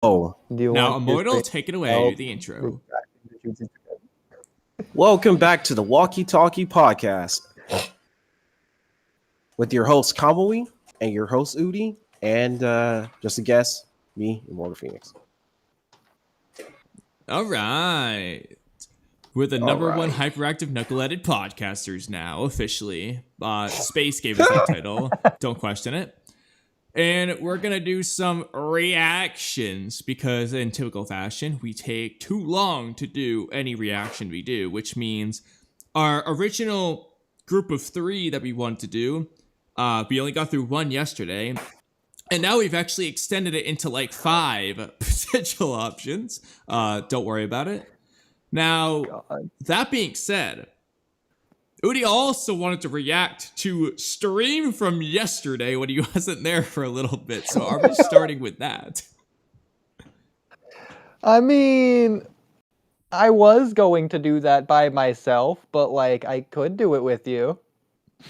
Oh, Do you Now, want your Immortal, screen take it away. help Do the intro. with Jujutsu Kaisen? welcome back to the WalkyTalkyPod podcast with your host Kamui and your host Oodie, and just a guess, me, Immortal Phoenix. All right. We're the number one hyperactive knuckle-headed podcasters now, officially. Space gave us that title. Don't question it. And we're going to do some reactions because in typical fashion, we take too long to do any reaction we do, which means our original group of 3 that we wanted to do, we only got through 1 yesterday. And now we've actually extended it into like 5 potential options. Don't worry about it. Now, that being said, Oodie also wanted to react to stream from yesterday when he wasn't there for a little bit. So are we starting with that? I mean, I was going to do that by myself, but like I could do it with you.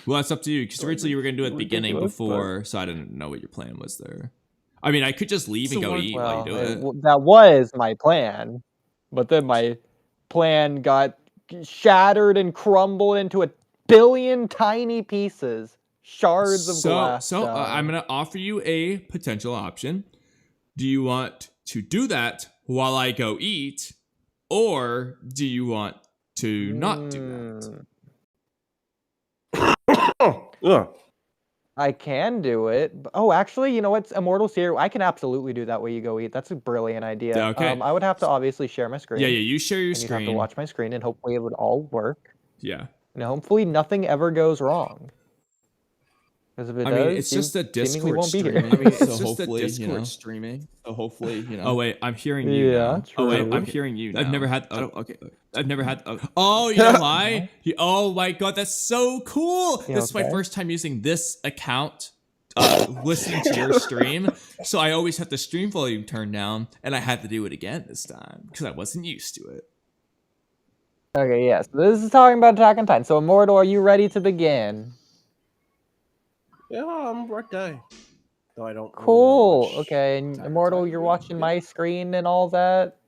Well, that's up to you, because originally you were going to do it at the beginning before, so I didn't know what your plan was there. I mean, I could just leave and go eat while you do it. That was my plan, but then my plan got shattered and crumbled into a billion tiny pieces, shards of glass. So I'm going to offer you a potential option. Do you want to do that while I go eat, or do you want to not do that? I can do it. Oh, actually, you know what? Immortal's here. I can absolutely do that while you go eat. That's a brilliant idea. Okay. I would have to obviously share my screen. Yeah, you share your and screen. You'd have to watch my screen, and hopefully it would all work. Yeah. And hopefully nothing ever goes wrong. Because if it does, it's just a Discord won't be here. streaming. I mean, it's so just a hopefully, Discord streaming. So hopefully, you know. Oh wait, I'm hearing you. Yeah, now. true. Oh wait, I'm hearing you. Now. I've never had. I've never had. Oh, you know why? Oh my god, that's so cool. This is my first time using this account, listening to your stream. So I always have the stream volume turned down, and I had to do it again this time because I wasn't used to it. Okay, yes. This is talking about Attack on Titan. So, Immortal, are you ready to begin? Yeah, I'm right there. No, I don't. Cool. Really Okay, and Immortal, you're watching my screen and all that.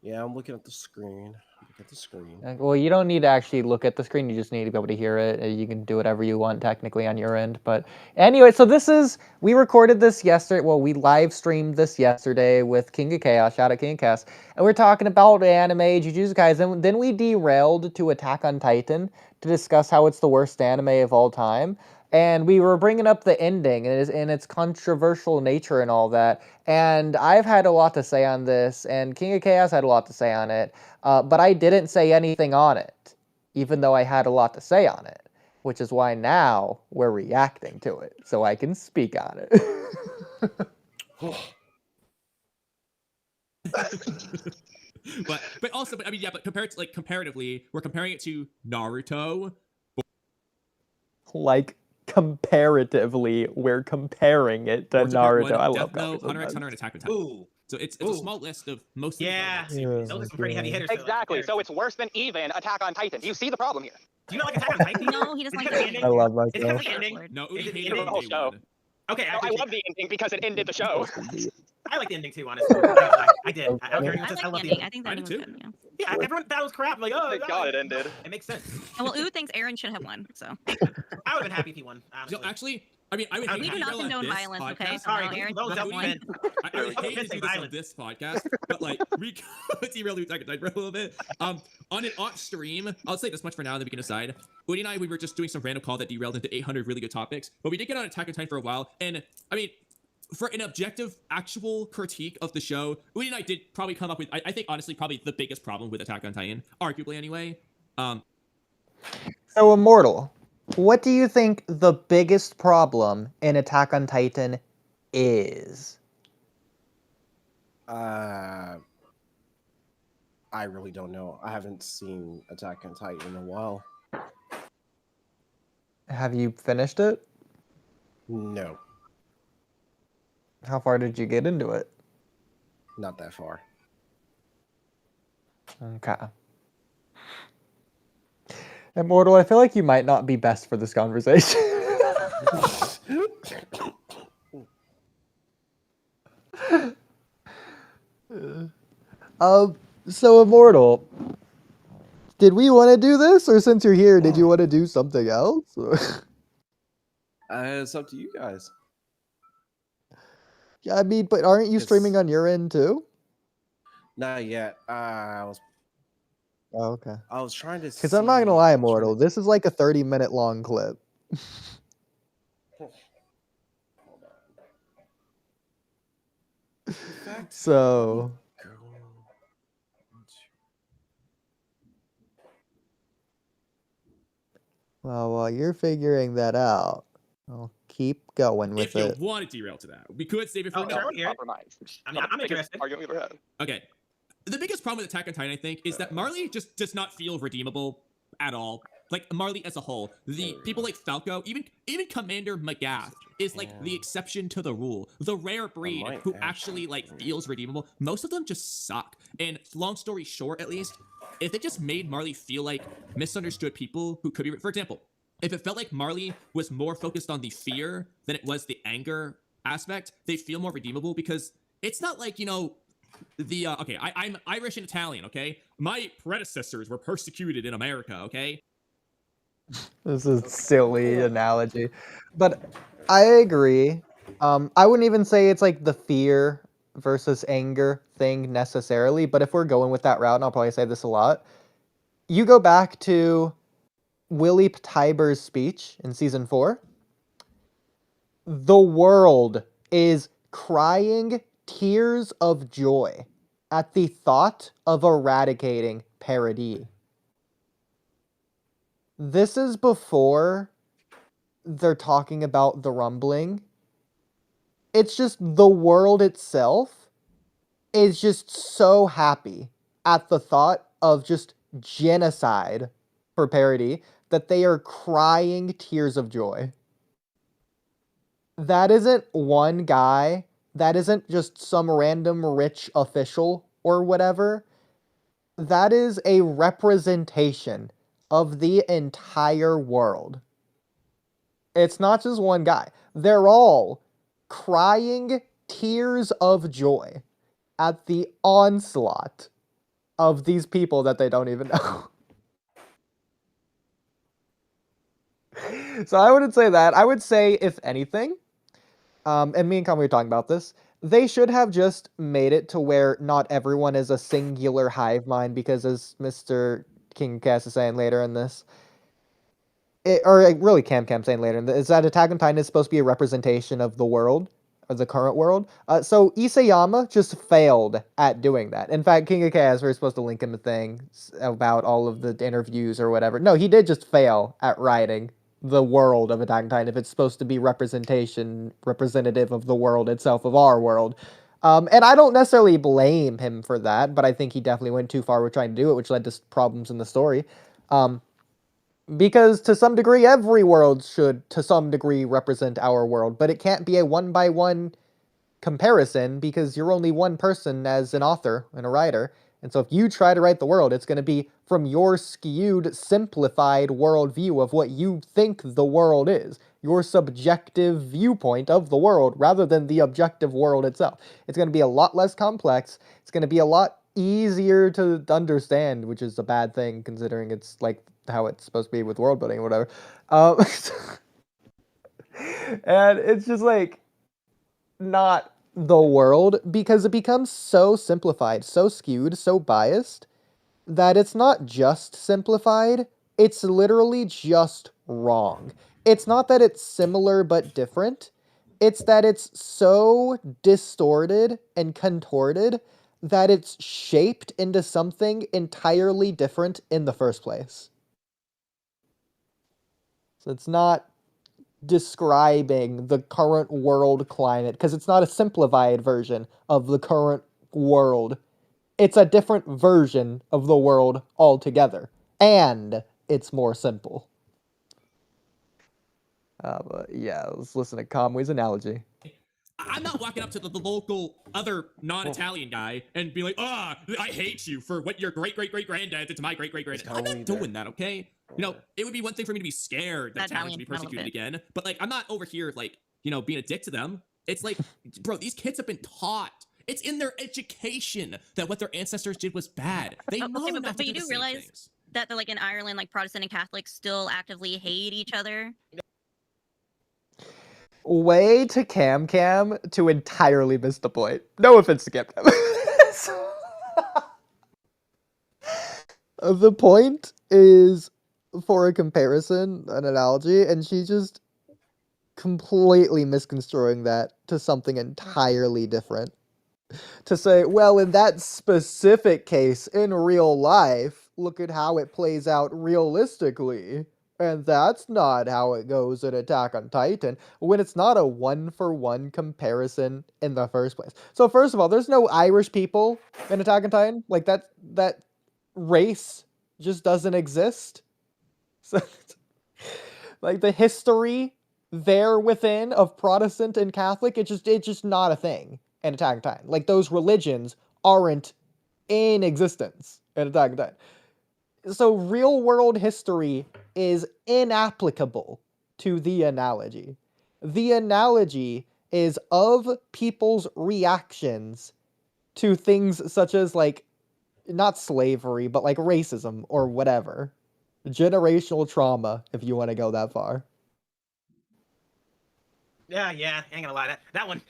Yeah, I'm looking at the screen. Look at the screen. Well, you don't need to actually look at the screen. You just need to be able to hear it. You can do whatever you want technically on your end. But anyway, so we recorded this yesterday. Well, we live streamed this yesterday with King of Chaos. Shout out King of Chaos. And we're talking about anime, Jujutsu Kaisen. Then we derailed to Attack on Titan to discuss how it's the worst anime of all time. And we were bringing up the ending and its controversial nature and all that. And I've had a lot to say on this, and King of Chaos had a lot to say on it. But I didn't say anything on it, even though I had a lot to say on it, which is why now we're reacting to it, so I can speak on it. but also, I mean, yeah, but comparatively, we're comparing it to Naruto. Like, comparatively, we're comparing it to Naruto. I love Death Note, Hunter x Hunter, and Attack on Titan. Ooh. So it's a small list of most. Yeah, those are some pretty heavy hitters. Exactly. So it's worse than even Attack on Titan. Do you see the problem here? Do you not like Attack on Titan? No, he doesn't like the the ending. I love Is it because myself. of the ending? No, Is it he the hated ending? the whole day show. one. Okay, No, I love the ending because it ended the show. I like the ending too, honestly. I did. I don't care. I like I love the the ending. ending. I think that I ending was did good. Yeah. Yeah, everyone thought it was crap. Like, oh, Thank God it ended. It makes sense. And well, Ooh thinks Aaron should have won. So I would have been happy if he won. So Honestly. actually, I mean, I would hate we to do not derail condone this violence, okay? podcast. So Sorry, no, Aaron those should have don't won. even. I would hate to do this on Violence. this podcast, but like we could derail the Attack on Titan a little bit. On an off stream, I'll say this much for now. Then we can decide. Oodie and I, we were just doing some random call that derailed into 800 really good topics, but we did get on Attack on Titan for a while. And I mean, for an objective, actual critique of the show, Oodie and I did probably come up with, I think, honestly, probably the biggest problem with Attack on Titan, arguably anyway. So, Immortal, what do you think the biggest problem in Attack on Titan is? I really don't know. I haven't seen Attack on Titan in a while. Have you finished it? No, How far did you get into it? not that far. Okay. Immortal, I feel like you might not be best for this conversation. So Immortal, did we want to do this, or since you're here, did you want to do something else? It's up to you guys. Yeah, I mean, but aren't you It's- streaming on your end too? Not yet. Oh, okay. I was trying to. Because I'm not gonna lie, I was trying Immortal, to- this is like a 30-minute long clip. So, well, while you're figuring that out, I'll keep going with If you it. want to derail to that, we could save it for Oh, another. sure. Here. Compromise. I mean, I'm interested. Argument we've ever had. Okay. The biggest problem with Attack on Titan, I think, is that Marley just does not feel redeemable at all. Like Marley as a whole, the people like Falco, even Commander Magath is like the exception to the rule. The rare breed might who actually actually like feels redeemable. Most of them just suck. And long story short, at least, if they just made Marley feel like misunderstood people who could be, for example, if it felt like Marley was more focused on the fear than it was the anger aspect, they feel more redeemable because it's not like, you know, the okay, I'm Irish and Italian, okay? My predecessors were persecuted in America, okay? This is a silly analogy, but I agree. I wouldn't even say it's like the fear versus anger thing necessarily, but if we're going with that route, and I'll probably say this a lot, you go back to Willie Tiber's speech in season 4. The world is crying tears of joy at the thought of eradicating Paradis. This is before they're talking about the rumbling. It's just the world itself is just so happy at the thought of just genocide for Paradis that they are crying tears of joy. That isn't one guy. That isn't just some random rich official or whatever. That is a representation of the entire world. It's not just one guy. They're all crying tears of joy at the onslaught of these people that they don't even know. So I wouldn't say that. I would say, if anything, and me and Kamui were talking about this, they should have just made it to where not everyone is a singular hive mind, because as Mr. King Cass is saying later in this, or really Camcam saying later in this, is that Attack on Titan is supposed to be a representation of the world, of the current world. So Isayama just failed at doing that. In fact, King of Chaos, we're supposed to link him a thing about all of the interviews or whatever. No, he did just fail at writing the world of Attack on Titan if it's supposed to be representative of the world itself, of our world. And I don't necessarily blame him for that, but I think he definitely went too far with trying to do it, which led to problems in the story. Because to some degree, every world should, to some degree, represent our world, but it can't be a one-by-one comparison because you're only one person as an author and a writer. And so if you try to write the world, it's going to be from your skewed, simplified worldview of what you think the world is, your subjective viewpoint of the world, rather than the objective world itself. It's going to be a lot less complex. It's going to be a lot easier to understand, which is a bad thing considering it's like how it's supposed to be with world building or whatever. And it's just like not the world, because it becomes so simplified, so skewed, so biased that it's not just simplified, it's literally just wrong. It's not that it's similar but different, it's that it's so distorted and contorted that it's shaped into something entirely different in the first place. So it's not describing the current world climate, because it's not a simplified version of the current world. It's a different version of the world altogether, and it's more simple. But yeah, let's listen to Kamui's analogy. I'm not walking up to the local other non-Italian guy and be like, I hate you for what your great-great-great-granddad did to my great-great-granddad. I'm not doing that, okay? You know, it would be one thing for me to be scared that Italians would be persecuted again, but like, I'm not over here like, you know, being a dick to them. It's like, bro, these kids have been taught. It's in their education that what their ancestors did was bad. They know Okay, not to but do you the do same realize things. that like in Ireland, like Protestant and Catholics still actively hate each other. Way to Camcam to entirely miss the point. No offense to Camcam. The point is for a comparison, an analogy, and she's just completely misconstruing that to something entirely different. To say, well, in that specific case, in real life, look at how it plays out realistically. And that's not how it goes in Attack on Titan, when it's not a one-for-one comparison in the first place. So first of all, there's no Irish people in Attack on Titan. Like, that race just doesn't exist. So, like, the history there within of Protestant and Catholic, it's just not a thing in Attack on Titan. Like, those religions aren't in existence in Attack on Titan. So real world history is inapplicable to the analogy. The analogy is of people's reactions to things such as, like, not slavery, but like racism or whatever. Generational trauma, if you want to go that far. Yeah, ain't gonna lie. That one.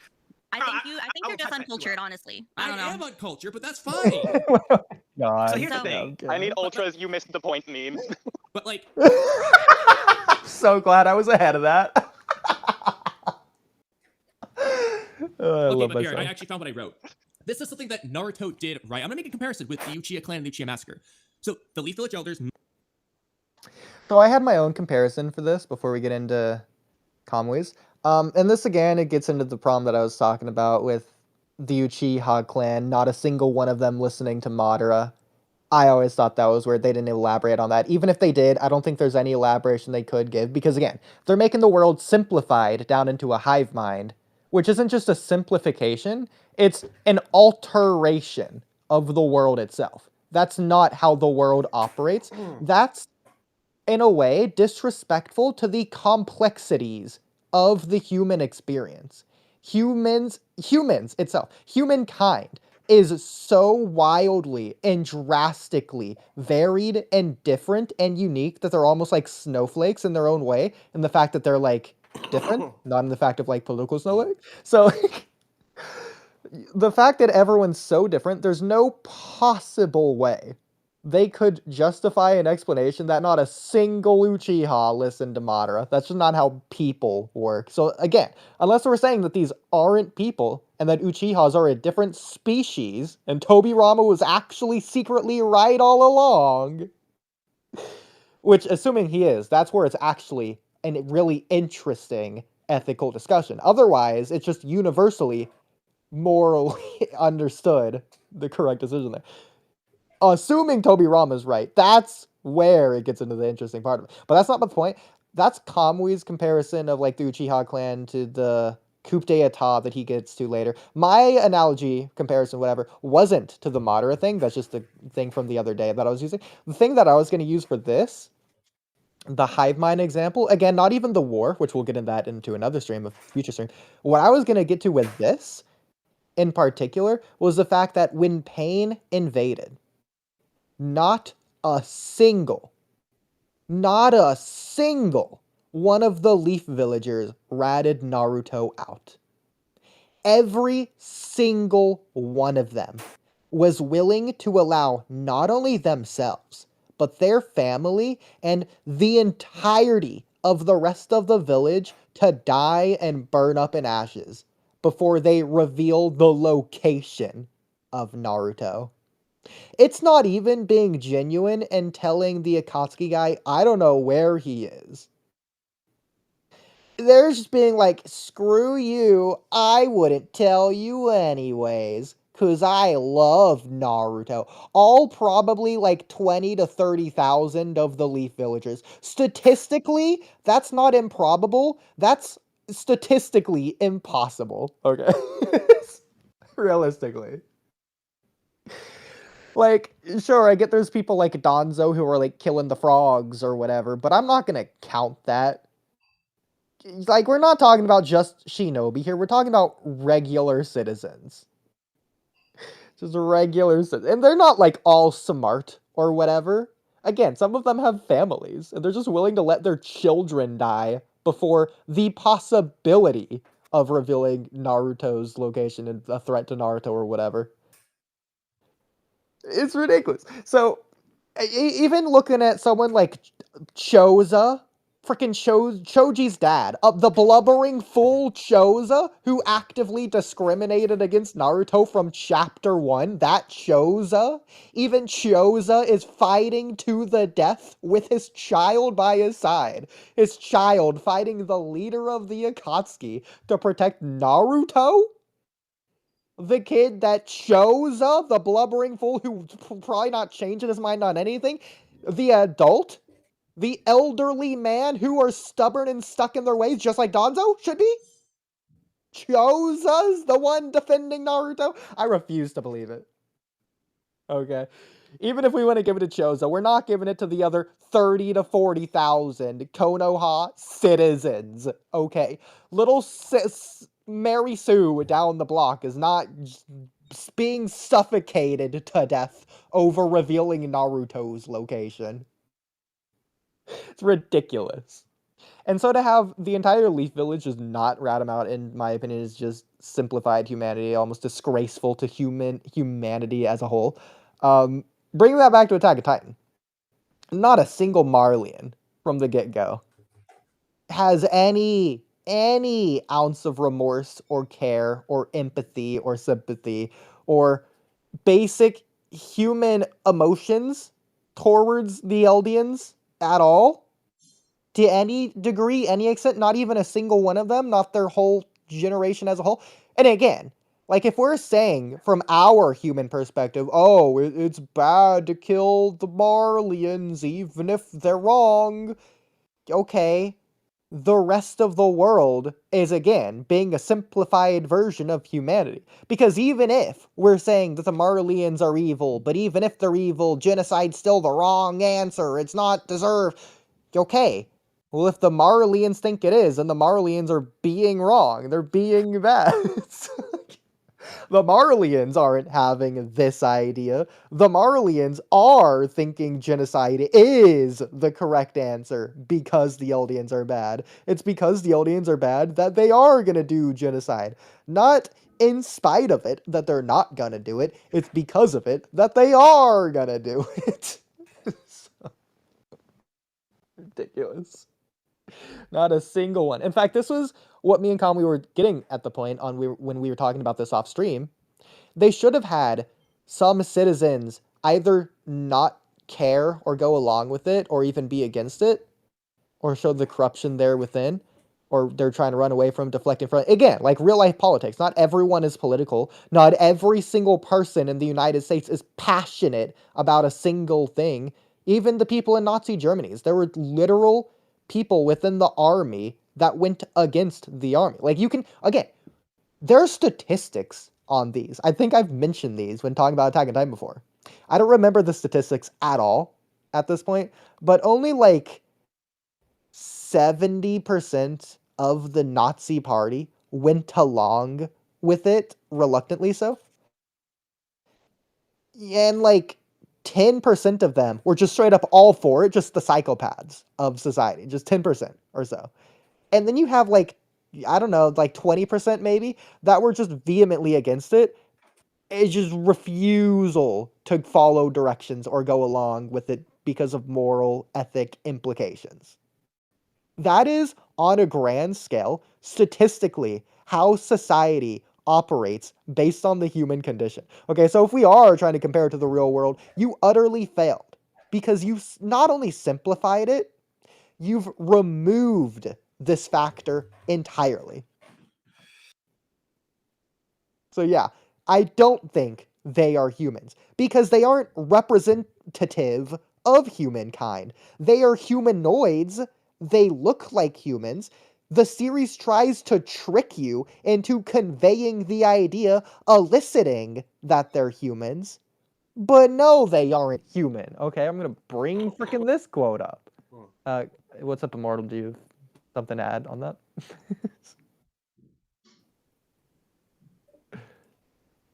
I think you're just uncultured, honestly. I don't know. am uncultured, but that's fine. God. So here's the So- thing. I need ultras, you missed the point memes. But like, So glad I was ahead of that. Oh, I love but here, I myself. actually found what I wrote. This is something that Naruto did right. I'm gonna make a comparison with the Uchiha clan and the Uchiha massacre. So the Leaf Village elders. So I had my own comparison for this before we get into Kamui's. And this again, it gets into the problem that I was talking about with the Uchiha clan, not a single one of them listening to Madara. I always thought that was weird. They didn't elaborate on that. Even if they did, I don't think there's any elaboration they could give, because again, they're making the world simplified down into a hive mind, which isn't just a simplification, it's an alteration of the world itself. That's not how the world operates. That's, in a way, disrespectful to the complexities of the human experience. Humans itself, humankind is so wildly and drastically varied and different and unique that they're almost like snowflakes in their own way, and the fact that they're like different, not in the fact of like political snowflake. So the fact that everyone's so different, there's no possible way they could justify an explanation that not a single Uchiha listened to Madara. That's just not how people work. So again, unless we're saying that these aren't people and that Uchihas are a different species and Tobirama was actually secretly right all along, which, assuming he is, that's where it's actually a really interesting ethical discussion. Otherwise, it's just universally morally understood the correct decision there. Assuming Tobirama's right, that's where it gets into the interesting part of it. But that's not the point. That's Kamui's comparison of like the Uchiha clan to the coup d'etat that he gets to later. My analogy, comparison, whatever, wasn't to the Madara thing. That's just the thing from the other day that I was using. The thing that I was going to use for this, the hive mind example, again, not even the war, which we'll get into another stream, a future stream. What I was going to get to with this, in particular, was the fact that when Pain invaded, not a single one of the Leaf Villagers ratted Naruto out. Every single one of them was willing to allow not only themselves, but their family and the entirety of the rest of the village to die and burn up in ashes before they reveal the location of Naruto. It's not even being genuine and telling the Akatsuki guy, I don't know where he is. They're just being like, screw you, I wouldn't tell you anyways, cause I love Naruto. All probably like 20 to 30,000 of the Leaf Villagers. Statistically, that's not improbable, that's statistically impossible, okay? Realistically. Like, sure, I get there's people like Donzo who are like killing the frogs or whatever, but I'm not gonna count that. like, we're not talking about just shinobi here. We're talking about regular citizens. Just regular citizens. And they're not, like, all smart or whatever. Again, some of them have families, and they're just willing to let their children die before the possibility of revealing Naruto's location and a threat to Naruto or whatever. It's ridiculous. So, even looking at someone like Choza, freaking Choji's dad, the blubbering fool Choza, who actively discriminated against Naruto from chapter 1, that Choza, even Choza is fighting to the death with his child by his side. His child fighting the leader of the Akatsuki to protect Naruto? The kid that Choza, the blubbering fool who probably not changing his mind on anything, the adult, the elderly man who are stubborn and stuck in their ways, just like Danzo should be? Choza's the one defending Naruto? I refuse to believe it. Okay. Even if we want to give it to Choza, we're not giving it to the other 30 to 40,000 Konoha citizens. Okay. Little Mary Sue down the block is not being suffocated to death over revealing Naruto's location. It's ridiculous. And so to have the entire Leaf Village just not rat him out, in my opinion, is just simplified humanity, almost disgraceful to humanity as a whole. Bringing that back to Attack of Titan. Not a single Marleyan from the get-go has any ounce of remorse or care or empathy or sympathy or basic human emotions towards the Eldians at all. To any degree, any extent, not even a single one of them, not their whole generation as a whole. And again, like, if we're saying from our human perspective, oh, it's bad to kill the Marleyans even if they're wrong, okay, the rest of the world is, again, being a simplified version of humanity. Because even if we're saying that the Marleyans are evil, but even if they're evil, genocide's still the wrong answer, it's not deserved, okay. Well, if the Marleyans think it is, then the Marleyans are being wrong. They're being bad. The Marleyans aren't having this idea. The Marleyans are thinking genocide is the correct answer because the Eldians are bad. It's because the Eldians are bad that they are going to do genocide. Not in spite of it that they're not going to do it. It's because of it that they are going to do it. So ridiculous. Not a single one. In fact, this was what me and Kamui were getting at the point on when we were talking about this off stream. They should have had some citizens either not care or go along with it or even be against it or show the corruption there within, or they're trying to run away from, deflecting from. Again, like real life politics. Not everyone is political. Not every single person in the United States is passionate about a single thing. Even the people in Nazi Germany. There were literal people within the army that went against the army. Like, you can, again, there are statistics on these. I think I've mentioned these when talking about Attack on Titan before. I don't remember the statistics at all at this point, but only like 70% of the Nazi party went along with it, reluctantly so. And like 10% of them were just straight up all for it, just the psychopaths of society, just 10% or so. And then you have like, I don't know, like 20% maybe, that were just vehemently against it. It's just refusal to follow directions or go along with it because of moral, ethic implications. That is, on a grand scale, statistically, how society operates based on the human condition. Okay, so if we are trying to compare it to the real world, you utterly failed. Because you not only simplified it, you've removed this factor entirely. So yeah, I don't think they are humans, because they aren't representative of humankind. They are humanoids. They look like humans. The series tries to trick you into conveying the idea, eliciting that they're humans. But no, they aren't human. Okay, I'm gonna bring freaking this quote up. What's up, Immortal? Do you have something to add on that?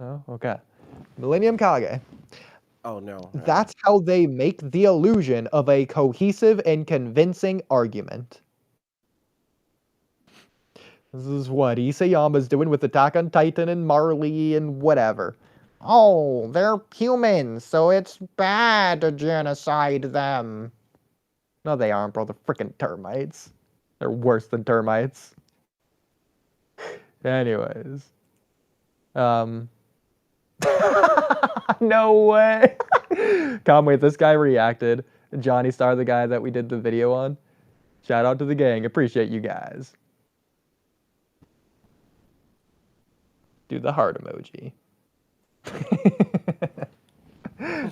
Oh, okay. Millennium Kage. Oh no. That's how they make the illusion of a cohesive and convincing argument. This is what Isayama's doing with Attack on Titan and Marley and whatever. Oh, they're humans, so it's bad to genocide them. No, they aren't, bro. They're freaking termites. They're worse than termites. Anyways. No way. Kamui, this guy reacted. Johnny Star, the guy that we did the video on. Shout out to the gang. Appreciate you guys. Do the heart emoji.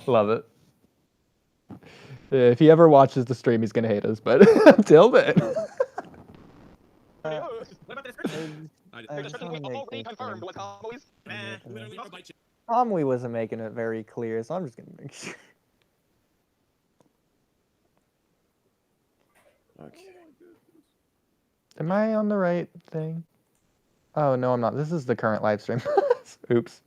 Love it. If he ever watches the stream, he's gonna hate us, but until then. What about the description? The description was already confirmed with Kamui's. Kamui wasn't making it very clear, so I'm just gonna make sure. Okay. Am I on the right thing? Oh, no, I'm not. This is the current live stream. Oops.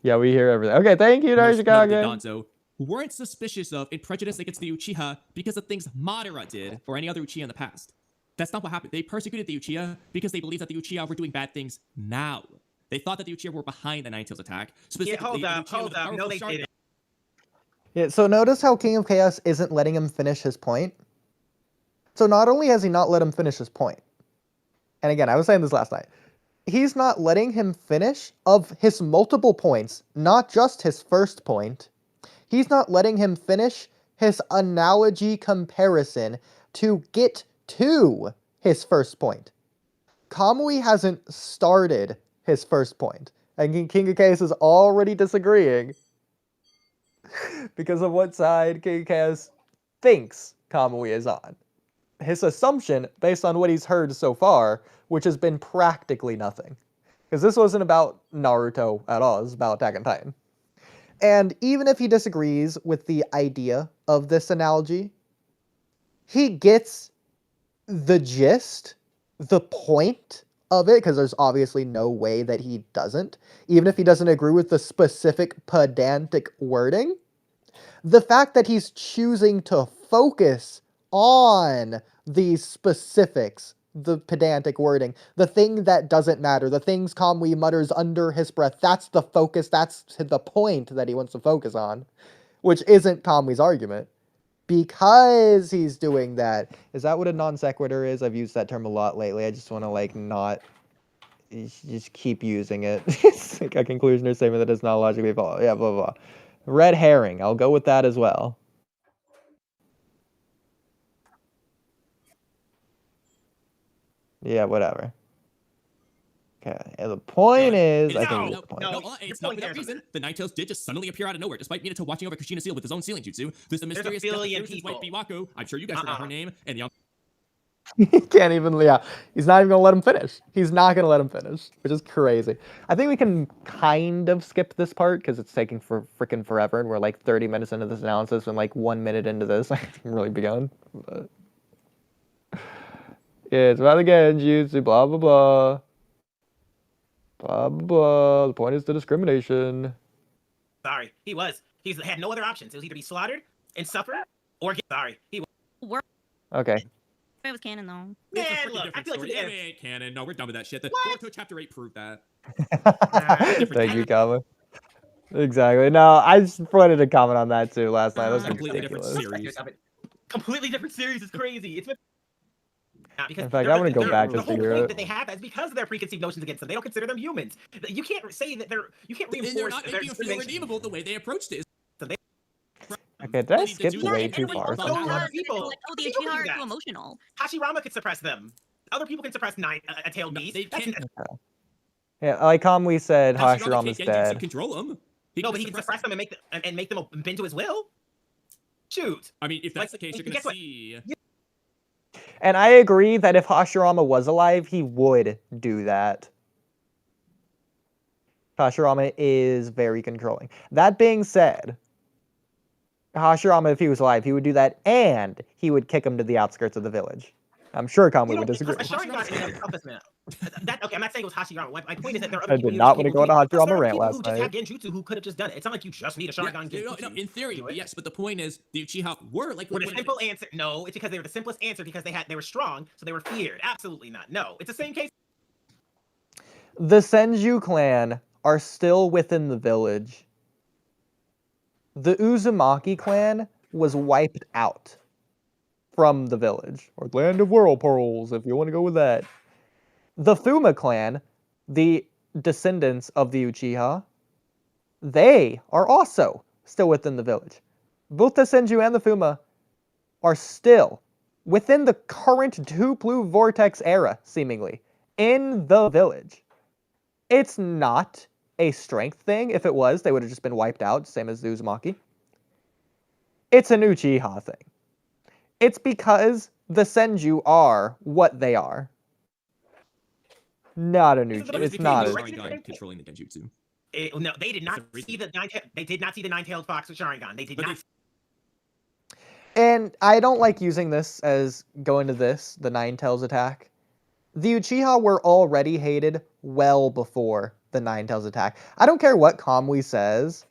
Yeah, we hear everything. Okay, thank you, Most notably Darshikage. Gonzo, who weren't suspicious of and prejudiced against the Uchiha because of things Madara did or any other Uchiha in the past. That's not what happened. They persecuted the Uchiha because they believed that the Uchiha were doing bad things now. They thought that the Uchiha were behind the Nine-Tails attack. Specifically, Hold up. No, they didn't. Yeah, so notice how King of Chaos isn't letting him finish his point. So not only has he not let him finish his point, and again, I was saying this last night, he's not letting him finish of his multiple points, not just his first point. He's not letting him finish his analogy comparison to get to his first point. Kamui hasn't started his first point, and King of Chaos is already disagreeing because of what side King of Chaos thinks Kamui is on. His assumption, based on what he's heard so far, which has been practically nothing. Because this wasn't about Naruto at all, it was about Attack on Titan. And even if he disagrees with the idea of this analogy, he gets the gist, the point of it, because there's obviously no way that he doesn't, even if he doesn't agree with the specific pedantic wording. The fact that he's choosing to focus on these specifics, the pedantic wording, the thing that doesn't matter, the things Kamui mutters under his breath, that's the focus, that's the point that he wants to focus on, which isn't Kamui's argument. Because he's doing that. Is that what a non sequitur is? I've used that term a lot lately. I just want to like not just keep using it. It's like a conclusion or statement that is not logically followed. Yeah, blah, blah, blah. Red herring. I'll go with that as well. Yeah, whatever. Okay, and the point is, I think the point. No, it's not without reason. The Nine-Tails did just suddenly appear out of nowhere, despite Minato watching over Kushina Seal with his own sealing jutsu. There's a mysterious billion white people. Biwako. I'm sure you guys forgot her name. And the He can't even, yeah. He's not even going to let him finish. He's not going to let him finish, which is crazy. I think we can kind of skip this part because it's taking for freaking forever, and we're like 30 minutes into this analysis and like 1 minute into this. I haven't really begun. But... yeah, it's about the Genjutsu, blah, blah, blah. Blah, blah, blah. The point is the discrimination. Sorry, he was. He had no other options. It was either be slaughtered and suffer, or get sorry. He was. Okay. It was canon though. Man, look, I feel like it ain't canon. No, we're done with that shit. The Boruto Chapter 8 proved that. Thank you, Kamui. Exactly. No, I just wanted to comment on that too last night. That was Completely different ridiculous. series. Completely different series is crazy. It's because in fact, I want to go back just to hear it. That they have is because of their preconceived notions against them. They don't consider them humans. You can't say that you can't reinforce They're not their making them feel redeemable the way they approached it. Okay, did I skip way too far? So other people, Like, oh, the Uchiha are too emotional. Hashirama could suppress them. Other people can suppress a tailed beast. They can't. Yeah, like Kamui said, Hashirama's Hashirama's dead. Control them. No, but he can suppress them and make them bend to his will. Shoot. I mean, if that's the case, you're gonna see. And I agree that if Hashirama was alive, he would do that. Hashirama is very controlling. That being said, Hashirama, if he was alive, he would do that, and he would kick him to the outskirts of the village. I'm sure You Kamui know, would disagree. a Sharingan in itself is not. Okay, I'm not saying it was Hashirama. My point is that there are I other people did who not just want to capable go on a doing it. Plus, Hashirama there are rant people who last just have night. Genjutsu who could have just done it. It's not like you just need a Sharingan Genjutsu. In theory, yes, but the point is the Uchiha were like. With a simple answer, no, it's because they were the simplest answer because they were strong, so they were feared. Absolutely not. No, it's the same case. The Senju clan are still within the village. The Uzumaki clan was wiped out from the village, or Land of Whirlpools, if you want to go with that. The Fuma clan, the descendants of the Uchiha, they are also still within the village. Both the Senju and the Fuma are still within the current Duplu Vortex era, seemingly, in the village. It's not a strength thing. If it was, they would have just been wiped out, same as the Uzumaki. It's an Uchiha thing. It's because the Senju are what they are. Not an Uchiha. It's not a Sharingan controlling the Genjutsu. No, they did not see the They did not see the nine-tailed fox with Sharingan. They did not. And I don't like using this as going to this, the Nine Tails attack. The Uchiha were already hated well before the Nine Tails attack. I don't care what Kamui says.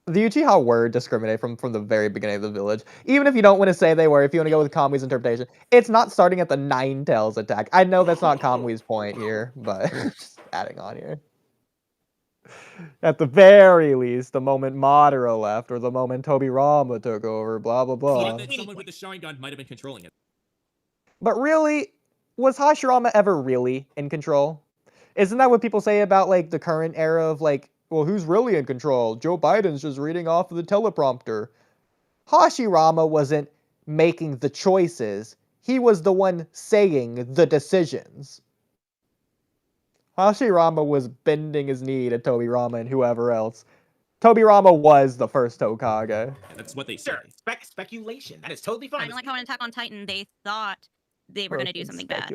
The Uchiha were discriminated from the very beginning of the village. Even if you don't want to say they were, if you want to go with Kamui's interpretation, it's not starting at the Nine Tails attack. I know that's not Kamui's point here, but just adding on here. At the very least, the moment Madara left, or the moment Tobirama took over, blah, blah, blah. Then someone with the Sharingan might have been controlling it. But really, was Hashirama ever really in control? Isn't that what people say about, like, the current era of, like, well, who's really in control? Joe Biden's just reading off of the teleprompter. Hashirama wasn't making the choices. He was the one saying the decisions. Hashirama was bending his knee to Tobirama and whoever else. Tobirama was the first Hokage. Yeah, that's what they say. Sure, speculation. That is totally fine. Kind of like how in Attack on Titan, they thought they were going to do something bad.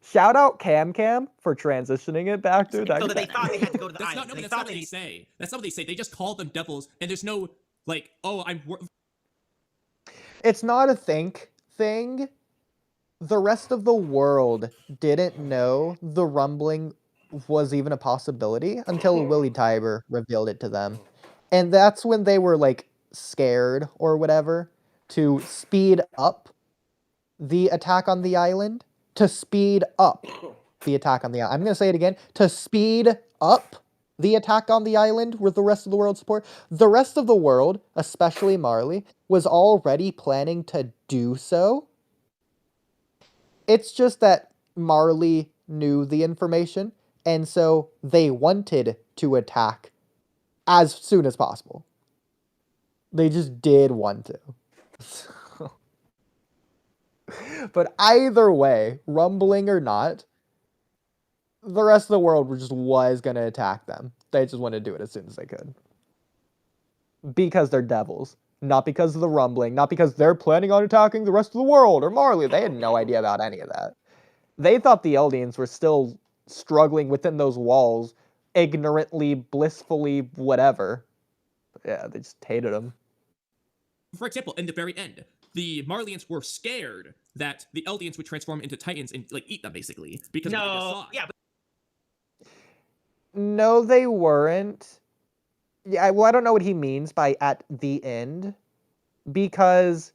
Shout out Camcam for transitioning it back to Attack So on that they Titan. thought they had to go to the That's island. not what they say. That's not what they say. They just call them devils, and there's no like, oh, It's not a think thing. The rest of the world didn't know the rumbling was even a possibility until Willie Tiber revealed it to them. And that's when they were like scared or whatever to speed up the attack on the island. To speed up the attack on the island. I'm going to say it again. To speed up the attack on the island with the rest of the world support. The rest of the world, especially Marley, was already planning to do so. It's just that Marley knew the information, and so they wanted to attack as soon as possible. They just did want to. But either way, rumbling or not, the rest of the world was going to attack them. They just wanted to do it as soon as they could. Because they're devils. Not because of the rumbling. Not because they're planning on attacking the rest of the world or Marley. They had no idea about any of that. They thought the Eldians were still struggling within those walls, ignorantly, blissfully, whatever. But yeah, they just hated them. For example, in the very end, the Marlians were scared that the Eldians would transform into Titans and like eat them basically because of what they just saw. Yeah, but no, they weren't. Yeah, well, I don't know what he means by at the end, because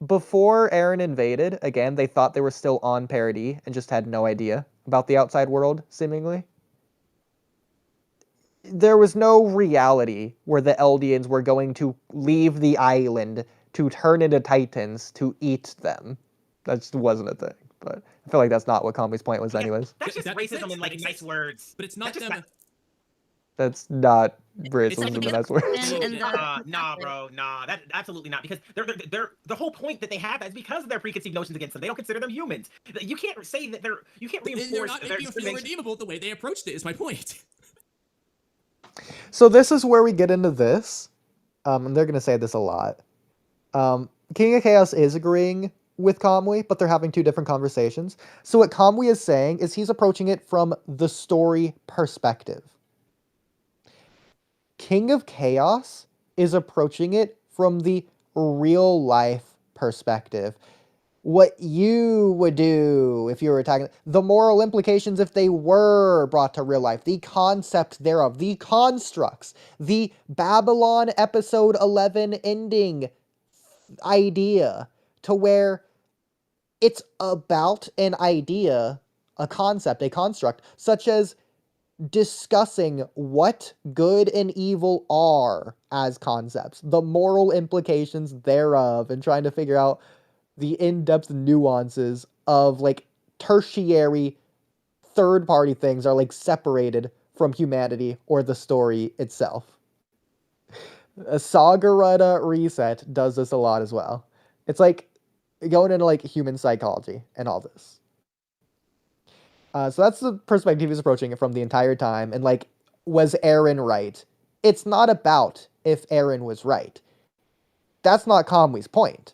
before Eren invaded, again, they thought they were still on Paradis and just had no idea about the outside world, seemingly. There was no reality where the Eldians were going to leave the island to turn into Titans to eat them. That just wasn't a thing. But I feel like that's not what Kamui's point was anyways. that's just racism in like nice words. But it's not them. That's not It's racism in nice words. Nah, bro, nah, that absolutely not. Because they're the whole point that they have is because of their preconceived notions against them. They don't consider them humans. You can't say that you can't reinforce They're not their making you feel discrimination. redeemable the way they approached it. Is my point. So this is where we get into this. And they're going to say this a lot. King of Chaos is agreeing with Kamui, but they're having two different conversations. So what Kamui is saying is he's approaching it from the story perspective. King of Chaos is approaching it from the real life perspective. what you would do if you were attacking, the moral implications if they were brought to real life, the concept thereof, the constructs, the Babylon episode 11 ending idea, to where it's about an idea, a concept, a construct, such as discussing what good and evil are as concepts, the moral implications thereof, and trying to figure out the in-depth nuances of like tertiary third-party things are like separated from humanity or the story itself. A Sagarada Reset does this a lot as well. It's like going into like human psychology and all this. So that's the perspective he's approaching it from the entire time. And like, was Eren right? It's not about if Eren was right. That's not Kamui's point.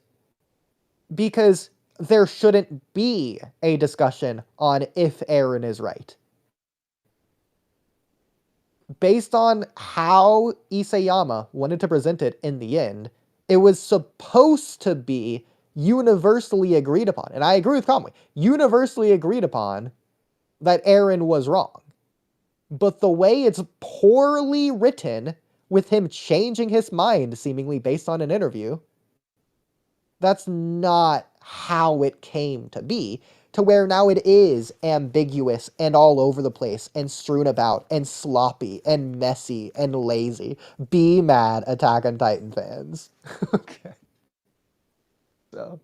Because there shouldn't be a discussion on if Eren is right. Based on how Isayama wanted to present it in the end, it was supposed to be universally agreed upon. And I agree with Kamui. Universally agreed upon that Eren was wrong. But the way it's poorly written, with him changing his mind seemingly based on an interview, that's not how it came to be, to where now it is ambiguous and all over the place and strewn about and sloppy and messy and lazy. Be mad, Attack on Titan fans. Okay. So.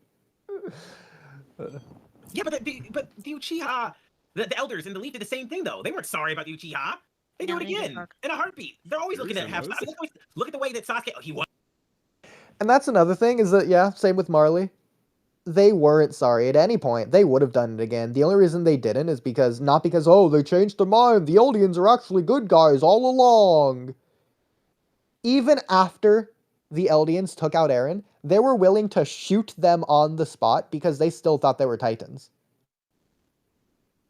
Yeah, but the Uchiha, the elders in the Leaf did the same thing though. They weren't sorry about the Uchiha. They do No, it they did again fuck. in a heartbeat. They're always looking at have. Look at the way that Sasuke. Oh, he was. And that's another thing, is that, yeah, same with Marley. They weren't sorry at any point. They would have done it again. The only reason they didn't is because, not because, oh, they changed their mind, the Eldians are actually good guys all along. Even after the Eldians took out Eren, they were willing to shoot them on the spot because they still thought they were Titans.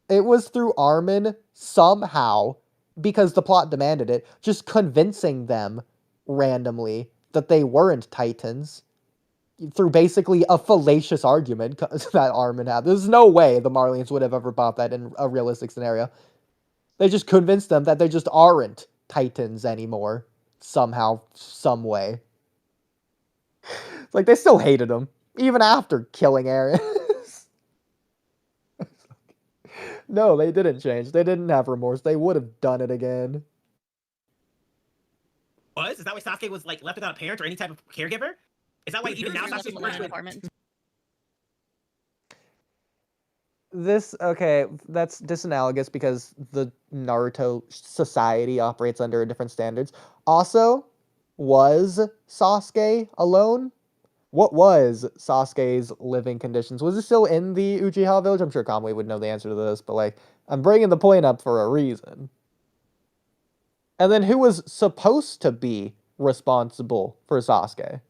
It was through Armin, somehow, because the plot demanded it, just convincing them randomly that they weren't Titans, through basically a fallacious argument that Armin had. There's no way the Marlians would have ever bought that in a realistic scenario. They just convinced them that they just aren't Titans anymore, somehow, some way. It's like, they still hated him, even after killing Eren. No, they didn't change. They didn't have remorse. They would have done it again. Is that why Sasuke was like left without a parent or any type of caregiver? Is that why even now You're left Sasuke's alone in first an with? apartment. This, okay, that's disanalogous because the Naruto society operates under different standards. Also, was Sasuke alone? What was Sasuke's living conditions? Was he still in the Uchiha village? I'm sure Kamui would know the answer to this, but like, I'm bringing the point up for a reason. And then who was supposed to be responsible for Sasuke?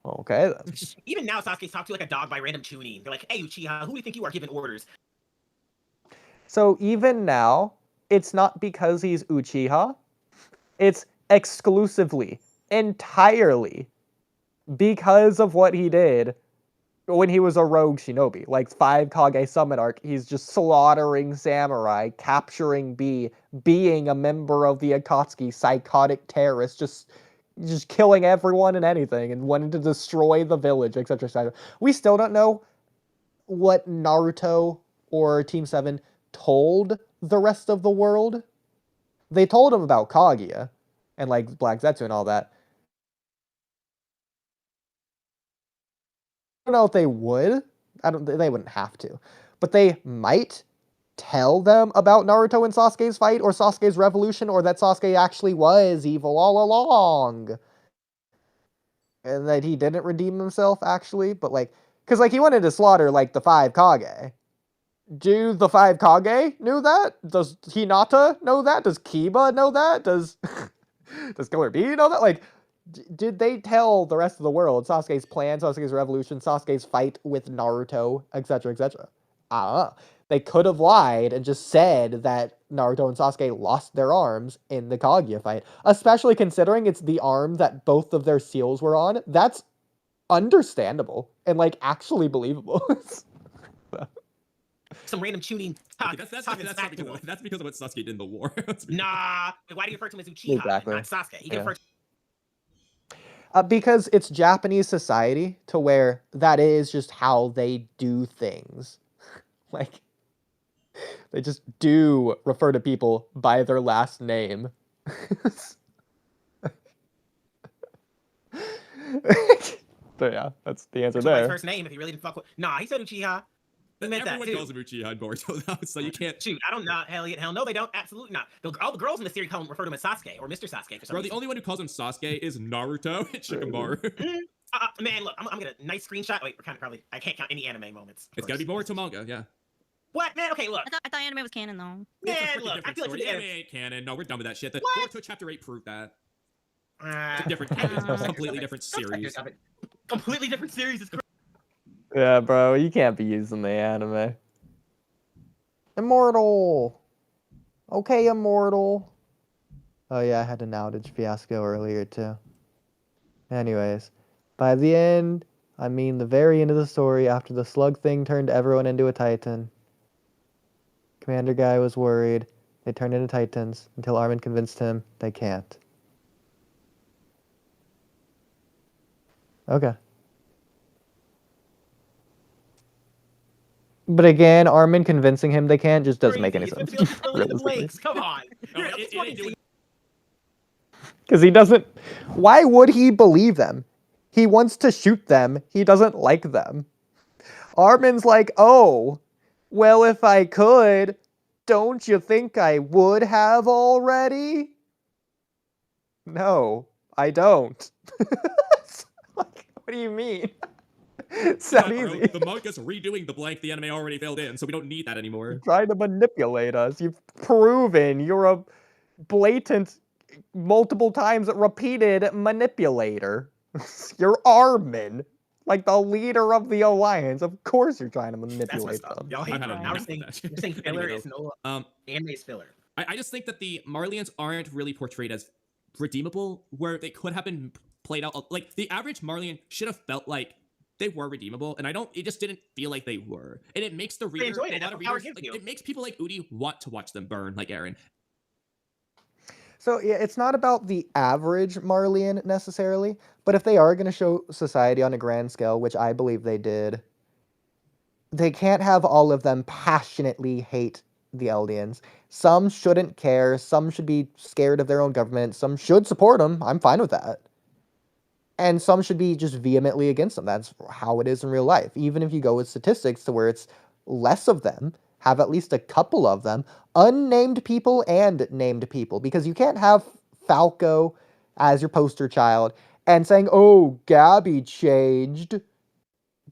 Okay, then. Even now, Sasuke's talked to like a dog by random tuning. They're like, "Hey, Uchiha, who do you think you are giving orders?" So even now, it's not because he's Uchiha. It's exclusively, entirely, because of what he did when he was a rogue shinobi. Like 5 Kage Summon arc, he's just slaughtering samurai, capturing B, being a member of the Akatsuki, psychotic terrorist, just killing everyone and anything, and wanting to destroy the village, etc., etc. We still don't know what Naruto or Team 7 told the rest of the world. They told him about Kaguya and like Black Zetsu and all that. I don't know if they would. They wouldn't have to. But they might tell them about Naruto and Sasuke's fight, or Sasuke's revolution, or that Sasuke actually was evil all along. And that he didn't redeem himself, actually. But like, because like he wanted to slaughter like the 5 Kage. Do the 5 Kage knew that? Does Hinata know that? Does Kiba know that? Does Killer Bee know that? Like, did they tell the rest of the world Sasuke's plan, Sasuke's revolution, Sasuke's fight with Naruto, etc., etc.? I don't know. They could have lied and just said that Naruto and Sasuke lost their arms in the Kaguya fight, especially considering it's the arm that both of their seals were on. That's understandable and like actually believable. Some random tuning. That's because of what Sasuke did in the war. Nah. Why do you refer to him as Uchiha? Exactly. Not Sasuke. He can refer because it's Japanese society to where that is just how they do things. Like, they just do refer to people by their last name. So yeah, that's the answer his there. first name if he really didn't fuck with. Nah, he said Uchiha. He meant that Everyone too. calls him Uchiha in Boruto now, so you can't. Shoot, I don't know. Hell no, they don't. Absolutely not. All the girls in the series refer to him as Sasuke or Mr. Sasuke for some Bro, reason. the only one who calls him Sasuke is Naruto and Shikamaru. Man, look, I'm gonna get a nice screenshot. Wait, we're kind of probably. I can't count any anime moments. It's gotta be Boruto manga, yeah. What, man? Okay, look. I thought anime was canon though. Man, It's a look, I different feel like story. the Anime ain't canon. No, we're done with that shit. The What? Boruto Chapter 8 proved that. Ah, It's a different canon. It's a completely different series. Completely different series. Is crazy. Yeah, bro, you can't be using the anime. Immortal. Okay, Immortal. Oh yeah, I had an outage fiasco earlier too. Anyways, by the end, I mean the very end of the story, after the slug thing turned everyone into a titan. Commander guy was worried. They turned into titans until Armin convinced him they can't. Okay. But again, Armin convincing him they can't just doesn't make any sense. Come on. Because he doesn't... Why would he believe them? He wants to shoot them. He doesn't like them. Armin's like, oh, well, if I could, don't you think I would have already? No, I don't. Like, what do you mean? It's not easy. The manga's redoing the blank the anime already filled in, so we don't need that anymore. You're trying to manipulate us. You've proven you're a blatant, multiple times repeated manipulator. You're Armin, like the leader of the alliance. Of course you're trying to manipulate them. Y'all hate I don't now know. you're saying filler is no anime is filler. I just think that the Marlians aren't really portrayed as redeemable, where they could have been played out. Like, the average Marlian should have felt like they were redeemable, and it just didn't feel like they were. And it makes the reader, a lot of readers, it makes people like Oodie want to watch them burn, like Aaron. So yeah, it's not about the average Marlian necessarily, but if they are going to show society on a grand scale, which I believe they did, they can't have all of them passionately hate the Eldians. Some shouldn't care, some should be scared of their own government, some should support them, I'm fine with that. And some should be just vehemently against them. That's how it is in real life. Even if you go with statistics to where it's less of them, have at least a couple of them, unnamed people and named people, because you can't have Falco as your poster child and saying, oh, Gabby changed.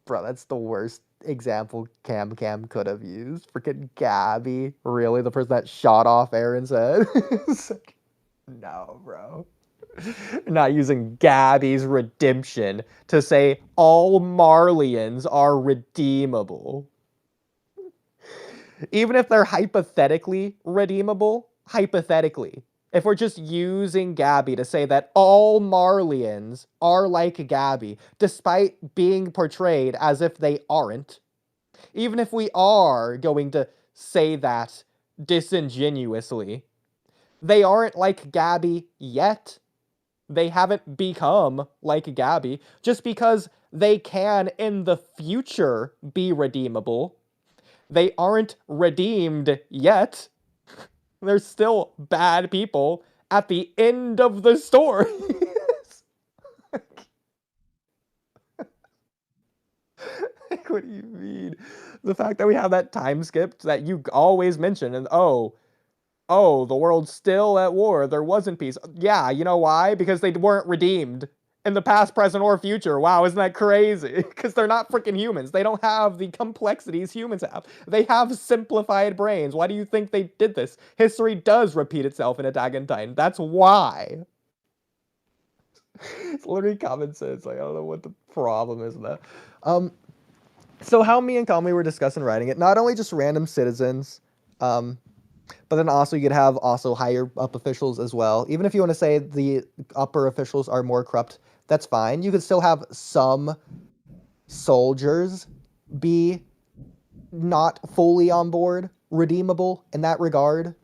Bro, that's the worst example Camcam could have used. Freaking Gabby. Really? The person that shot off Aaron's head? Like, no, bro. Not using Gabby's redemption to say all Marlians are redeemable. Even if they're hypothetically redeemable, hypothetically. If we're just using Gabby to say that all Marlians are like Gabby, despite being portrayed as if they aren't, even if we are going to say that disingenuously, they aren't like Gabby yet. They haven't become like Gabby. Just because they can in the future be redeemable, they aren't redeemed yet. They're still bad people at the end of the story. Like, what do you mean? The fact that we have that time skip that you always mention, and oh, the world's still at war, there wasn't peace. Yeah, you know why? Because they weren't redeemed in the past, present, or future. Wow, isn't that crazy? Because they're not freaking humans. They don't have the complexities humans have. They have simplified brains. Why do you think they did this? History does repeat itself in Attack on Titan. That's why. It's literally common sense. Like, I don't know what the problem is with that. So how me and Kamui were discussing writing it, not only just random citizens, but then also you could have also higher up officials as well. Even if you want to say the upper officials are more corrupt That's fine. You could still have some soldiers be not fully on board, redeemable in that regard.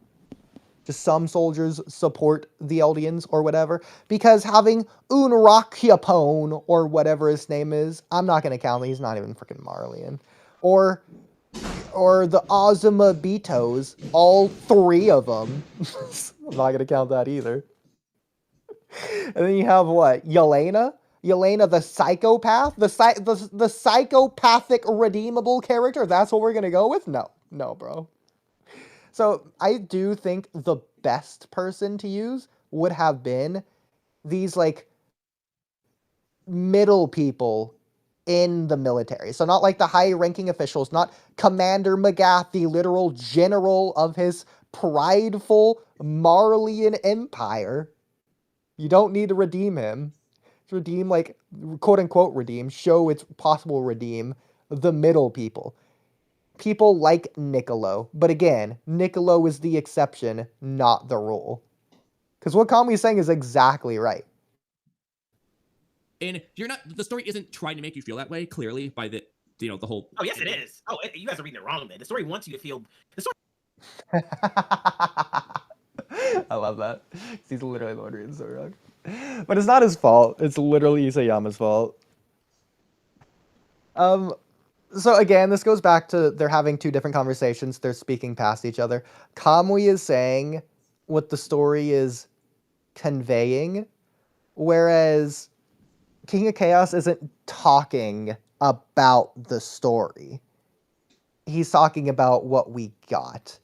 Just some soldiers support the Eldians or whatever. Because having Unrakyapone, or whatever his name is, I'm not going to count him. He's not even freaking Marleyan. Or the Azumabitos, all three of them. I'm not going to count that either. And then you have what? Yelena? Yelena the psychopath? The psychopathic redeemable character? That's what we're going to go with? No. No, bro. So I do think the best person to use would have been these, like, middle people in the military. So not like the high-ranking officials, not Commander Magath, the literal general of his prideful Marleyan empire. You don't need to redeem him. Redeem, like, quote-unquote redeem, show it's possible redeem the middle people. People like Niccolo. But again, Niccolo is the exception, not the rule. Because what Kamui's saying is exactly right. And the story isn't trying to make you feel that way, clearly, by the whole... Oh, yes, it is. Oh, you guys are reading it wrong, man. The story wants you to feel... I love that. He's literally the one reading the story wrong. But it's not his fault. It's literally Isayama's fault. So again, this goes back to they're having two different conversations. They're speaking past each other. Kamui is saying what the story is conveying, whereas King of Chaos isn't talking about the story. He's talking about what we got.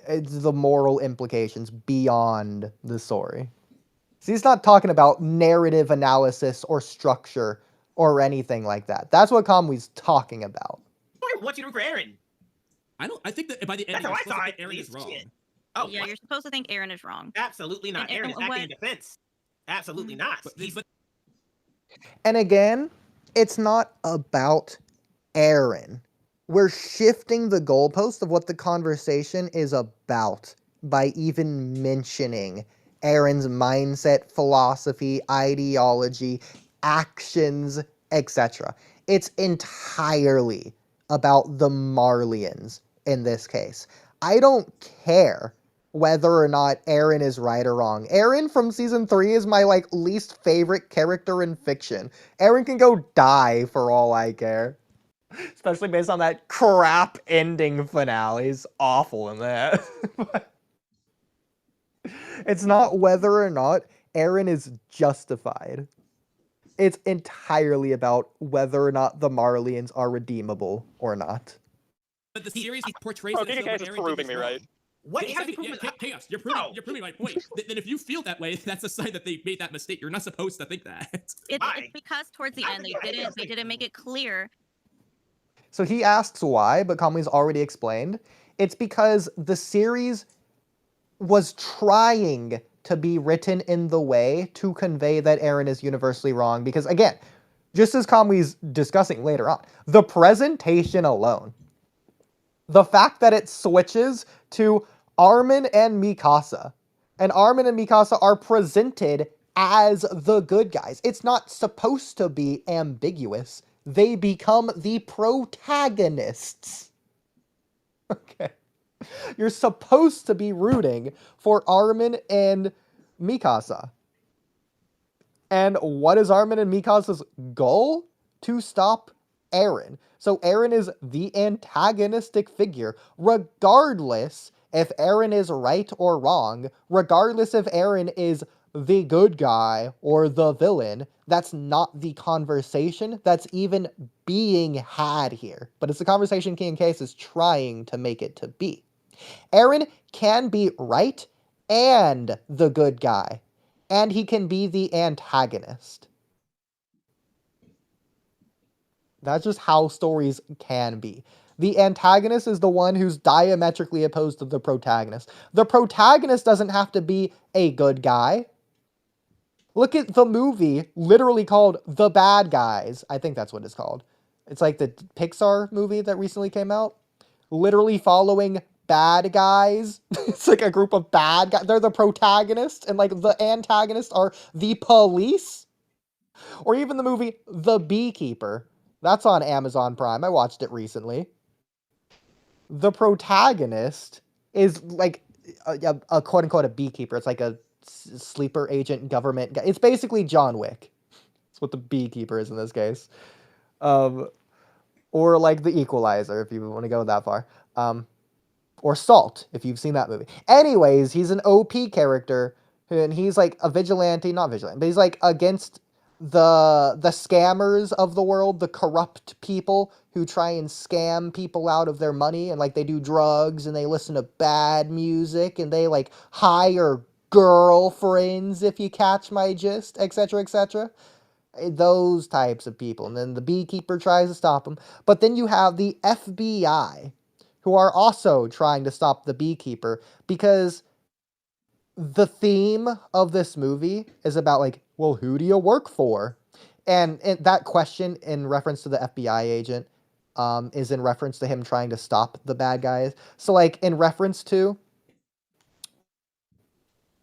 It's the moral implications beyond the story. So he's not talking about narrative analysis or structure or anything like that. That's what Kamui's talking about. I want you to root for Eren. I think that by the end, That's how I saw it. Eren is wrong. Oh, Yeah, what? you're supposed to think Eren is wrong. Absolutely not. And Eren is acting what- in defense. Absolutely not. And again, it's not about Eren. We're shifting the goalpost of what the conversation is about by even mentioning Eren's mindset, philosophy, ideology, actions, etc. It's entirely about the Marleyans in this case. I don't care whether or not Eren is right or wrong. Eren from season 3 is my least favorite character in fiction. Eren can go die for all I care. Especially based on that crap ending finale. He's awful in that. It's not whether or not Eren is justified. It's entirely about whether or not the Marleyans are redeemable or not. But the series portrays King of Chaos is proving me right. What? Chaos, you're proving my point. Then if you feel that way, that's a sign that they made that mistake. You're not supposed to think that. It's because towards the end they didn't make it clear. So he asks why, but Kamui's already explained. It's because the series was trying to be written in the way to convey that Eren is universally wrong. Because again, just as Kamui's discussing later on, the presentation alone, the fact that it switches to Armin and Mikasa, and Armin and Mikasa are presented as the good guys. It's not supposed to be ambiguous. They become the protagonists. Okay. You're supposed to be rooting for Armin and Mikasa. And what is Armin and Mikasa's goal? To stop Eren. So Eren is the antagonistic figure, regardless if Eren is right or wrong, regardless if Eren is the good guy or the villain. That's not the conversation that's even being had here. But it's the conversation King Case is trying to make it to be. Eren can be right and the good guy, and he can be the antagonist. That's just how stories can be. The antagonist is the one who's diametrically opposed to the protagonist. The protagonist doesn't have to be a good guy. Look at the movie literally called The Bad Guys. I think that's what it's called. It's like the Pixar movie that recently came out. Literally following bad guys. It's like a group of bad guys. They're the protagonists, and the antagonists are the police. Or even the movie The Beekeeper. That's on Amazon Prime. I watched it recently. The protagonist is like a quote-unquote a beekeeper. It's like a sleeper agent government guy. It's basically John Wick. That's what the beekeeper is in this case. Or like The Equalizer, if you want to go that far. Or Salt, if you've seen that movie. Anyways, he's an OP character, and he's like a vigilante, not vigilante, but he's like against the scammers of the world, the corrupt people who try and scam people out of their money, and like they do drugs and they listen to bad music and they like hire girlfriends, if you catch my gist, etc., etc. Those types of people. And then the beekeeper tries to stop him. But then you have the FBI, who are also trying to stop the beekeeper, because the theme of this movie is about like, well, who do you work for? And that question in reference to the FBI agent is in reference to him trying to stop the bad guys. So like in reference to,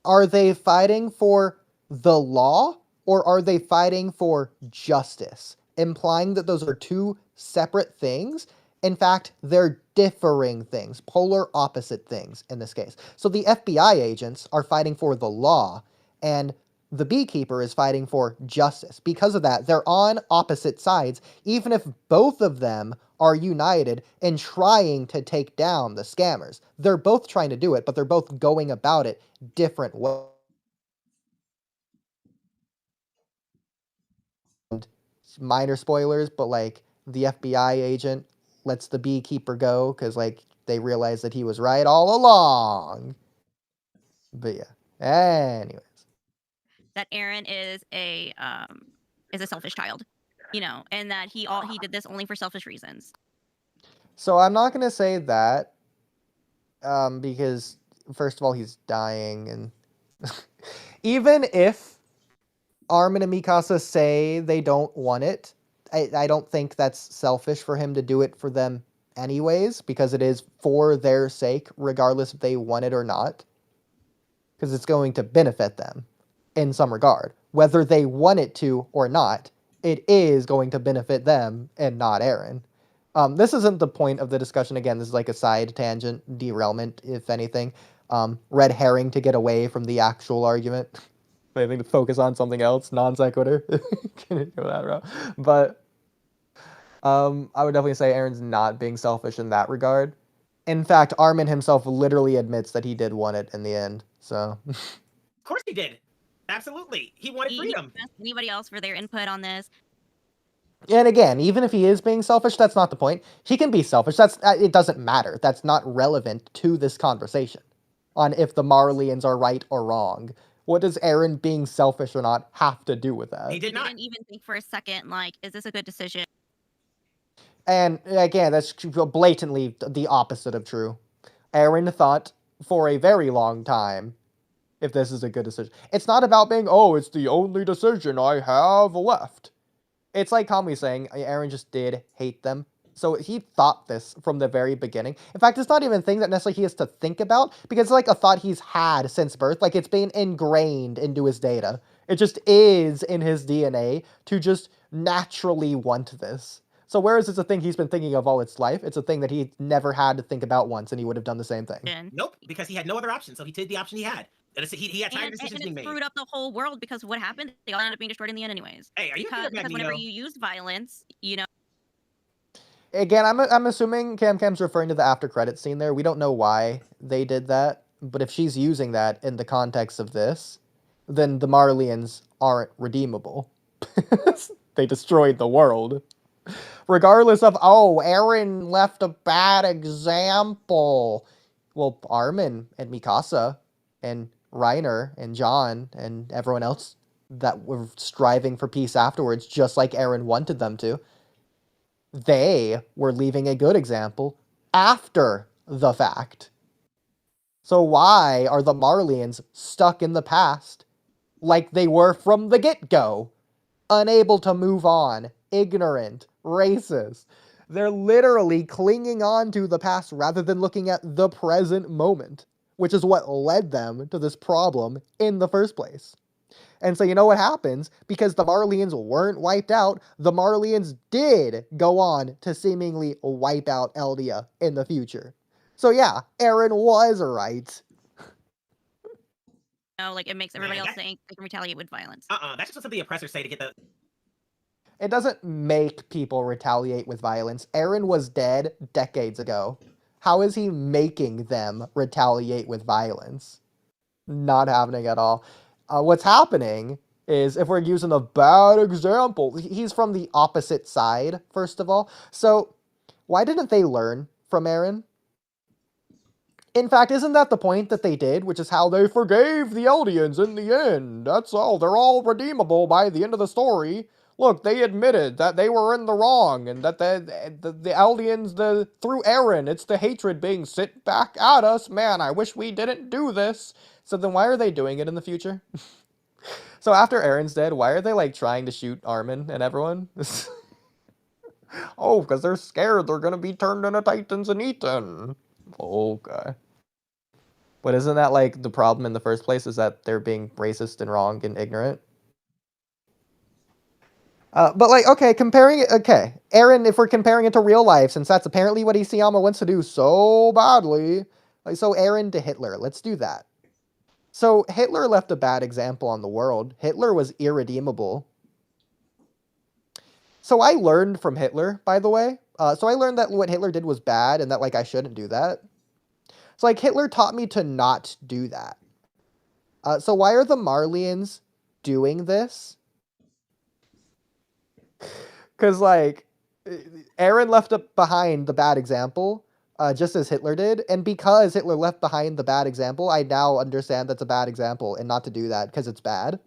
are they fighting for the law or are they fighting for justice? Implying that those are two separate things. In fact, they're differing things, polar opposite things in this case. So the FBI agents are fighting for the law, and the beekeeper is fighting for justice. Because of that, they're on opposite sides, even if both of them are united in trying to take down the scammers. They're both trying to do it, but they're both going about it different ways. Minor spoilers, but like the FBI agent lets the beekeeper go because like they realize that he was right all along. But yeah, anyways, That Aaron is a selfish child, and that he did this only for selfish reasons. so I'm not gonna say that because first of all he's dying, and even if Armin and Mikasa say they don't want it, I don't think that's selfish for him to do it for them anyways, because it is for their sake, regardless if they want it or not. Because it's going to benefit them in some regard. Whether they want it to or not, it is going to benefit them and not Eren. This isn't the point of the discussion. Again, this is like a side tangent, derailment, if anything. Red herring to get away from the actual argument. I think to focus on something else, non sequitur. Can't go that route. But I would definitely say Eren's not being selfish in that regard. In fact, Armin himself literally admits that he did want it in the end. So, Of course he did. Absolutely. He wanted freedom. He asked anybody else for their input on this. and again, even if he is being selfish, that's not the point. He can be selfish. It doesn't matter. That's not relevant to this conversation on if the Marleyans are right or wrong. What does Eren being selfish or not have to do with that? He did not. Didn't even think for a second, like, is this a good decision? And again, that's blatantly the opposite of true. Eren thought for a very long time if this is a good decision. It's not about being, oh, it's the only decision I have left. It's like Kamui saying, Eren just did hate them. So he thought this from the very beginning. In fact, it's not even a thing that necessarily he has to think about, because it's like a thought he's had since birth. Like, it's been ingrained into his data. It just is in his DNA to just naturally want this. So whereas it's a thing he's been thinking of all its life, it's a thing that he never had to think about once, and he would have done the same thing. Nope, because he had no other option, so he did the option he had. He had tired decisions being made. And it screwed up the whole world, because what happened? They all ended up being destroyed in the end anyways. Hey, are you because whenever you use violence, Again, I'm assuming Camcam's referring to the after credits scene there. We don't know why they did that, but if she's using that in the context of this, then the Marleyans aren't redeemable. They destroyed the world. Regardless of, oh, Eren left a bad example. Well, Armin and Mikasa and Reiner and John and everyone else that were striving for peace afterwards, just like Eren wanted them to, they were leaving a good example after the fact. So why are the Marleyans stuck in the past like they were from the get-go? Unable to move on, ignorant, racist. They're literally clinging on to the past rather than looking at the present moment, which is what led them to this problem in the first place. And so you know what happens? Because the Marleyans weren't wiped out, the Marleyans did go on to seemingly wipe out Eldia in the future. So yeah, Eren was right. Like it makes everybody Man, else think they can retaliate with violence. That's just what the oppressors say to get the. It doesn't make people retaliate with violence. Eren was dead decades ago. How is he making them retaliate with violence? Not happening at all. What's happening is, if we're using a bad example, he's from the opposite side, first of all. So why didn't they learn from Eren? In fact, isn't that the point that they did, which is how they forgave the Eldians in the end? That's all. They're all redeemable by the end of the story. Look, they admitted that they were in the wrong, and that the Eldians, through Eren, it's the hatred being sent back at us. Man, I wish we didn't do this. So then why are they doing it in the future? So after Eren's dead, why are they, like, trying to shoot Armin and everyone? Oh, because they're scared they're gonna be turned into Titans and eaten. Okay. But isn't that, like, the problem in the first place, is that they're being racist and wrong and ignorant? But, like, okay, Eren, if we're comparing it to real life, since that's apparently what Isayama wants to do so badly, like, so Eren to Hitler, let's do that. So Hitler left a bad example on the world. Hitler was irredeemable. So I learned from Hitler, by the way. So I learned that what Hitler did was bad, and that, like, I shouldn't do that. So, like, Hitler taught me to not do that. So why are the Marleyans doing this? Because, like, Eren left behind the bad example, just as Hitler did. And because Hitler left behind the bad example, I now understand that's a bad example and not to do that because it's bad.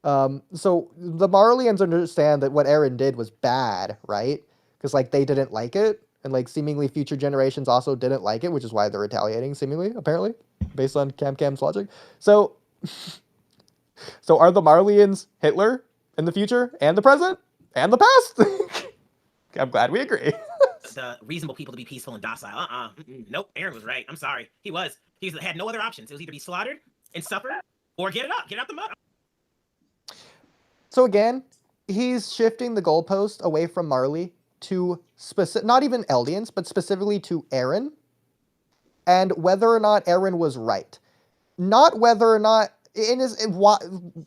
So the Marleyans understand that what Eren did was bad, right? Because, like, they didn't like it. And, like, seemingly future generations also didn't like it, which is why they're retaliating, seemingly, apparently, based on Camcam's logic. So are the Marleyans Hitler in the future and the present and the past? I'm glad we agree. The reasonable people to be peaceful and docile. Nope, Eren was right. I'm sorry. He had no other options. It was either be slaughtered and suffer, or get out the mud. So again, he's shifting the goalpost away from Marley to not even Eldians, but specifically to Eren, and whether or not Eren was right. Not whether or not,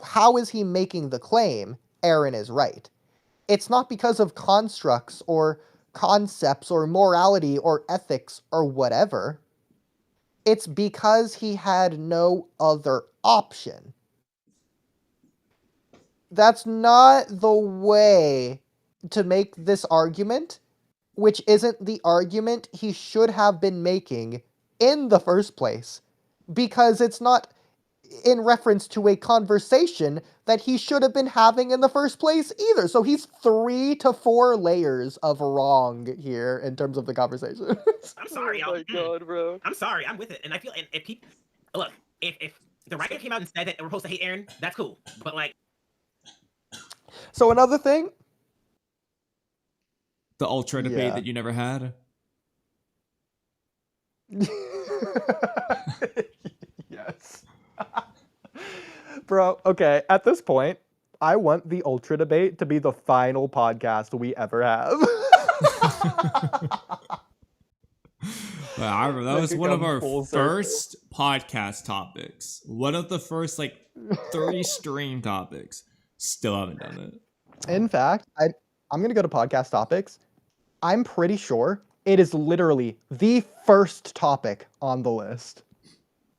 how is he making the claim Eren is right? It's not because of constructs or concepts or morality or ethics or whatever. It's because he had no other option. That's not the way to make this argument, which isn't the argument he should have been making in the first place, because it's not in reference to a conversation that he should have been having in the first place either. So he's 3 to 4 layers of wrong here in terms of the conversation. I'm sorry, Oh my god, bro. I'm sorry, I'm with it. And I feel, and if people, look, if the writer came out and said that we're supposed to hate Eren, that's cool. But, like, So another thing, The ultra debate Yeah. that you never had. yes. Bro, okay, at this point, I want the Ultra Debate to be the final podcast we ever have. Well, I remember that Like was it one of come our full circle. first podcast topics. One of the first, like, 3 stream topics. Still haven't done it. In fact, I'm going to go to podcast topics. I'm pretty sure it is literally the first topic on the list.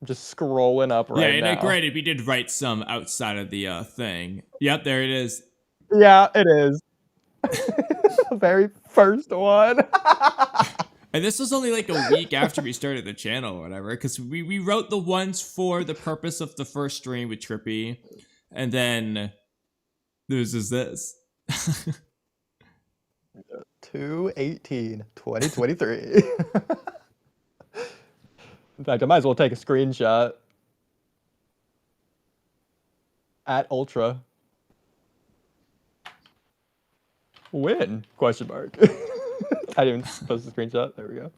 I'm just scrolling up right yeah, now. and granted, we did write some outside of the thing. Yep, there it is. Yeah, it is. The very first one. And this was only like a week after we started the channel or whatever, because we wrote the ones for the purpose of the first stream with Trippy, and then there's just this. 2/18/2023. In fact, I might as well take a screenshot. At Ultra. When? Question mark. I didn't even post a screenshot. There we go.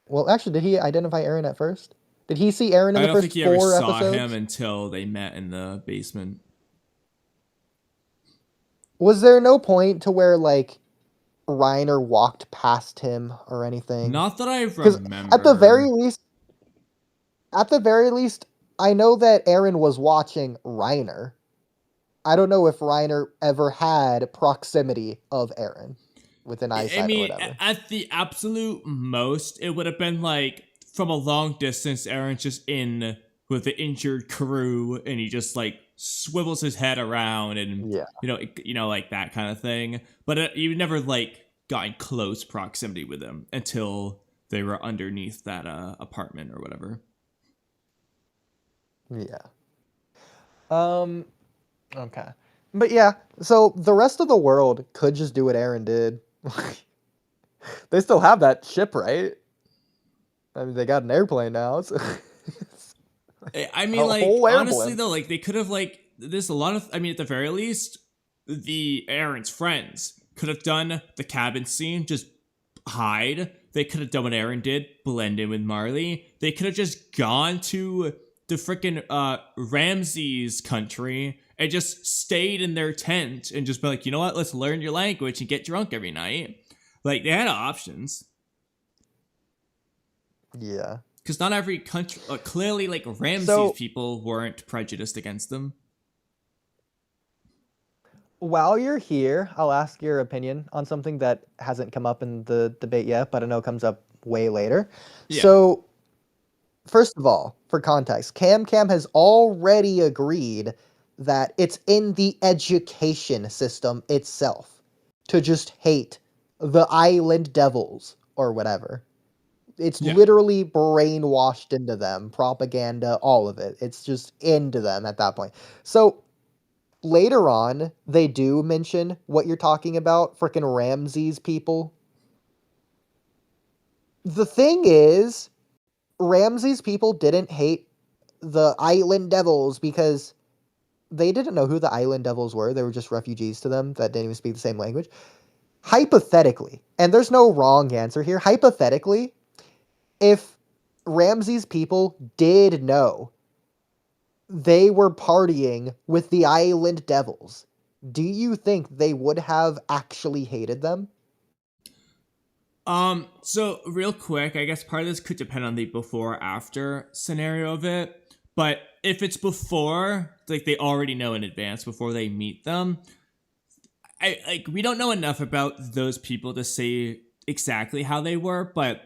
Well, actually, did he identify Eren at first? Did he see Eren in I the don't first think he ever 4 saw episodes? him until they met in the basement. Was there no point to where like Reiner walked past him or anything? Not that I Because remember. at the very least, I know that Eren was watching Reiner. I don't know if Reiner ever had proximity of Eren within eyesight I mean, or whatever. at the absolute most, it would have been like from a long distance, Aaron's just in with the injured crew, and he just like swivels his head around, and Yeah. like that kind of thing. But you never like got in close proximity with him until they were underneath that apartment or whatever. Yeah. Okay. But yeah, so the rest of the world could just do what Eren did. They still have that ship, right? I mean, they got an airplane now. So I mean, a like, whole honestly, airplane. though, like, they could have, like, there's a lot of, I mean, at the very least, the Aaron's friends could have done the cabin scene, just hide. They could have done what Aaron did, blend in with Marley. They could have just gone to the freaking Ramses country and just stayed in their tent and just be like, you know what, let's learn your language and get drunk every night. Like, they had options. Yeah. Because not every country, clearly, like, Ramses people weren't prejudiced against them. While you're here, I'll ask your opinion on something that hasn't come up in the debate yet, but I know comes up way later. Yeah. So, first of all, for context, Camcam has already agreed that it's in the education system itself to just hate the island devils or whatever. It's literally brainwashed into them, propaganda, all of it. It's just into them at that point. So later on, they do mention what you're talking about, frickin' Ramses people. The thing is, Ramses people didn't hate the island devils because they didn't know who the island devils were. They were just refugees to them that didn't even speak the same language. Hypothetically, and there's no wrong answer here, hypothetically, if Ramses people did know they were partying with the island devils, do you think they would have actually hated them? So real quick, I guess part of this could depend on the before or after scenario of it. But if it's before, like they already know in advance before they meet them, we don't know enough about those people to say exactly how they were, but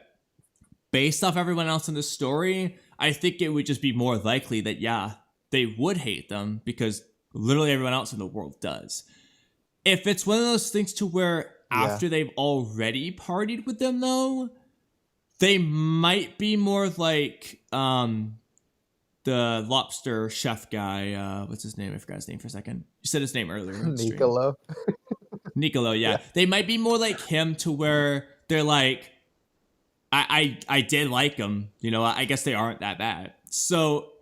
based off everyone else in the story, I think it would just be more likely that, yeah, they would hate them because literally everyone else in the world does. If it's one of those things to where after they've already partied with them, though, they might be more like the lobster chef guy. What's his name? I forgot his name for a second. You said his name earlier. Niccolo. Niccolo, yeah. They might be more like him to where they're like, I did like them. You know, I guess they aren't that bad. So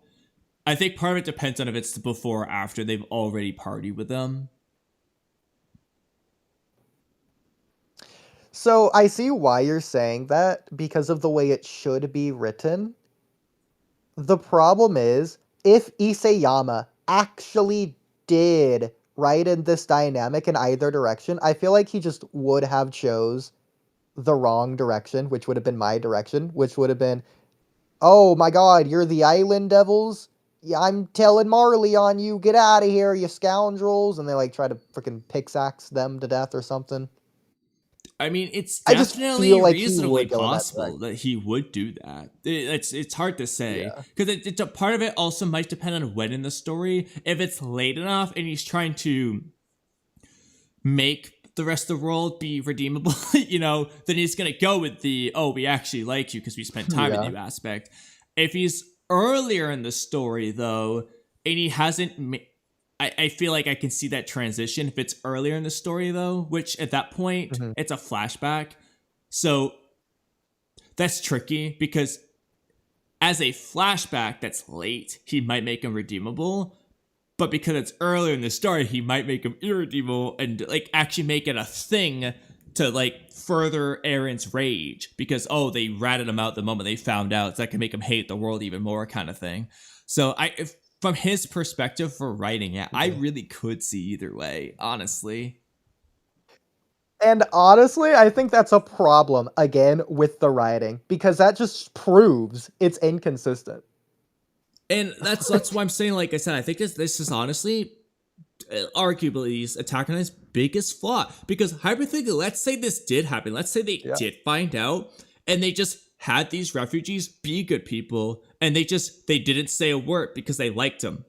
I think part of it depends on if it's before or after they've already partied with them. So I see why you're saying that because of the way it should be written. The problem is, if Isayama actually did write in this dynamic in either direction, I feel like he just would have chose the wrong direction, which would have been my direction, which would have been, oh my god, you're the island devils? Yeah, I'm telling Marley on you, get out of here, you scoundrels, and they like try to freaking pickaxe them to death or something. I mean, it's I just definitely feel like reasonably he would go in that possible that he would do that. It's hard to say because it's a part of it also might depend on when in the story. If it's late enough and he's trying to make the rest of the world be redeemable, you know, then he's gonna go with the we actually like you because we spent time with you aspect. If he's earlier in the story though, and he hasn't I feel like I can see that transition if it's earlier in the story though, which at that point it's a flashback. So that's tricky because as a flashback that's late, he might make him redeemable. But because it's earlier in the story, he might make him irredeemable and like actually make it a thing to like further Aaron's rage because, oh, they ratted him out the moment they found out. So that can make him hate the world even more kind of thing. So from his perspective for writing it, I really could see either way, honestly. And honestly, I think that's a problem, again, with the writing, because that just proves it's inconsistent. And that's why I'm saying, like I said, I think this is honestly, arguably, Attack on Titan's biggest flaw. Because hypothetically, let's say this did happen. Let's say they did find out, and they just had these refugees be good people, and they didn't say a word because they liked them.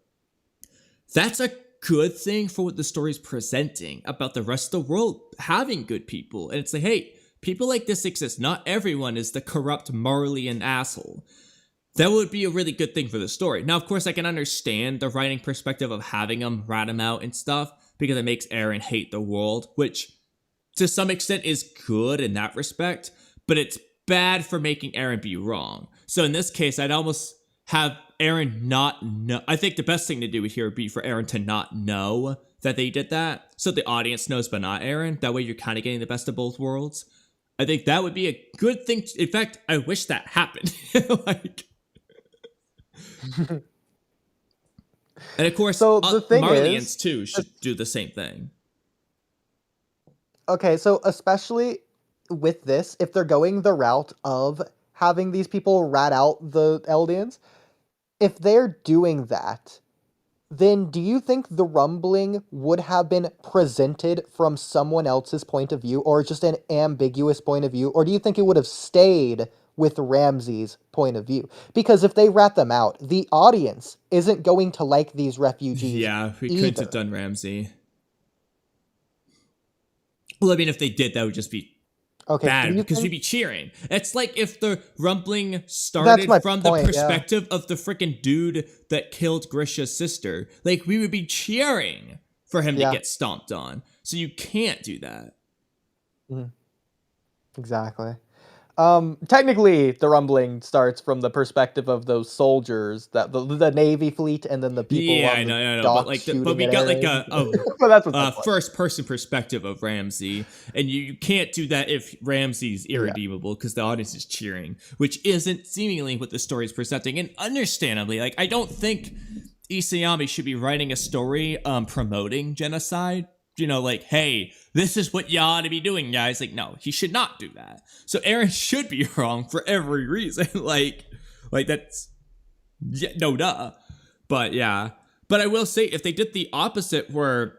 That's a good thing for what the story's presenting about the rest of the world having good people. And it's like, hey, people like this exist. Not everyone is the corrupt, morally an asshole. That would be a really good thing for the story. Now, of course, I can understand the writing perspective of having them rat him out and stuff because it makes Eren hate the world, which to some extent is good in that respect, but it's bad for making Eren be wrong. So in this case, I'd almost have Eren not know. I think the best thing to do here would be for Eren to not know that they did that, so the audience knows but not Eren. That way you're kind of getting the best of both worlds. I think that would be a good thing. In fact, I wish that happened. And of course, so the thing Marlians too should do the same thing. Okay, so especially with this, if they're going the route of having these people rat out the Eldians, if they're doing that, then do you think the rumbling would have been presented from someone else's point of view, or just an ambiguous point of view, or do you think it would have stayed with Ramsey's point of view? Because if they rat them out, the audience isn't going to like these refugees. Yeah, we couldn't have done Ramsey. Well, I mean, if they did, that would just be bad because we'd be cheering. It's like if the rumbling started from the perspective of the freaking dude that killed Grisha's sister. Like, we would be cheering for him to get stomped on. So you can't do that. Exactly. Technically, the rumbling starts from the perspective of those soldiers, that the Navy fleet, and then the people. Yeah, I know. But we got like a first-person perspective of Ramsey, and you can't do that if Ramsey's irredeemable because the audience is cheering, which isn't seemingly what the story is presenting. And understandably, like, I don't think Isayama should be writing a story promoting genocide. You know, like, hey, this is what you ought to be doing, guys. Like, no, he should not do that. So Eren should be wrong for every reason. like that's, no duh. But yeah. But I will say, if they did the opposite where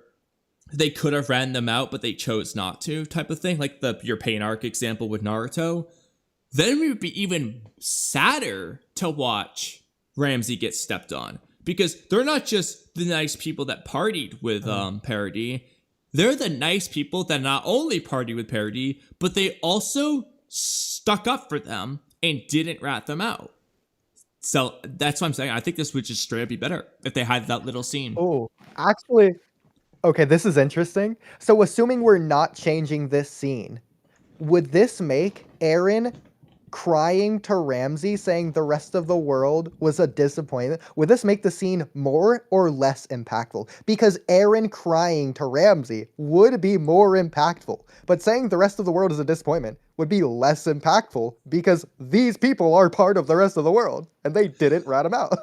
they could have ran them out, but they chose not to type of thing, like your pain arc example with Naruto, then we would be even sadder to watch Ramsey get stepped on. Because they're not just the nice people that partied with Parody. They're the nice people that not only party with Parody, but they also stuck up for them and didn't rat them out. So that's what I'm saying. I think this would just straight up be better if they had that little scene. Oh, actually, okay, this is interesting. So assuming we're not changing this scene, would this make Eren crying to Ramsey saying the rest of the world was a disappointment, would this make the scene more or less impactful? Because Eren crying to Ramsey would be more impactful, but saying the rest of the world is a disappointment would be less impactful because these people are part of the rest of the world and they didn't rat him out.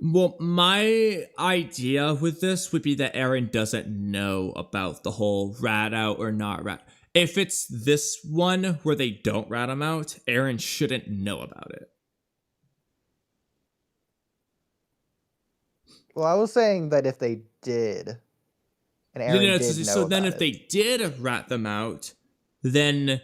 Well, my idea with this would be that Eren doesn't know about the whole rat out or not rat. If it's this one where they don't rat him out, Eren shouldn't know about it. Well, I was saying that if they did, and Eren did know so then about if they did rat them out, then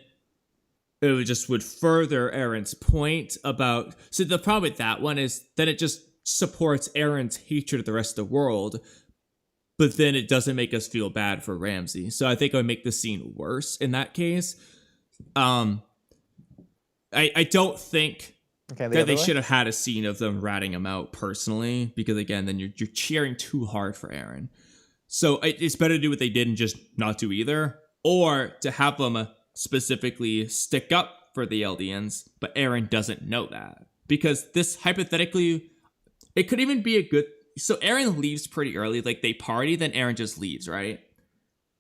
it would further Eren's point about. So the problem with that one is that it just supports Eren's hatred of the rest of the world. But then it doesn't make us feel bad for Ramsey. So I think it would make the scene worse in that case. I don't think that they should have had a scene of them ratting him out personally. Because again, then you're cheering too hard for Eren. So it's better to do what they did and just not do either. Or to have them specifically stick up for the Eldians. But Eren doesn't know that. Because this hypothetically, it could even be a good... So Eren leaves pretty early, like they party, then Eren just leaves, right?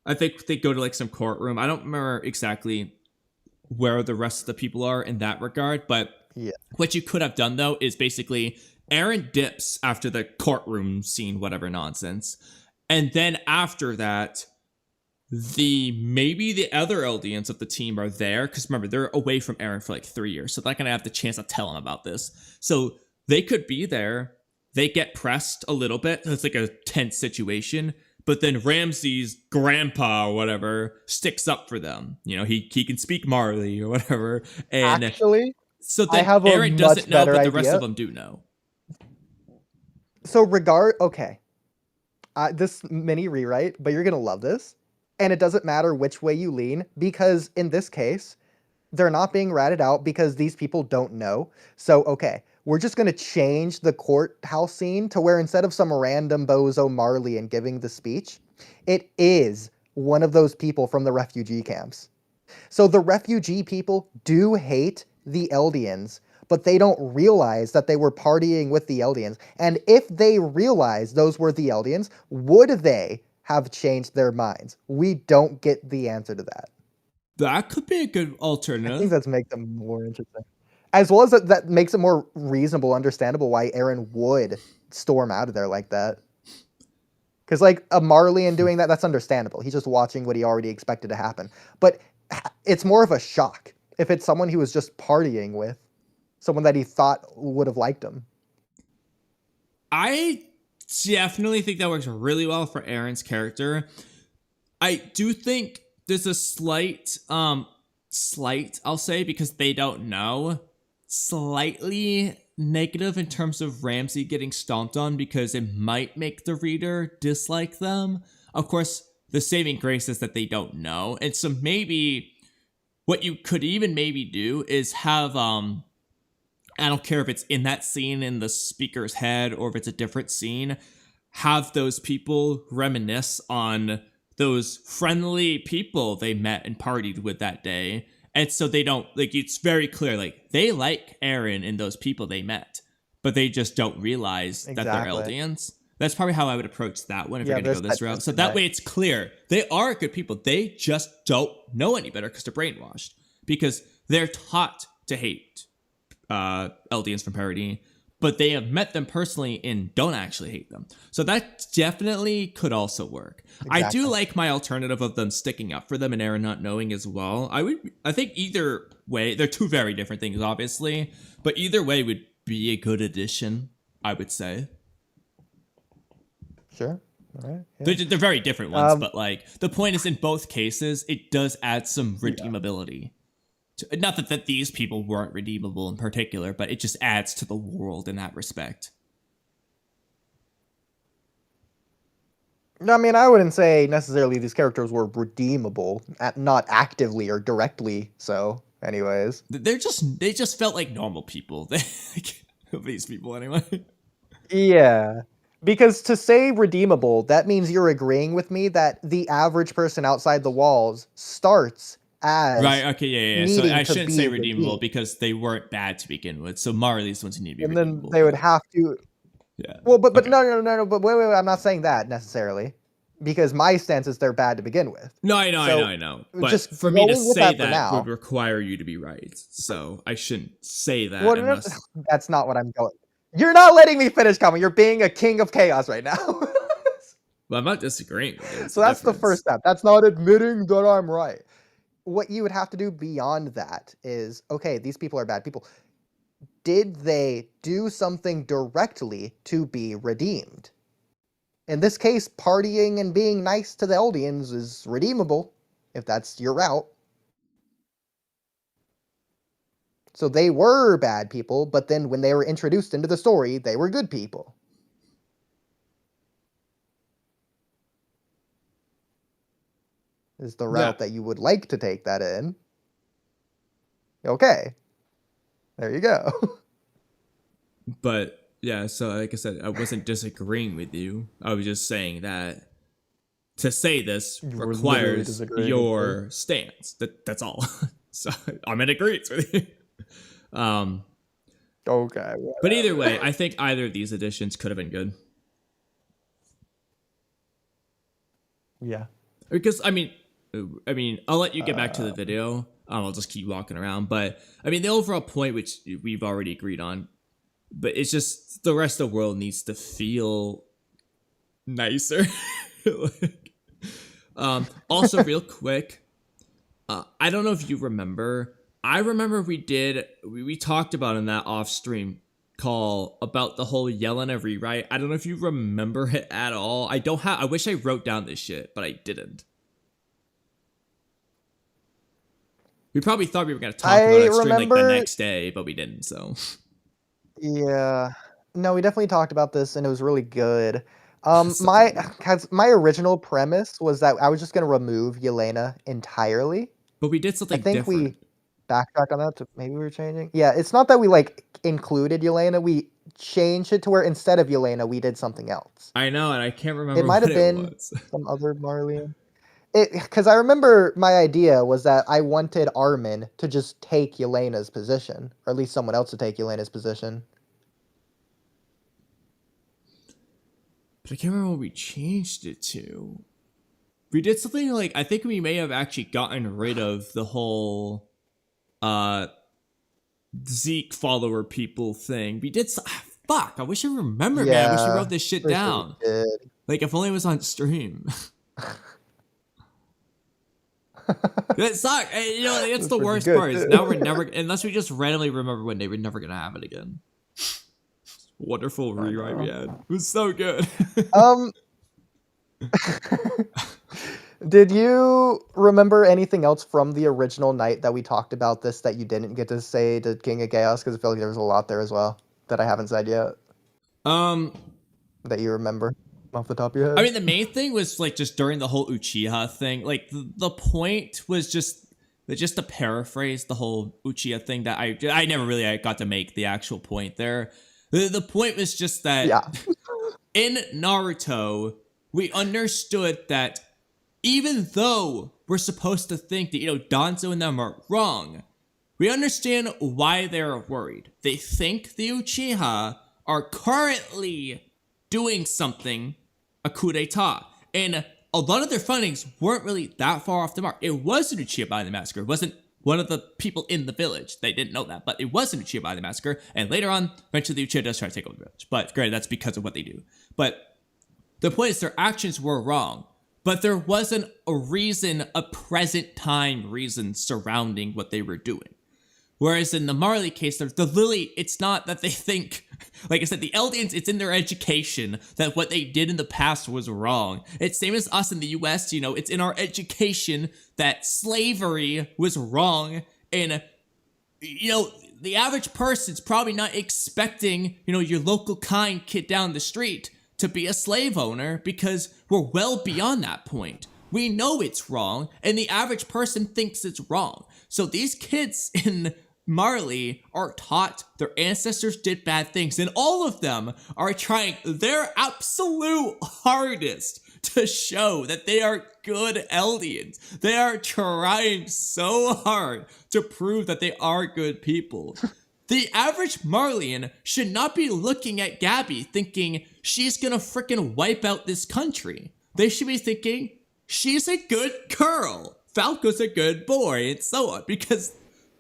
I think they go to like some courtroom. I don't remember exactly where the rest of the people are in that regard, but what you could have done though is basically Eren dips after the courtroom scene, whatever nonsense, and then after that, maybe the other Eldians of the team are there, because remember they're away from Eren for like 3 years, so they're not gonna have the chance to tell him about this. So they could be there. They get pressed a little bit. It's like a tense situation. But then Ramsey's grandpa or whatever sticks up for them. You know, he can speak Marley or whatever. And Actually, so then I have a Eren doesn't know, much but the better rest idea. of them do know. So okay. This mini rewrite, but you're going to love this. And it doesn't matter which way you lean, because in this case, they're not being ratted out because these people don't know. So, okay, we're just going to change the courthouse scene to where instead of some random bozo Marley and giving the speech, it is one of those people from the refugee camps. So the refugee people do hate the Eldians, but they don't realize that they were partying with the Eldians. And if they realized those were the Eldians, would they have changed their minds? We don't get the answer to that. That could be a good alternative. I think that makes them more interesting. As well as that makes it more reasonable, understandable why Eren would storm out of there like that. Because like a Marleyan doing that, that's understandable. He's just watching what he already expected to happen. But it's more of a shock if it's someone he was just partying with, someone that he thought would have liked him. I definitely think that works really well for Eren's character. I do think there's a slight, I'll say, because they don't know, slightly negative in terms of Ramsey getting stomped on, because it might make the reader dislike them. Of course, the saving grace is that they don't know. And so maybe what you could even maybe do is have, I don't care if it's in that scene in the speaker's head or if it's a different scene, have those people reminisce on those friendly people they met and partied with that day. And so they don't, like, it's very clear, like, they like Eren and those people they met, but they just don't realize that they're Eldians. That's probably how I would approach that one if you're going to go this route. So that way it's clear. They are good people. They just don't know any better because they're brainwashed. Because they're taught to hate Eldians from parody, but they have met them personally and don't actually hate them. So that definitely could also work. Exactly. I do like my alternative of them sticking up for them and Eren not knowing as well. I think either way, they're two very different things, obviously, but either way would be a good addition, I would say. Sure. All right. Yeah. They're very different ones, but like the point is in both cases, it does add some redeemability. Not that these people weren't redeemable in particular, but it just adds to the world in that respect. I mean, I wouldn't say necessarily these characters were redeemable, not actively or directly. So, anyways, they just felt like normal people. These people, anyway. Yeah, because to say redeemable, that means you're agreeing with me that the average person outside the walls starts as right. Okay, yeah. So I shouldn't say redeemable because they weren't bad to begin with. So Marley's the ones who need to be redeemable. And then they would have to. Yeah. Well, but okay. No. But wait. I'm not saying that necessarily, because my stance is they're bad to begin with. No, I know. But just for me to say that would require you to be right. So I shouldn't say that. Well, unless... That's not what I'm going. You're not letting me finish, Kamui. You're being a king of chaos right now. Well, I'm not disagreeing with you. So that's the first step. That's not admitting that I'm right. What you would have to do beyond that is, okay, these people are bad people. Did they do something directly to be redeemed? In this case, partying and being nice to the Eldians is redeemable, if that's your route. So they were bad people, but then when they were introduced into the story, they were good people. Is the route that you would like to take that in. Okay. There you go. But, yeah, so like I said, I wasn't disagreeing with you. I was just saying that to say this requires your stance. That's all. So I'm in agreement with you. Okay. But either way, I think either of these additions could have been good. Yeah. Because I mean, I'll let you get back to the video. I'll just keep walking around. But I mean, the overall point, which we've already agreed on, but it's just the rest of the world needs to feel nicer. Also, real quick, I don't know if you remember. I remember we talked about in that off stream call about the whole Yelena rewrite. I don't know if you remember it at all. I wish I wrote down this shit, but I didn't. We probably thought we were going to talk about it stream like the next day, but we didn't, so. Yeah. No, we definitely talked about this and it was really good. My original premise was that I was just going to remove Yelena entirely. But we did something different. We backtracked on that. Maybe we were changing. Yeah, it's not that we like included Yelena. We changed it to where instead of Yelena, we did something else. I know, and I can't remember. It might have been some other Marley. Because I remember my idea was that I wanted Armin to just take Yelena's position, or at least someone else to take Yelena's position. But I can't remember what we changed it to. We did something like, I think we may have actually gotten rid of the whole Zeke follower people thing. We did fuck, I wish I remembered, man. I wish I wrote this shit down. Like, if only it was on stream. That sucked. You know, that's the worst part. Is now we're never, unless we just randomly remember one day, we're never gonna have it again. Wonderful rewrite we had. It was so good. Did you remember anything else from the original night that we talked about this that you didn't get to say to King of Chaos? Because I feel like there was a lot there as well that I haven't said yet. That you remember off the top of your head? I mean, the main thing was like just during the whole Uchiha thing. Like the point was just to paraphrase the whole Uchiha thing that I never really got to make the actual point there. The point was just that in Naruto, we understood that even though we're supposed to think that, you know, Danzo and them are wrong, we understand why they're worried. They think the Uchiha are currently doing something, a coup d'etat. And a lot of their findings weren't really that far off the mark. It was an Uchiha by the massacre. It wasn't one of the people in the village. They didn't know that, but it was an Uchiha by the massacre. And later on, eventually the Uchiha does try to take over the village. But granted, that's because of what they do. But the point is their actions were wrong. But there wasn't a reason, a present time reason surrounding what they were doing. Whereas in the Marley case, the Lily, it's not that they think, like I said, the Eldians, it's in their education that what they did in the past was wrong. It's same as us in the US, you know, it's in our education that slavery was wrong. And, you know, the average person's probably not expecting, you know, your local kind kid down the street to be a slave owner because we're well beyond that point. We know it's wrong, and the average person thinks it's wrong. So these kids in Marley are taught their ancestors did bad things, and all of them are trying their absolute hardest to show that they are good Eldians. They are trying so hard to prove that they are good people. The average Marleyan should not be looking at Gabby thinking she's gonna freaking wipe out this country. They should be thinking she's a good girl, Falco's a good boy, and so on, because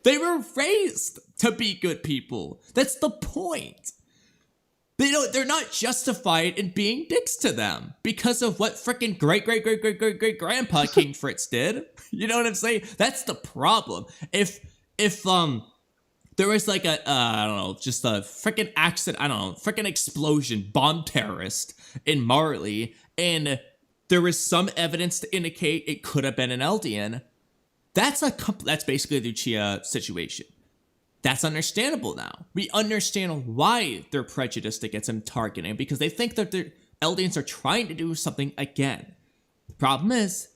they were raised to be good people. That's the point. They're not justified in being dicks to them because of what freaking great-great-great-great-great-great-grandpa King Fritz did. You know what I'm saying? That's the problem. If there was like I don't know, just a freaking accident, I don't know, freaking explosion, bomb terrorist in Marley, and there was some evidence to indicate it could have been an Eldian, that's basically the Uchiha situation. That's understandable now. We understand why they're prejudiced against him targeting, because they think that the Eldians are trying to do something again. The problem is,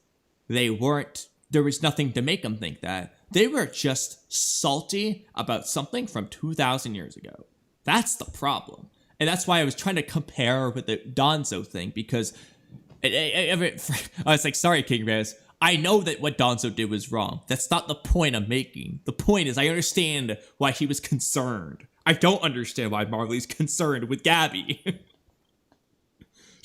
there was nothing to make them think that. They were just salty about something from 2,000 years ago. That's the problem. And that's why I was trying to compare with the Danzo thing, because I was like, sorry, King Rez, I know that what Danzo did was wrong. That's not the point I'm making. The point is I understand why he was concerned. I don't understand why Marley's concerned with Gabby.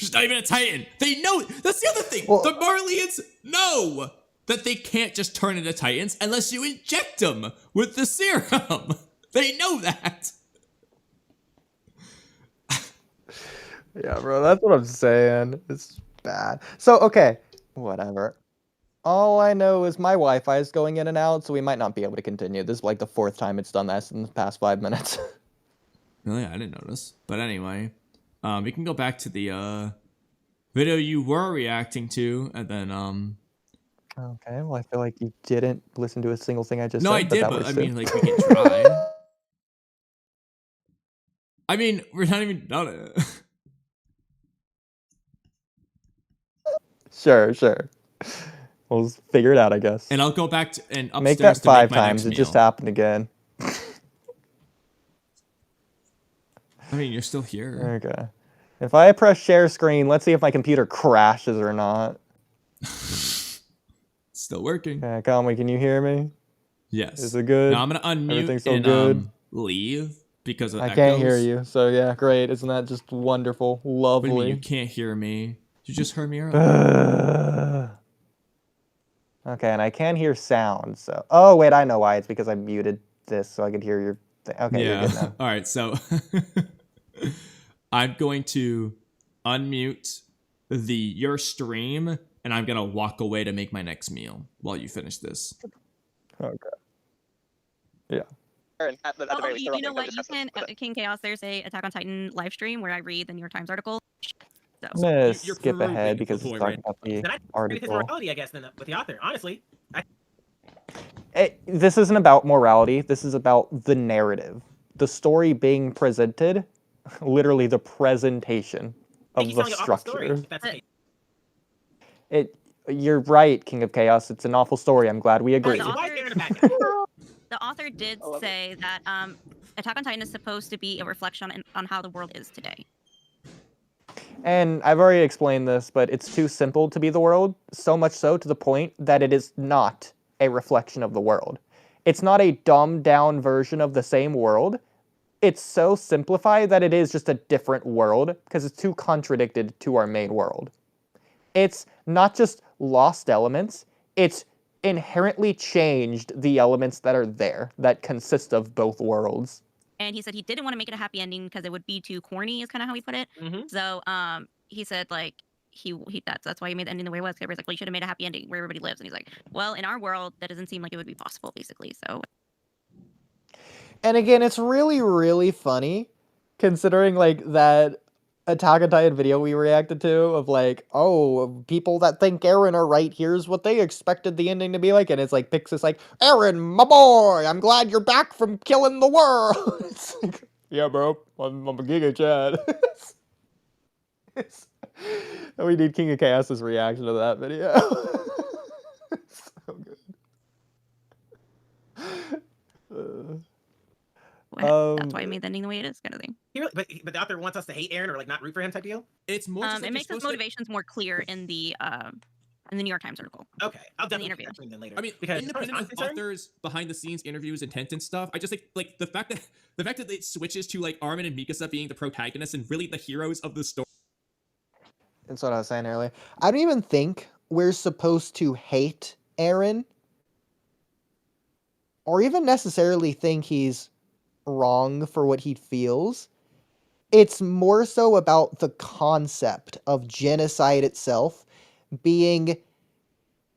She's not even a Titan. They know. That's the other thing. Well- The Marlians know that they can't just turn into Titans unless you inject them with the serum. They know that. Yeah, bro, that's what I'm saying. It's bad. So, okay, whatever. All I know is my Wi-Fi is going in and out, so we might not be able to continue. This is like the 4th time it's done this in the past 5 minutes. Really? I didn't notice. But anyway, we can go back to the video you were reacting to, and then Okay, well, I feel like you didn't listen to a single thing I just No, said. I did, that but was I true. mean, like, we can try. I mean, we're not even done it. Sure. We'll just figure it out, I guess. And I'll go back to and upstairs Make that to 5 make my times. next It just meal. happened again. I mean, you're still here. Okay. If I press share screen, let's see if my computer crashes or not. Still working. Okay, Kamui, can you hear me? Yes. Is it good? Now I'm gonna unmute Everything's so and good? leave because of I can't hear echoes. you. So yeah, great. Isn't that just wonderful? What do you mean you Lovely. can't hear me? You just heard me earlier. Okay, and I can hear sound. So, oh wait, I know why. It's because I muted this so I could hear your thing. Okay, you're good now. All right, so I'm going to unmute your stream, and I'm gonna walk away to make my next meal while you finish this. Okay. Yeah. Aaron, at the very least, they're You know all what? gonna You discuss can this, but- King Chaos. There's a Attack on Titan live stream where I read the New York Times article. So I'm gonna You're skip perusing ahead the because it's boy, talking right? about the Then I agree with his article. morality, I guess, with the author. Honestly, This isn't about morality. This is about the narrative. The story being presented, literally the presentation of he's the telling an awful story. structure. If that's the case. You're right, King of Chaos. It's an awful story. I'm glad we agree. the So why is author- Aaron a bad guy? The author did I love it. say that Attack on Titan is supposed to be a reflection on how the world is today. And I've already explained this, but it's too simple to be the world, so much so to the point that it is not a reflection of the world. It's not a dumbed down version of the same world. It's so simplified that it is just a different world because it's too contradicted to our main world. It's not just lost elements, it's inherently changed the elements that are there that consist of both worlds. And he said he didn't want to make it a happy ending because it would be too corny, is kind of how he put it. Mhm. So he said like he that's why he made the ending the way it was. Everybody's like, well, you should have made a happy ending where everybody lives. And he's like, well, in our world, that doesn't seem like it would be possible, basically. So And again, it's really, really funny considering like that Attack on Titan video we reacted to of like, oh, people that think Eren are right, here's what they expected the ending to be like. And it's like Pixis like, Eren, my boy, I'm glad you're back from killing the world. It's like, yeah, bro, I'm a Giga Chad. We need King of Chaos's reaction to that video. It's so good. that's why he made the ending the way it is, kind of thing. But the author wants us to hate Aaron or like not root for him type deal. It's more just like It you're makes his supposed to- motivations more clear in the New York Times article. Okay, I'll definitely interview. read that then later. I mean, because as far as independent I'm of concerned, authors, behind the scenes interviews, intent and stuff, I just like the fact that it switches to like Armin and Mikasa being the protagonists and really the heroes of the story. That's what I was saying earlier. I don't even think we're supposed to hate Eren or even necessarily think he's wrong for what he feels. It's more so about the concept of genocide itself being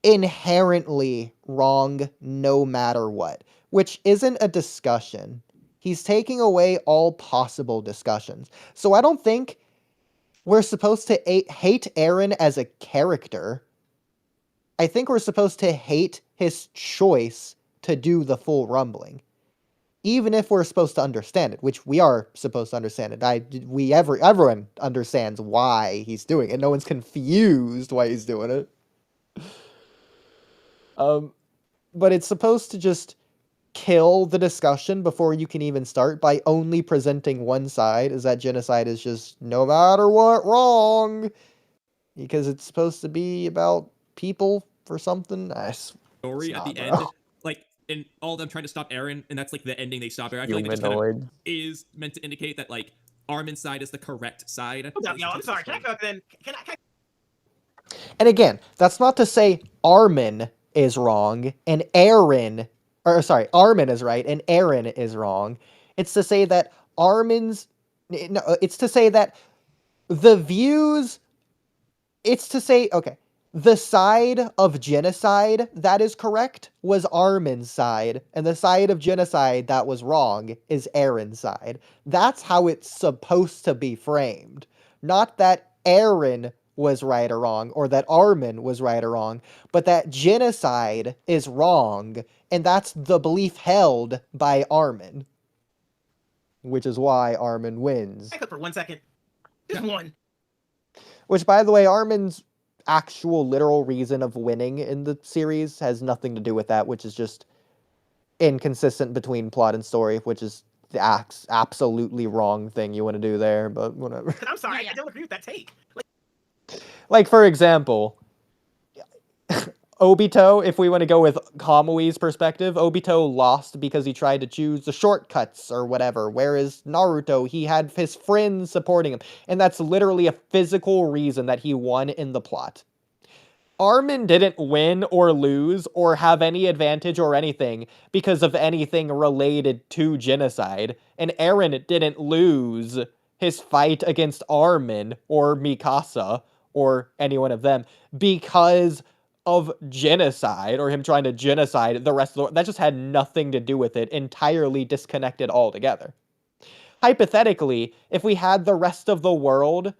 inherently wrong no matter what, which isn't a discussion. He's taking away all possible discussions. So I don't think we're supposed to hate Eren as a character. I think we're supposed to hate his choice to do the full rumbling. Even if we're supposed to understand it, which we are supposed to understand it. Everyone understands why he's doing it. No one's confused why he's doing it. But it's supposed to just kill the discussion before you can even start by only presenting one side, is that genocide is just no matter what wrong, because it's supposed to be about people for something. Story It's at the not, end, bro. like, and all of them trying to stop Eren, and that's like the ending they stop there. I feel like it just kind of Humanoid. is meant to indicate that like Armin's side is the correct side. Hold up, yo, I'm sorry. Can I go then? Can I? And again, that's not to say Armin is wrong and Armin is right and Aaron is wrong. It's to say that it's to say that the views, the side of genocide that is correct was Armin's side, and the side of genocide that was wrong is Aaron's side. That's how it's supposed to be framed. Not that Aaron was right or wrong, or that Armin was right or wrong, but that genocide is wrong, and that's the belief held by Armin. Which is why Armin wins. I could for 1 second. Just one. Which, by the way, Armin's actual literal reason of winning in the series has nothing to do with that, which is just inconsistent between plot and story, which is the absolutely wrong thing you want to do there, but whatever. I'm sorry, I don't agree with that take. Like, for example, Obito, if we want to go with Kamui's perspective, Obito lost because he tried to choose the shortcuts or whatever, whereas Naruto, he had his friends supporting him, and that's literally a physical reason that he won in the plot. Armin didn't win or lose or have any advantage or anything because of anything related to genocide, and Eren didn't lose his fight against Armin or Mikasa or any one of them because of genocide or him trying to genocide the rest of the world. That just had nothing to do with it, entirely disconnected altogether. Hypothetically, if we had the rest of the world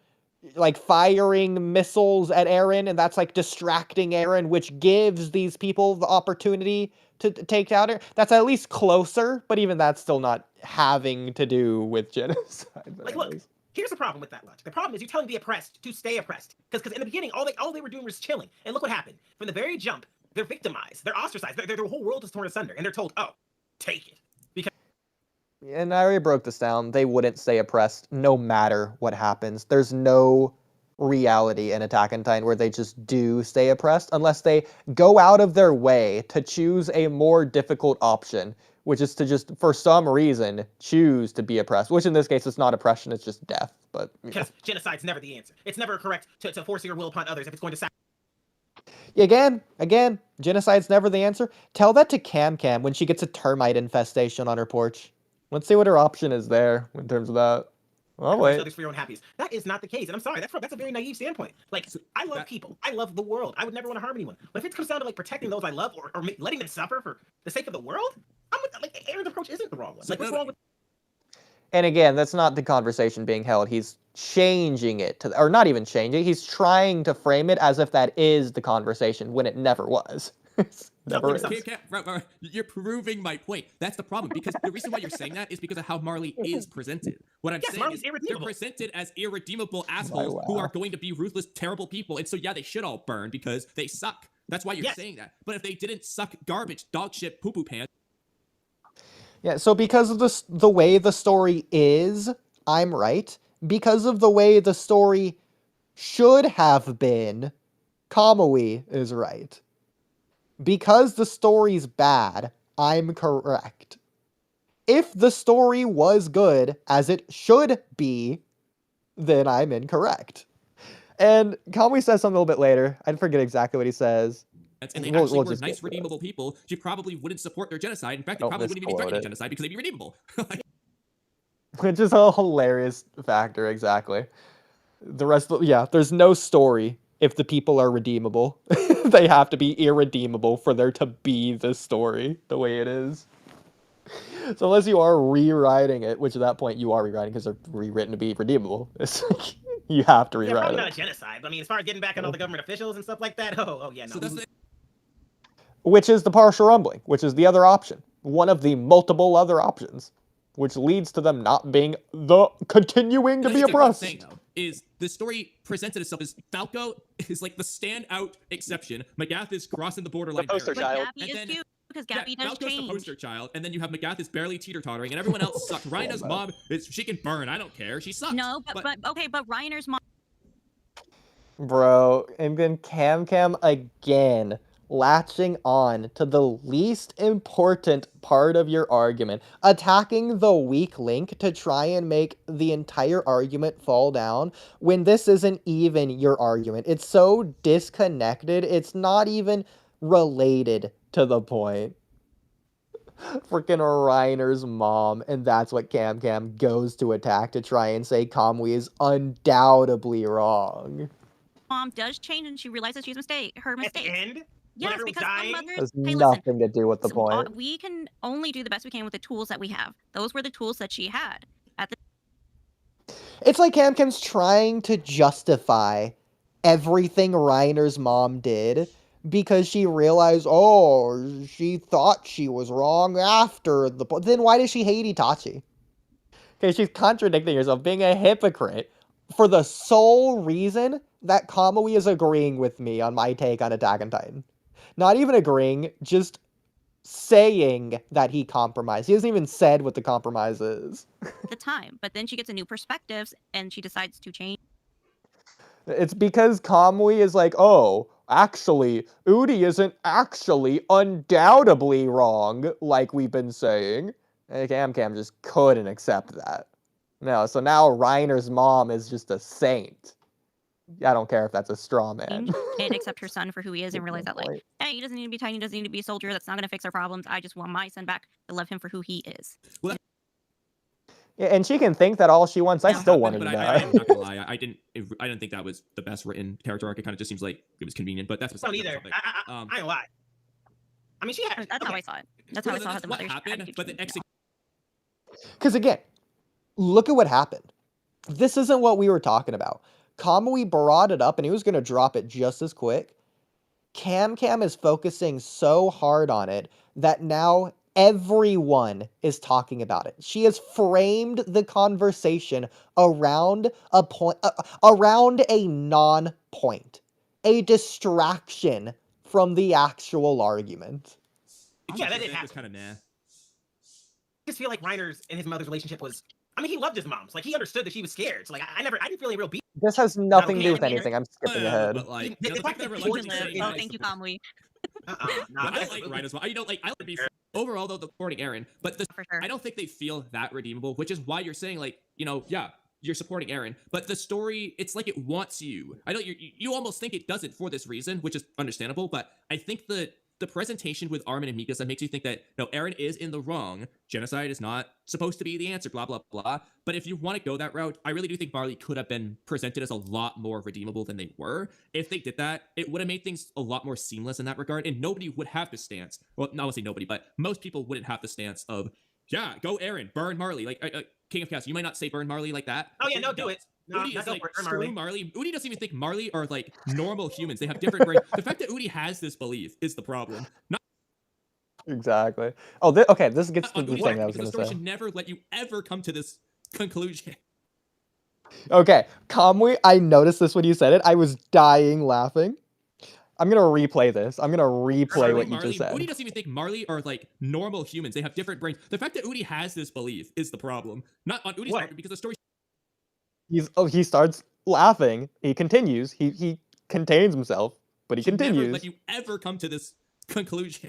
like firing missiles at Eren, and that's like distracting Eren, which gives these people the opportunity to take out Eren, that's at least closer, but even that's still not having to do with genocide. Like, look, here's the problem with that logic. The problem is you're telling the oppressed to stay oppressed. Because in the beginning, all they were doing was chilling. And look what happened. From the very jump, they're victimized. They're ostracized. Their whole world is torn asunder. And they're told, oh, take it. And I already broke this down. They wouldn't stay oppressed no matter what happens. There's no reality in Attack on Titan where they just do stay oppressed unless they go out of their way to choose a more difficult option, which is to just, for some reason, choose to be oppressed, which in this case is not oppression, it's just death. But because genocide's never the answer. It's never correct to force your will upon others if it's going to Again, genocide's never the answer. Tell that to Camcam when she gets a termite infestation on her porch. Let's see what her option is there in terms of that. Oh, wait. Others for your own happiness. That is not the case. And I'm sorry, that's a very naive standpoint. Like, I love people. I love the world. I would never want to harm anyone. But if it comes down to like protecting those I love or letting them suffer for the sake of the world, like Aaron's approach isn't the wrong one. Like, what's wrong with? And again, that's not the conversation being held. He's changing it to, or not even changing. He's trying to frame it as if that is the conversation when it never was. You're proving my point. That's the problem, because the reason why you're saying that is because of how Marley is presented. What I'm saying is they're presented as irredeemable assholes who are going to be ruthless, terrible people, and so yeah, they should all burn because they suck. That's why you're saying that. But if they didn't suck garbage, dog shit, poo-poo pants. Yeah, so because of the way the story is, I'm right. Because of the way the story should have been, Kamui is right. Because the story's bad, I'm correct. If the story was good, as it should be, then I'm incorrect. And Kamui says something a little bit later. I forget exactly what he says. And they actually were nice, redeemable people. You probably wouldn't support their genocide. In fact, they probably wouldn't even be threatening genocide because they'd be redeemable. Which is a hilarious factor, exactly. The rest of, there's no story if the people are redeemable. They have to be irredeemable for there to be the story the way it is. So unless you are rewriting it, which at that point you are rewriting because they're rewritten to be redeemable, it's like, you have to rewrite probably it. not a genocide, but I mean, as far as getting back on all the government officials and stuff like that, no. So which is the partial rumbling, which is the other option. One of the multiple other options, which leads to them not being continuing to be oppressed. Thing, though, is the story presented itself as Falco is like the standout exception. Magath is crossing the borderline. The poster child. But Gabby is cute because Gabby does Falco's change. the poster child, and then you have Magath is barely teeter-tottering, and everyone else sucks. Rhina's mom, she can burn. I don't care. She sucks. No, but Reiner's mom. Bro, and then Camcam again latching on to the least important part of your argument, attacking the weak link to try and make the entire argument fall down when this isn't even your argument. It's so disconnected, it's not even related to the point. Freaking Reiner's mom, and that's what Camcam goes to attack to try and say Kamui is undoubtedly wrong. Mom does change and she realizes her mistake. At the end? Yes, because some mothers. Has Hey, nothing to do with the point. We can only do the best we can with the tools that we have. Those were the tools that she had at the. It's like Camcam's trying to justify everything Reiner's mom did because she realized, oh, she thought she was wrong after the. Then why does she hate Itachi? Okay, she's contradicting herself, being a hypocrite for the sole reason that Kamui is agreeing with me on my take on Attack on Titan. Not even agreeing, just saying that he compromised. He hasn't even said what the compromise is. The time, but then she gets a new perspective and she decides to change. It's because Kamui is like, oh, actually, Oodie isn't actually undoubtedly wrong, like we've been saying. And Camcam just couldn't accept that. No, so now Reiner's mom is just a saint. I don't care if that's a straw man. And accept her son for who he is and realize that, like, hey, he doesn't need to be tiny, he doesn't need to be a soldier. That's not going to fix our problems. I just want my son back to love him for who he is. Well, yeah, and she can think that all she wants. I still want her to die. I'm not gonna lie. I didn't think that was the best written character arc. It kind of just seems like it was convenient, but that's not either. I ain't lie. I mean, she had. That's how I saw it. That's how I saw the mother's happened, but the execution. Because again, look at what happened. This isn't what we were talking about. Kamui brought it up and he was going to drop it just as quick. Camcam is focusing so hard on it that now everyone is talking about it. She has framed the conversation around a point, around a non-point, a distraction from the actual argument. Yeah, that did happen. Was kind of nah. I just feel like Reiner's and his mother's relationship was. I mean, he loved his mom. So, like, he understood that she was scared. So, like, I didn't feel any real beef. This has nothing to do with anything. I'm skipping ahead. But like, The fact that Oh, thank you, Kamui. I like Reiner's mom. I like beef. Overall, though, the supporting Eren, but For sure. I don't think they feel that redeemable, which is why you're saying, like, yeah, you're supporting Eren, but the story, it's like it wants you. I know you almost think it does it for this reason, which is understandable, but I think the presentation with Armin and Mikasa makes you think that, no, Eren is in the wrong. Genocide is not supposed to be the answer, blah, blah, blah. But if you want to go that route, I really do think Marley could have been presented as a lot more redeemable than they were. If they did that, it would have made things a lot more seamless in that regard, and nobody would have the stance. Well, not to say nobody, but most people wouldn't have the stance of, yeah, go Eren, burn Marley. Like, King of Chaos, you might not say burn Marley like that. Oh, yeah, no, do it. No, Oodie is like, Marley. screw Marley. Oodie doesn't even think Marley are like normal humans. They have different brains. The fact that Oodie has this belief is the problem. Not Exactly. Oh, okay, this gets to the thing I was going to say. The story should never let you ever come to this conclusion. Okay, Kamui, I noticed this when you said it. I was dying laughing. I'm going to replay this. I'm going to replay what you just said. Oodie doesn't even think Marley are like normal humans. They have different brains. The fact that Oodie has this belief is the problem. Not on Oodie's part, because the story... He starts laughing. He continues. He contains himself, but he continues. Never let you ever come to this conclusion.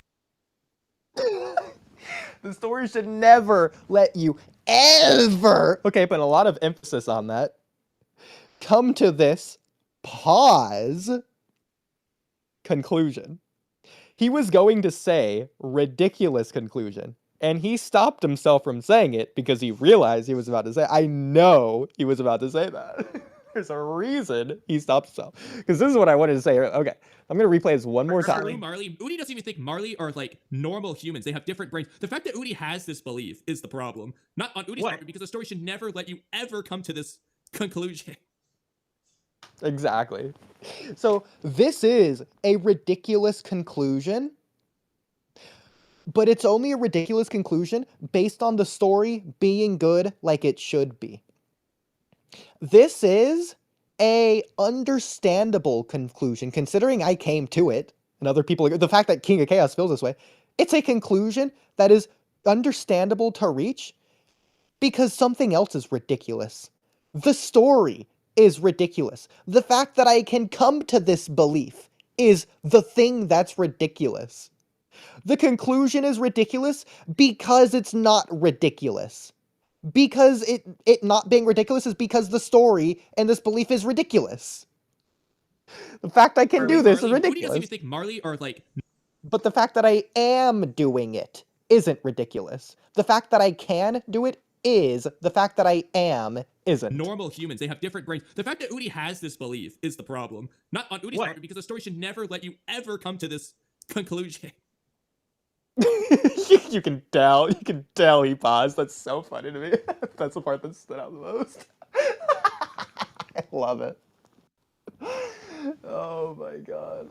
The story should never let you ever, okay, put a lot of emphasis on that, come to this pause conclusion. He was going to say ridiculous conclusion, and he stopped himself from saying it because he realized he was about to say, I know he was about to say that. There's a reason he stopped himself. Because this is what I wanted to say. Okay, I'm going to replay this one more time. Oodie doesn't even think Marley are like normal humans. They have different brains. The fact that Oodie has this belief is the problem. Not on Oodie's part, because the story should never let you ever come to this conclusion. Exactly. So this is a ridiculous conclusion, but it's only a ridiculous conclusion based on the story being good like it should be. This is a understandable conclusion, considering I came to it, and other people, the fact that King of Chaos feels this way, it's a conclusion that is understandable to reach because something else is ridiculous. The story is ridiculous. The fact that I can come to this belief is the thing that's ridiculous. The conclusion is ridiculous because it's not ridiculous. Because it not being ridiculous is because the story and this belief is ridiculous. The fact I can do this is ridiculous. Oodie doesn't even think Marley or like. But the fact that I am doing it isn't ridiculous. The fact that I can do it is. The fact that I am isn't. Normal humans, they have different brains. The fact that Oodie has this belief is the problem. Not on Oodie's part, because the story should never let you ever come to this conclusion. You can tell he paused. That's so funny to me. That's the part that stood out the most. I love it. Oh my god.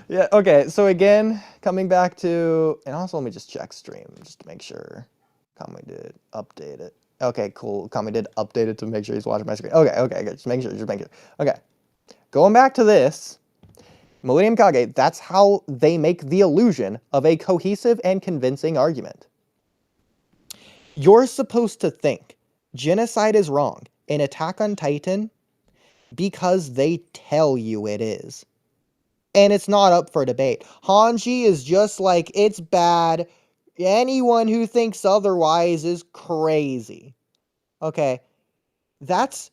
Yeah, okay, so again, coming back to, and also let me just check stream just to make sure Kamui did update it. Okay, cool. Kamui did update it to make sure he's watching my screen. Okay, good. Just make sure. Okay. Going back to this, Millennium Kage, that's how they make the illusion of a cohesive and convincing argument. You're supposed to think genocide is wrong in Attack on Titan because they tell you it is. And it's not up for debate. Hanji is just like, it's bad. Anyone who thinks otherwise is crazy. Okay, that's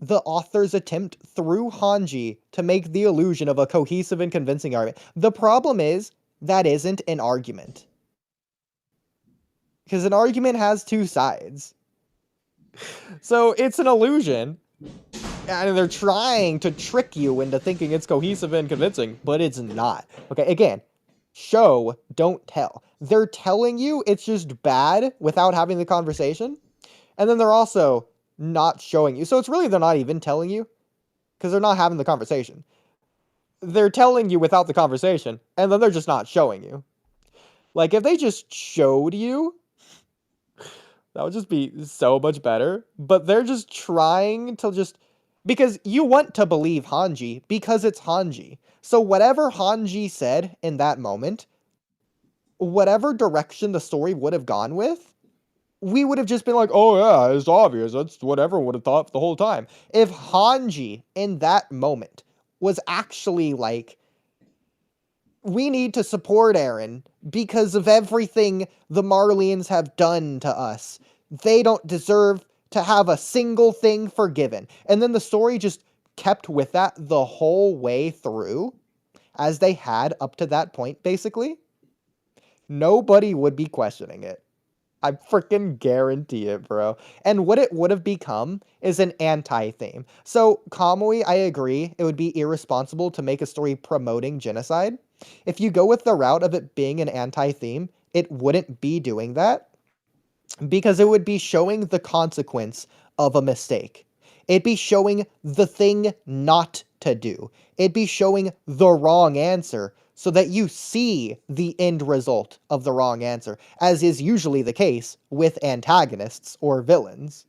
the author's attempt through Hanji to make the illusion of a cohesive and convincing argument. The problem is, that isn't an argument. Because an argument has two sides. So it's an illusion. And they're trying to trick you into thinking it's cohesive and convincing, but it's not. Okay, again, show, don't tell. They're telling you it's just bad without having the conversation. And then they're also not showing you. So it's really they're not even telling you because they're not having the conversation. They're telling you without the conversation, and then they're just not showing you. Like, if they just showed you, that would just be so much better. But they're just trying to just... Because you want to believe Hanji because it's Hanji. So whatever Hanji said in that moment, whatever direction the story would have gone with, we would have just been like, oh yeah, it's obvious. That's what everyone would have thought the whole time. If Hanji in that moment was actually like, we need to support Eren because of everything the Marlians have done to us. They don't deserve to have a single thing forgiven. And then the story just kept with that the whole way through, as they had up to that point, basically. Nobody would be questioning it. I freaking guarantee it, bro. And what it would have become is an anti-theme. So, Kamui, I agree, it would be irresponsible to make a story promoting genocide. If you go with the route of it being an anti-theme, it wouldn't be doing that. Because it would be showing the consequence of a mistake. It'd be showing the thing not to do. It'd be showing the wrong answer so that you see the end result of the wrong answer, as is usually the case with antagonists or villains.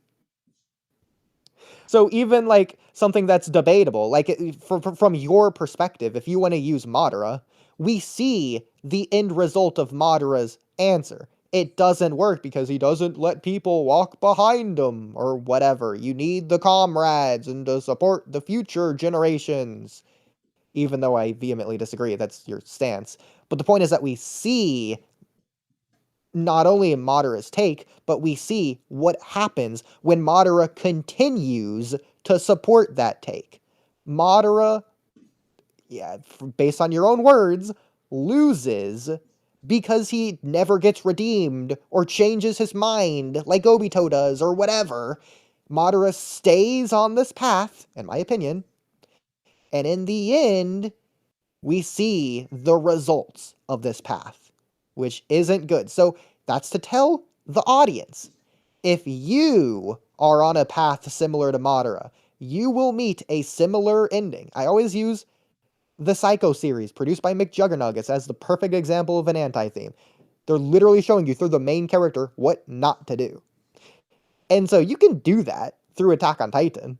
So even like something that's debatable, like from your perspective, if you want to use Madara, we see the end result of Madara's answer. It doesn't work because he doesn't let people walk behind him or whatever. You need the comrades and to support the future generations. Even though I vehemently disagree, that's your stance. But the point is that we see not only Madara's take, but we see what happens when Madara continues to support that take. Madara, based on your own words, loses because he never gets redeemed or changes his mind like Obito does or whatever. Madara stays on this path, in my opinion, and in the end, we see the results of this path, which isn't good. So that's to tell the audience, if you are on a path similar to Madara, you will meet a similar ending. I always use the Psycho series, produced by Mick Juggernuggets, as the perfect example of an anti-theme. They're literally showing you through the main character what not to do. And so you can do that through Attack on Titan.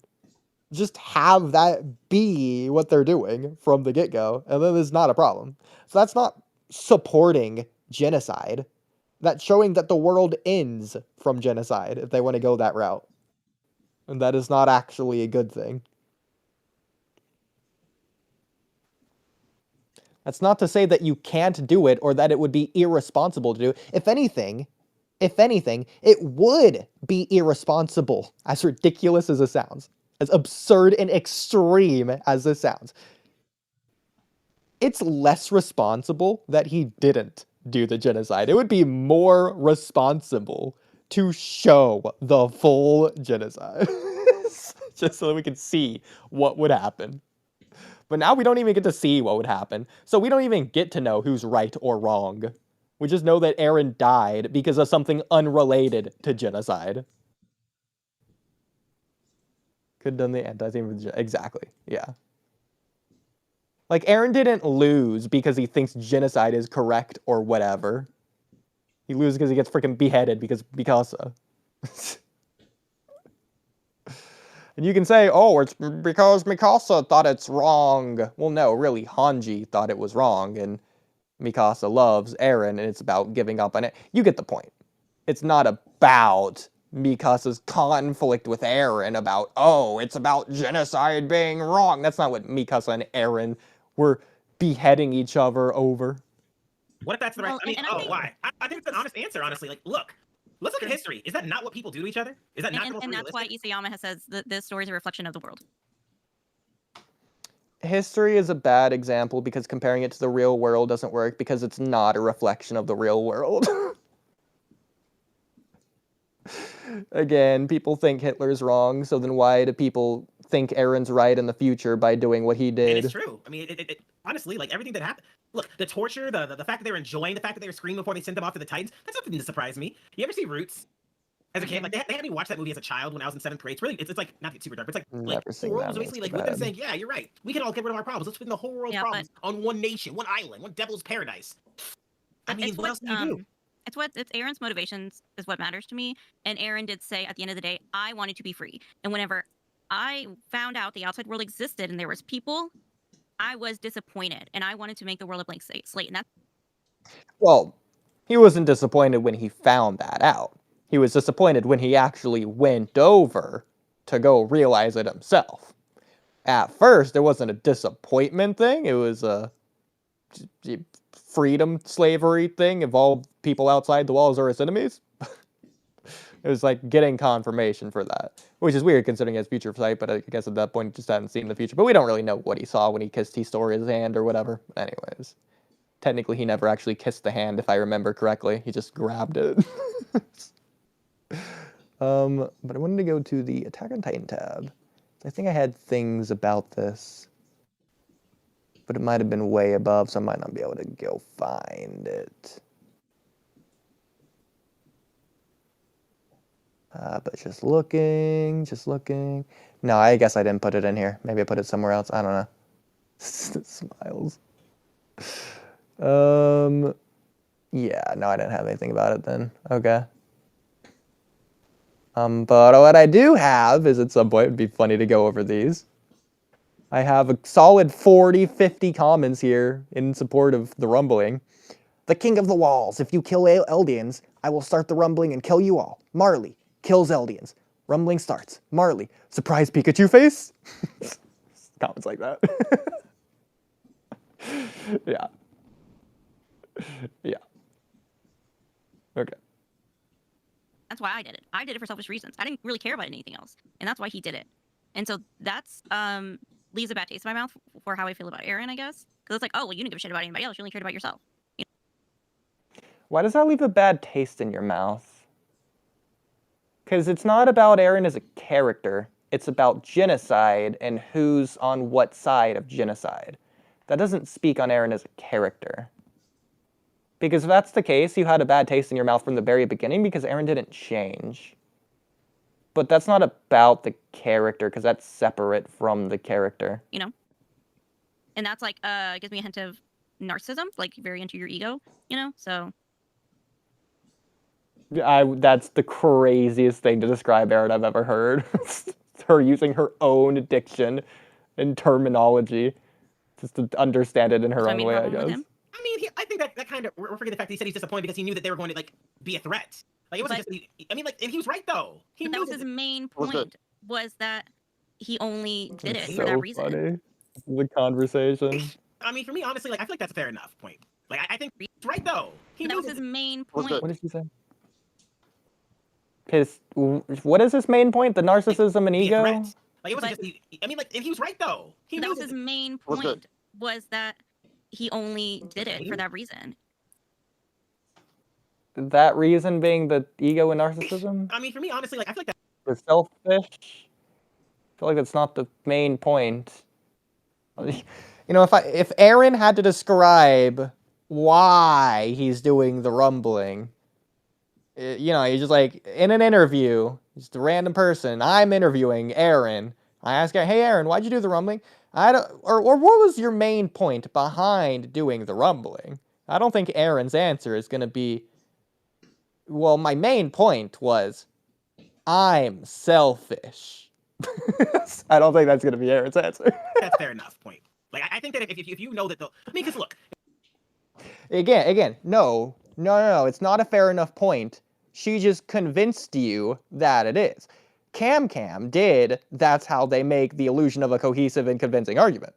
Just have that be what they're doing from the get-go, and then it's not a problem. So that's not supporting genocide. That's showing that the world ends from genocide, if they want to go that route. And that is not actually a good thing. That's not to say that you can't do it or that it would be irresponsible to do it. If anything, it would be irresponsible, as ridiculous as it sounds, as absurd and extreme as this sounds. It's less responsible that he didn't do the genocide. It would be more responsible to show the full genocide. Just so that we could see what would happen. But now we don't even get to see what would happen. So we don't even get to know who's right or wrong. We just know that Eren died because of something unrelated to genocide. Could have done the anti-theme. Exactly, yeah. Like, Eren didn't lose because he thinks genocide is correct or whatever. He loses because he gets freaking beheaded because Mikasa. And you can say, oh, it's because Mikasa thought it's wrong. Well, no, really, Hanji thought it was wrong, and Mikasa loves Eren, and it's about giving up on it. You get the point. It's not about Mikasa's conflict with Eren about, oh, it's about genocide being wrong. That's not what Mikasa and Eren were beheading each other over. What if that's the right? Well, I mean, and why? I think it's an honest answer, honestly. Like, look, let's look at history. Is that not what people do to each other? Is that not and that's why Isayama has says that this story is a reflection of the world. History is a bad example because comparing it to the real world doesn't work because it's not a reflection of the real world. Again, people think Hitler's wrong, so then why do people think Eren's right in the future by doing what he did? And it's true. I mean, it honestly, like, everything that happened. Look, the torture, the fact that they were enjoying, the fact that they were screaming before they sent them off to the Titans, that's nothing to surprise me. You ever see Roots? As a kid, like, they had me watch that movie as a child when I was in 7th grade. It's really, it's like, not super dark, but it's like the world was basically like with them saying, yeah, you're right. We can all get rid of our problems. Let's put the whole world's problems on one nation, one island, one devil's paradise. I mean, what else do you do? It's Eren's motivations is what matters to me. And Eren did say at the end of the day, I wanted to be free. And whenever I found out the outside world existed and there was people, I was disappointed. And I wanted to make the world a blank slate. And that's... Well, he wasn't disappointed when he found that out. He was disappointed when he actually went over to go realize it himself. At first, it wasn't a disappointment thing. It was a freedom slavery thing of all people outside the walls are his enemies. It was like getting confirmation for that, which is weird considering he has future sight, but I guess at that point he just hadn't seen the future. But we don't really know what he saw when he kissed Historia's hand or whatever. Anyways, technically he never actually kissed the hand if I remember correctly. He just grabbed it. But I wanted to go to the Attack on Titan tab. I think I had things about this, but it might have been way above, so I might not be able to go find it. But just looking. No, I guess I didn't put it in here. Maybe I put it somewhere else. I don't know. Smiles. Yeah, no, I didn't have anything about it then. Okay. But what I do have is at some point, it'd be funny to go over these. I have a solid 40, 50 comments here in support of the rumbling. The King of the Walls. If you kill Eldians, I will start the rumbling and kill you all. Marley kills Eldians. Rumbling starts. Marley. Surprise Pikachu face? Comments like that. Yeah. Yeah. Okay. That's why I did it. I did it for selfish reasons. I didn't really care about anything else. And that's why he did it. And so that's leaves a bad taste in my mouth for how I feel about Eren, I guess. Because it's like, oh, well, you didn't give a shit about anybody else. You only cared about yourself. You know? Why does that leave a bad taste in your mouth? Because it's not about Eren as a character. It's about genocide and who's on what side of genocide. That doesn't speak on Eren as a character. Because if that's the case, you had a bad taste in your mouth from the very beginning because Eren didn't change. But that's not about the character because that's separate from the character. You know? And that's like, gives me a hint of narcissism, like very into your ego, you know? So. That's the craziest thing to describe Eren I've ever heard. Her using her own diction and terminology just to understand it in her own way, I guess. I mean, I think that kind of, we're forgetting the fact that he said he's disappointed because he knew that they were going to, like, be a threat. Like, it wasn't just, I mean, like, and he was right, though. That was his main point, was that he only did it for that reason. Funny. The conversation. I mean, for me, honestly, like I feel like that's a fair enough point. Like I think he's right though. That was his main point. What did he say? What is his main point? The narcissism and ego? Like it was just. I mean, like, and he was right though. That was his main point. Was that he only did it for that reason? That reason being the ego and narcissism? I mean, for me, honestly, like I feel like the selfish. I feel like that's not the main point. You know, if Aaron had to describe why he's doing the rumbling, you know, he's just like in an interview, just a random person. I'm interviewing Aaron. I ask her, "Hey, Aaron, why'd you do the rumbling? Or what was your main point behind doing the rumbling?" I don't think Aaron's answer is going to be, "Well, my main point was I'm selfish." I don't think that's going to be Aaron's answer. that's fair enough point. Like I think that if you know that I mean, because look. Again, no, it's not a fair enough point. She just convinced you that it is. Camcam did. That's how they make the illusion of a cohesive and convincing argument.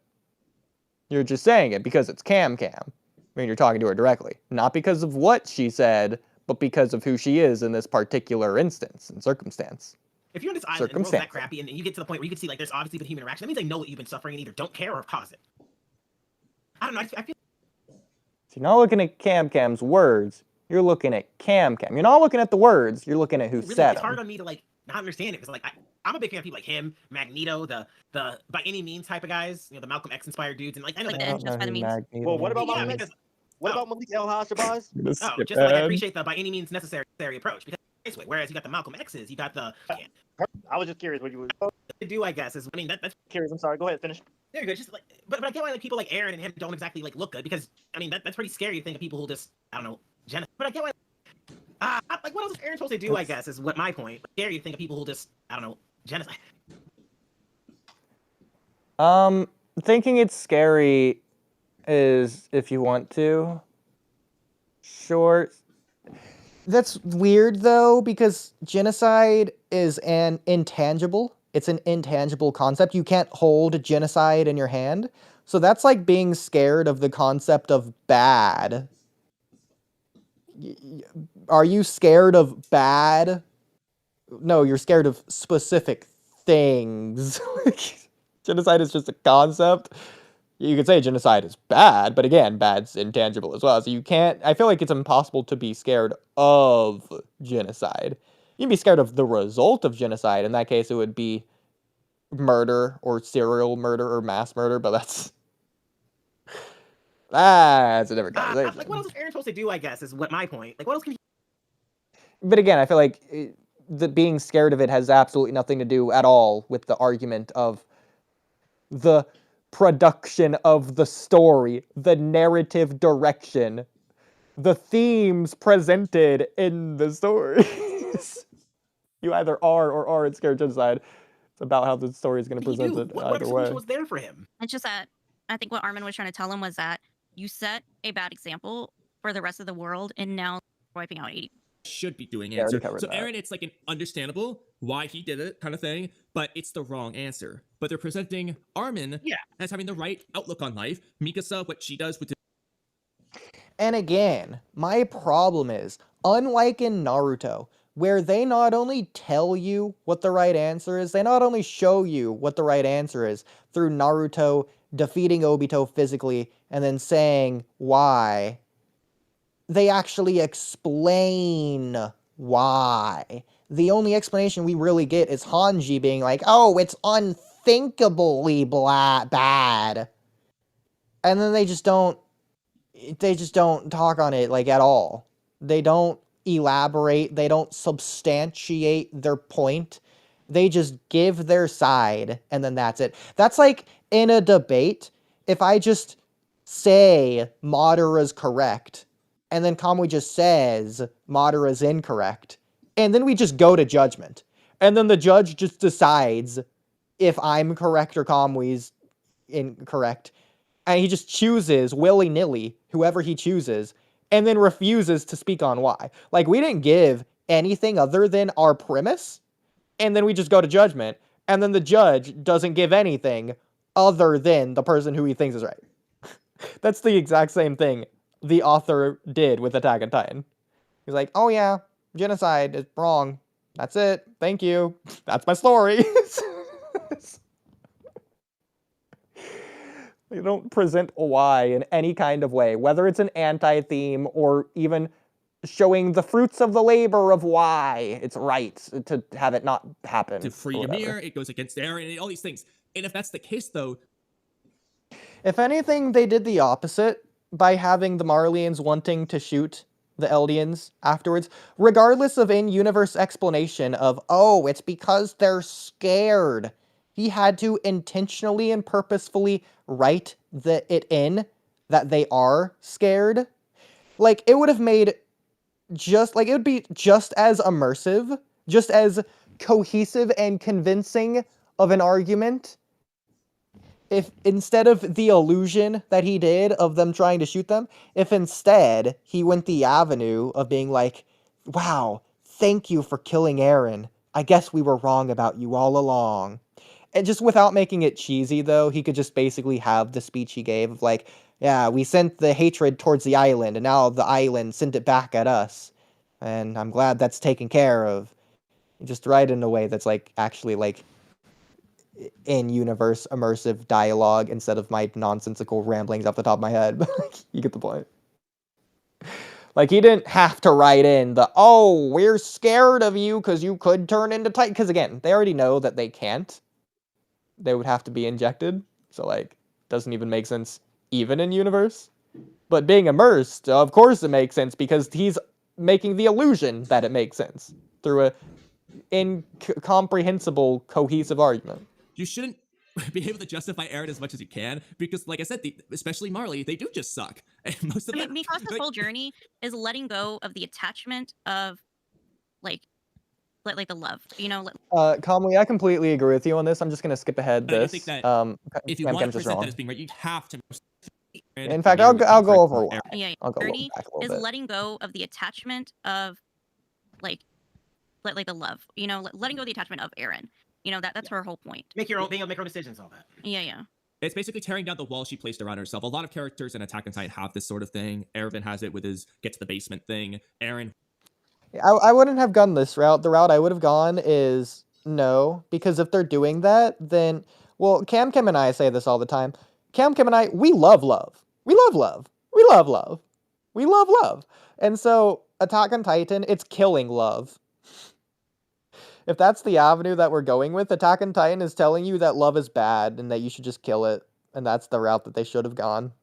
You're just saying it because it's Camcam. I mean, you're talking to her directly. Not because of what she said, but because of who she is in this particular instance and circumstance. If you're on this island and the world's that crappy and you get to the point where you can see like there's obviously been human interaction, that means they know that you've been suffering and either don't care or have caused it. I don't know. I feel. So you're not looking at Camcam's words. You're looking at Camcam. You're not looking at the words. You're looking at who really, said it's them. hard on me to like not understand it because like I'm a big fan of people like him, Magneto, the by any means type of guys, you know, the Malcolm X inspired dudes, and like I know like just by the means. Well, what about Malik? What about Malik El Hashabaz? Oh, just like I appreciate the by any means necessary approach because this way. Whereas you got the Malcolm X's, you got the. I was just curious what you would do. I guess is I mean that's curious. I'm sorry. Go ahead, finish. There you go. Just like, but I get why like people like Aaron and him don't exactly like look good because I mean that's pretty scary to think of people who just I don't know genocide. But I get why. Like what else is Aaron supposed to do? I guess is what my point. Scary to think of people who just I don't know genocide. Thinking it's scary is if you want to. Sure. That's weird though because genocide is an intangible. It's an intangible concept. You can't hold genocide in your hand. So that's like being scared of the concept of bad. Are you scared of bad? No, you're scared of specific things. Genocide is just a concept. You could say genocide is bad, but again, bad's intangible as well. So you can't, I feel like it's impossible to be scared of genocide. You can be scared of the result of genocide. In that case, it would be murder or serial murder or mass murder, but that's a different conversation. Like, what else is Aaron supposed to do, I guess, is what my point. Like, what else can he... But again, I feel like the being scared of it has absolutely nothing to do at all with the argument of the production of the story, the narrative direction, the themes presented in the stories. You either are or aren't scared of genocide. It's about how the story is going to present it either way. What was there for him? It's just that I think what Armin was trying to tell him was that you set a bad example for the rest of the world, and now wiping out 80. Should be doing answer. So Aaron, it's like an understandable why he did it kind of thing, but it's the wrong answer. But they're presenting Armin as having the right outlook on life. Mikasa, what she does with And again, my problem is, unlike in Naruto, where they not only tell you what the right answer is, they not only show you what the right answer is through Naruto defeating Obito physically and then saying why, they actually explain why. The only explanation we really get is Hanji being like, oh, it's unthinkably bad. And then they just don't talk on it like at all. They don't elaborate, they don't substantiate their point. They just give their side and then that's it. That's like in a debate, if I just say Madara's correct and then Kamui just says Madara's incorrect, and then we just go to judgment. And then the judge just decides if I'm correct or Kamui's incorrect. And he just chooses willy-nilly whoever he chooses and then refuses to speak on why. Like, we didn't give anything other than our premise, and then we just go to judgment, and then the judge doesn't give anything other than the person who he thinks is right. That's the exact same thing the author did with Attack on Titan. He's like, oh yeah, genocide is wrong. That's it. Thank you. That's my story. They don't present why in any kind of way, whether it's an anti-theme or even showing the fruits of the labor of why it's right to have it not happen. To free Ymir, it goes against Eren, and all these things. And if that's the case, though... If anything, they did the opposite by having the Marleyans wanting to shoot the Eldians afterwards, regardless of in-universe explanation of, oh, it's because they're scared. He had to intentionally and purposefully write it in that they are scared. Like, it would have made it would be just as immersive, just as cohesive and convincing of an argument if instead of the illusion that he did of them trying to shoot them, if instead he went the avenue of being like, wow, thank you for killing Eren. I guess we were wrong about you all along. And just without making it cheesy, though, he could just basically have the speech he gave of like, yeah, we sent the hatred towards the island, and now the island sent it back at us. And I'm glad that's taken care of. Just write in a way that's like actually like in-universe immersive dialogue instead of my nonsensical ramblings off the top of my head. You get the point. Like, he didn't have to write in the, oh, we're scared of you because you could turn into Titan. Because, again, they already know that they can't. They would have to be injected. So, like, doesn't even make sense even in universe. But being immersed, of course it makes sense because he's making the illusion that it makes sense through a incomprehensible, cohesive argument. You shouldn't be able to justify Eren as much as you can because, like I said, especially Marley, they do just suck. And most of them, because this whole journey is letting go of the attachment of, like the love, you know. Kamui, I completely agree with you on this. I'm just gonna skip ahead but this. I think that if you want to present that as being right, you have to. In fact, I'll go over why. Yeah, I'll go journey back a little is bit. letting go of the attachment of, like the love, you know, letting go of the attachment of Eren. You know, that's her whole point. Being able to make her own decisions, all that. Yeah. It's basically tearing down the wall she placed around herself. A lot of characters in Attack on Titan have this sort of thing. Erwin has it with his get to the basement thing. Eren. I wouldn't have gone this route. The route I would have gone is no, because if they're doing that, then, well, Camcam and I say this all the time. Camcam and I, we love love. We love love. We love love. We love love. And so, Attack on Titan, it's killing love. If that's the avenue that we're going with, Attack on Titan is telling you that love is bad and that you should just kill it. And that's the route that they should have gone.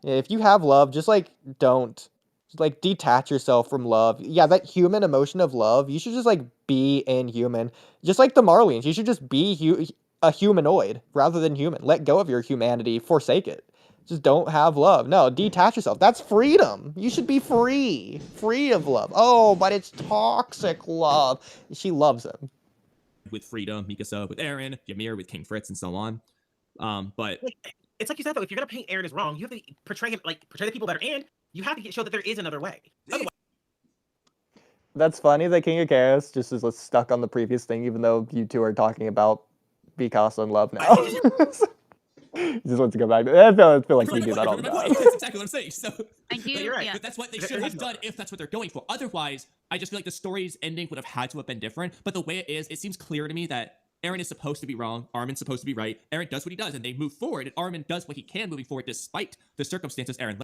Yeah, if you have love, just like don't. Just, like, detach yourself from love. Yeah, that human emotion of love, you should just like be inhuman. Just like the Marlians, you should just be a humanoid rather than human. Let go of your humanity, forsake it. Just don't have love. No, detach yourself. That's freedom. You should be free. Free of love. Oh, but it's toxic love. She loves him. With Frida, Mikasa with Eren, Ymir with King Fritz, and so on. But it's like you said, though, if you're going to paint Eren as wrong, you have to portray him, like, portray the people that are in. You have to show that there is another way. Otherwise, that's funny that King of Chaos just is stuck on the previous thing, even though you two are talking about Mikasa and love now. He just wants to go back. I feel like we do that all the time. That's exactly what I'm saying. So I do. You're right. Yeah. But that's what they should have done if that's what they're going for. Otherwise, I just feel like the story's ending would have had to have been different. But the way it is, it seems clear to me that Eren is supposed to be wrong, Armin's supposed to be right. Eren does what he does, and they move forward, and Armin does what he can moving forward despite the circumstances Eren.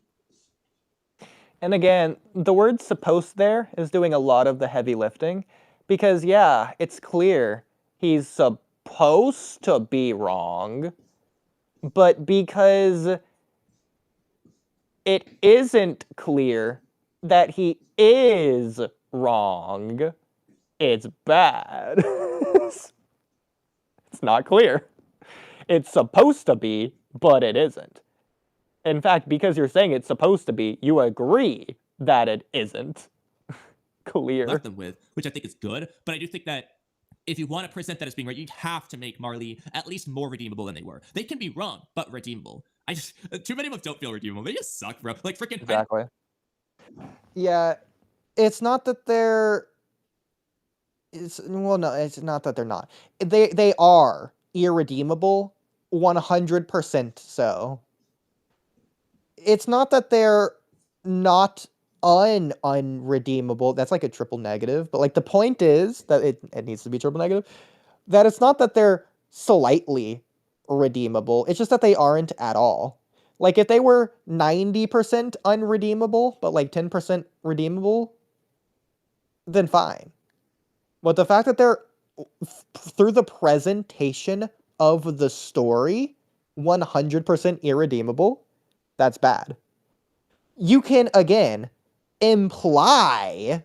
And again, the word supposed there is doing a lot of the heavy lifting. Because, yeah, it's clear he's supposed to be wrong. But because it isn't clear that he is wrong, it's bad. It's not clear. It's supposed to be, but it isn't. In fact, because you're saying it's supposed to be, you agree that it isn't clear. Left them with, which I think is good, but I do think that if you want to present that as being right, you'd have to make Marley at least more redeemable than they were. They can be wrong, but redeemable. Too many of them don't feel redeemable. They just suck, bro. Like freaking. Exactly. Yeah, it's not that they're. It's not that they're not. They are irredeemable, 100% so. it's not that they're not unredeemable. That's like a triple negative, but like the point is that it needs to be triple negative. That it's not that they're slightly redeemable. It's just that they aren't at all. Like if they were 90% unredeemable, but like 10% redeemable, then fine. But the fact that they're through the presentation of the story 100% irredeemable, that's bad. You can again imply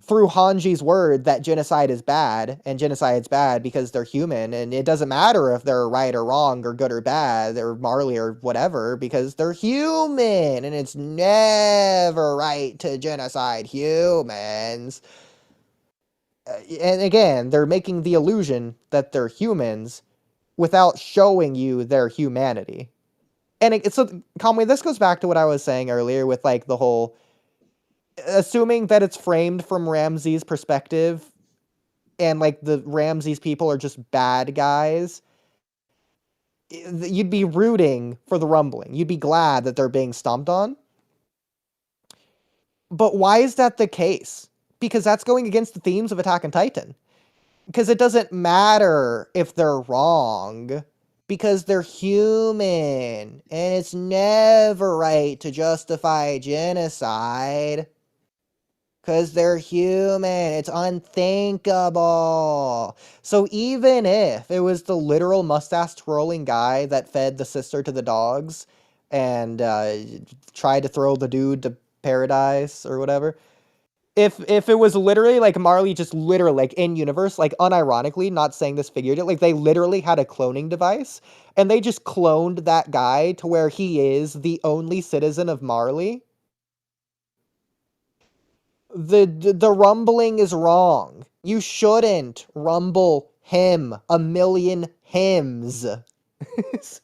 through Hanji's word that genocide is bad, and genocide's bad because they're human, and it doesn't matter if they're right or wrong or good or bad or Marley or whatever, because they're human, and it's never right to genocide humans. And again, they're making the illusion that they're humans without showing you their humanity. And so, Kamui, this goes back to what I was saying earlier with like the whole assuming that it's framed from Ramses' perspective and like the Ramses people are just bad guys. You'd be rooting for the rumbling. You'd be glad that they're being stomped on. But why is that the case? Because that's going against the themes of Attack on Titan. Because it doesn't matter if they're wrong, because they're human, and it's never right to justify genocide. Because they're human, it's unthinkable. So even if it was the literal mustache twirling guy that fed the sister to the dogs and tried to throw the dude to paradise or whatever, if it was literally like Marley just literally like in universe, like unironically, not saying this figuratively, like they literally had a cloning device and they just cloned that guy to where he is the only citizen of Marley, the rumbling is wrong. You shouldn't rumble him a million hymns. It's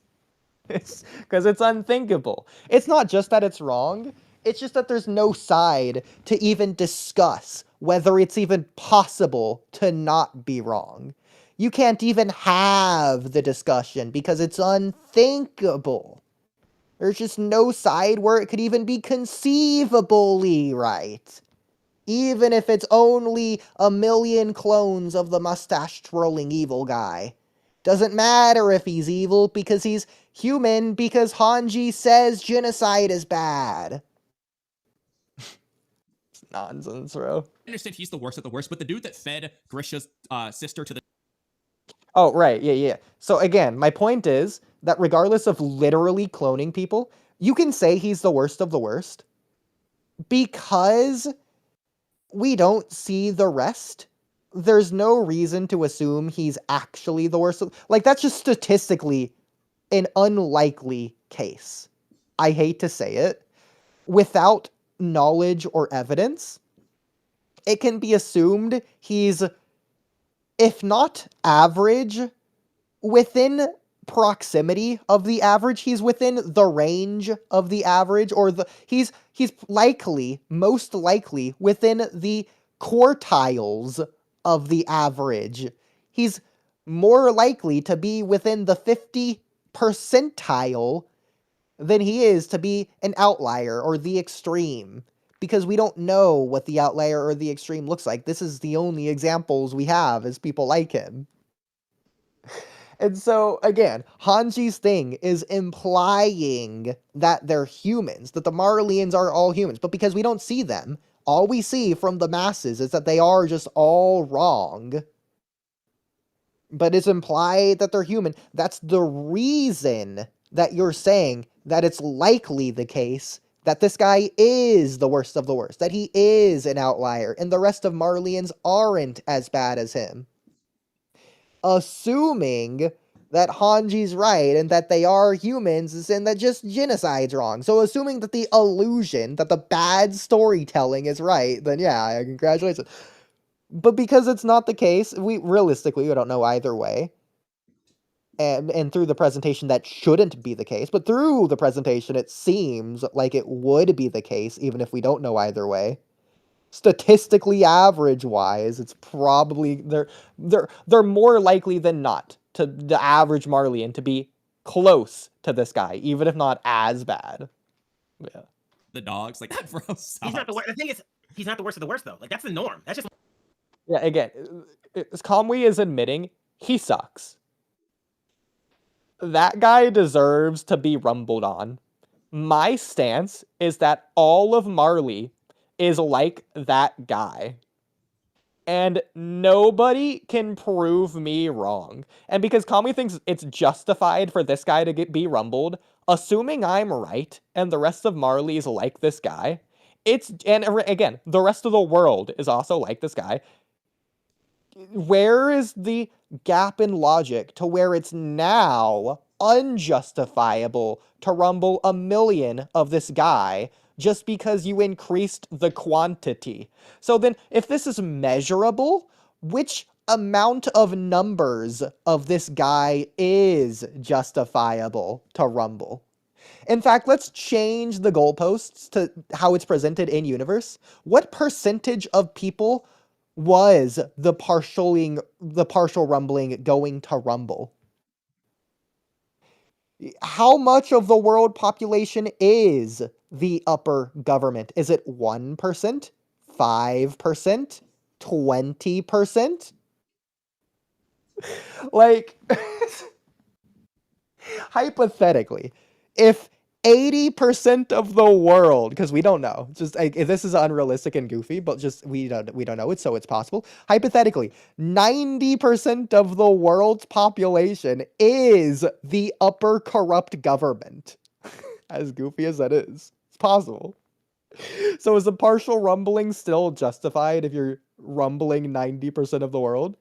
because it's unthinkable. It's not just that it's wrong. It's just that there's no side to even discuss whether it's even possible to not be wrong. You can't even have the discussion because it's unthinkable. There's just no side where it could even be conceivably right. Even if it's only a million clones of the mustache-twirling evil guy. Doesn't matter if he's evil because he's human because Hanji says genocide is bad. It's nonsense, bro. I understand he's the worst of the worst, but the dude that fed Grisha's sister to the... Oh, right, yeah. So again, my point is that regardless of literally cloning people, you can say he's the worst of the worst because we don't see the rest. There's no reason to assume he's actually the worst. Like, that's just statistically an unlikely case. I hate to say it. Without knowledge or evidence, it can be assumed he's, if not average, within proximity of the average. He's within the range of the average, or he's likely, most likely, within the quartiles of the average. He's more likely to be within the 50 percentile than he is to be an outlier or the extreme, because we don't know what the outlier or the extreme looks like. This is the only examples we have as people like him. And so, again, Hanji's thing is implying that they're humans, that the Marleyans are all humans. But because we don't see them, all we see from the masses is that they are just all wrong. But it's implied that they're human. That's the reason that you're saying that it's likely the case that this guy is the worst of the worst, that he is an outlier, and the rest of Marleyans aren't as bad as him. Assuming that Hanji's right and that they are humans and that just genocide's wrong. So assuming that the illusion, that the bad storytelling is right, then yeah, congratulations. But because it's not the case, we don't know either way. And through the presentation, that shouldn't be the case. But through the presentation, it seems like it would be the case, even if we don't know either way. Statistically average-wise, it's probably they're more likely than not to the average Marleyan to be close to this guy, even if not as bad. Yeah. The dogs, like that bro sucks. He's not the worst. The thing is, he's not the worst of the worst though. Like that's the norm. That's just Yeah, again, Kamui is admitting he sucks. That guy deserves to be rumbled on. My stance is that all of Marley is like that guy. And nobody can prove me wrong. And because Kamui thinks it's justified for this guy to be rumbled, assuming I'm right and the rest of Marley is like this guy, and again, the rest of the world is also like this guy. Where is the gap in logic to where it's now unjustifiable to rumble 1 million of this guy just because you increased the quantity? So then, if this is measurable, which amount of numbers of this guy is justifiable to rumble? In fact, let's change the goalposts to how it's presented in universe. What percentage of people was the partial rumbling going to rumble? How much of the world population is the upper government? Is it 1%? 5%? 20%? Like, hypothetically, if 80% of the world, because we don't know, just this is unrealistic and goofy, but just we don't know it, so it's possible. Hypothetically, 90% of the world's population is the upper corrupt government. As goofy as that is, it's possible. So is the partial rumbling still justified if you're rumbling 90% of the world?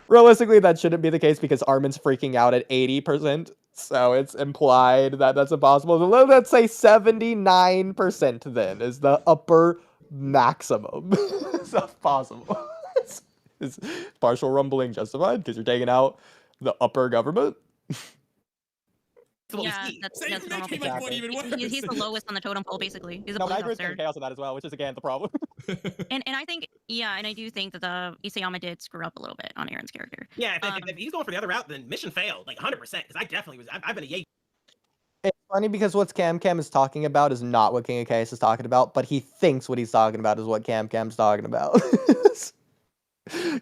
Realistically, that shouldn't be the case because Armin's freaking out at 80%. So it's implied that that's impossible. So let's say 79% then is the upper maximum stuff possible. Is partial rumbling justified because you're taking out the upper government? Yeah, that's normal. He's the lowest on the totem pole, basically. He's a police officer. Chaos on that as well, which is again the problem. and I think, yeah, and I do think that the Isayama did screw up a little bit on Aaron's character. Yeah, if he's going for the other route, then mission failed, like 100%. Because I definitely was. I've been a yay. It's funny because what Camcam is talking about is not what King of Chaos is talking about, but he thinks what he's talking about is what Camcam's talking about.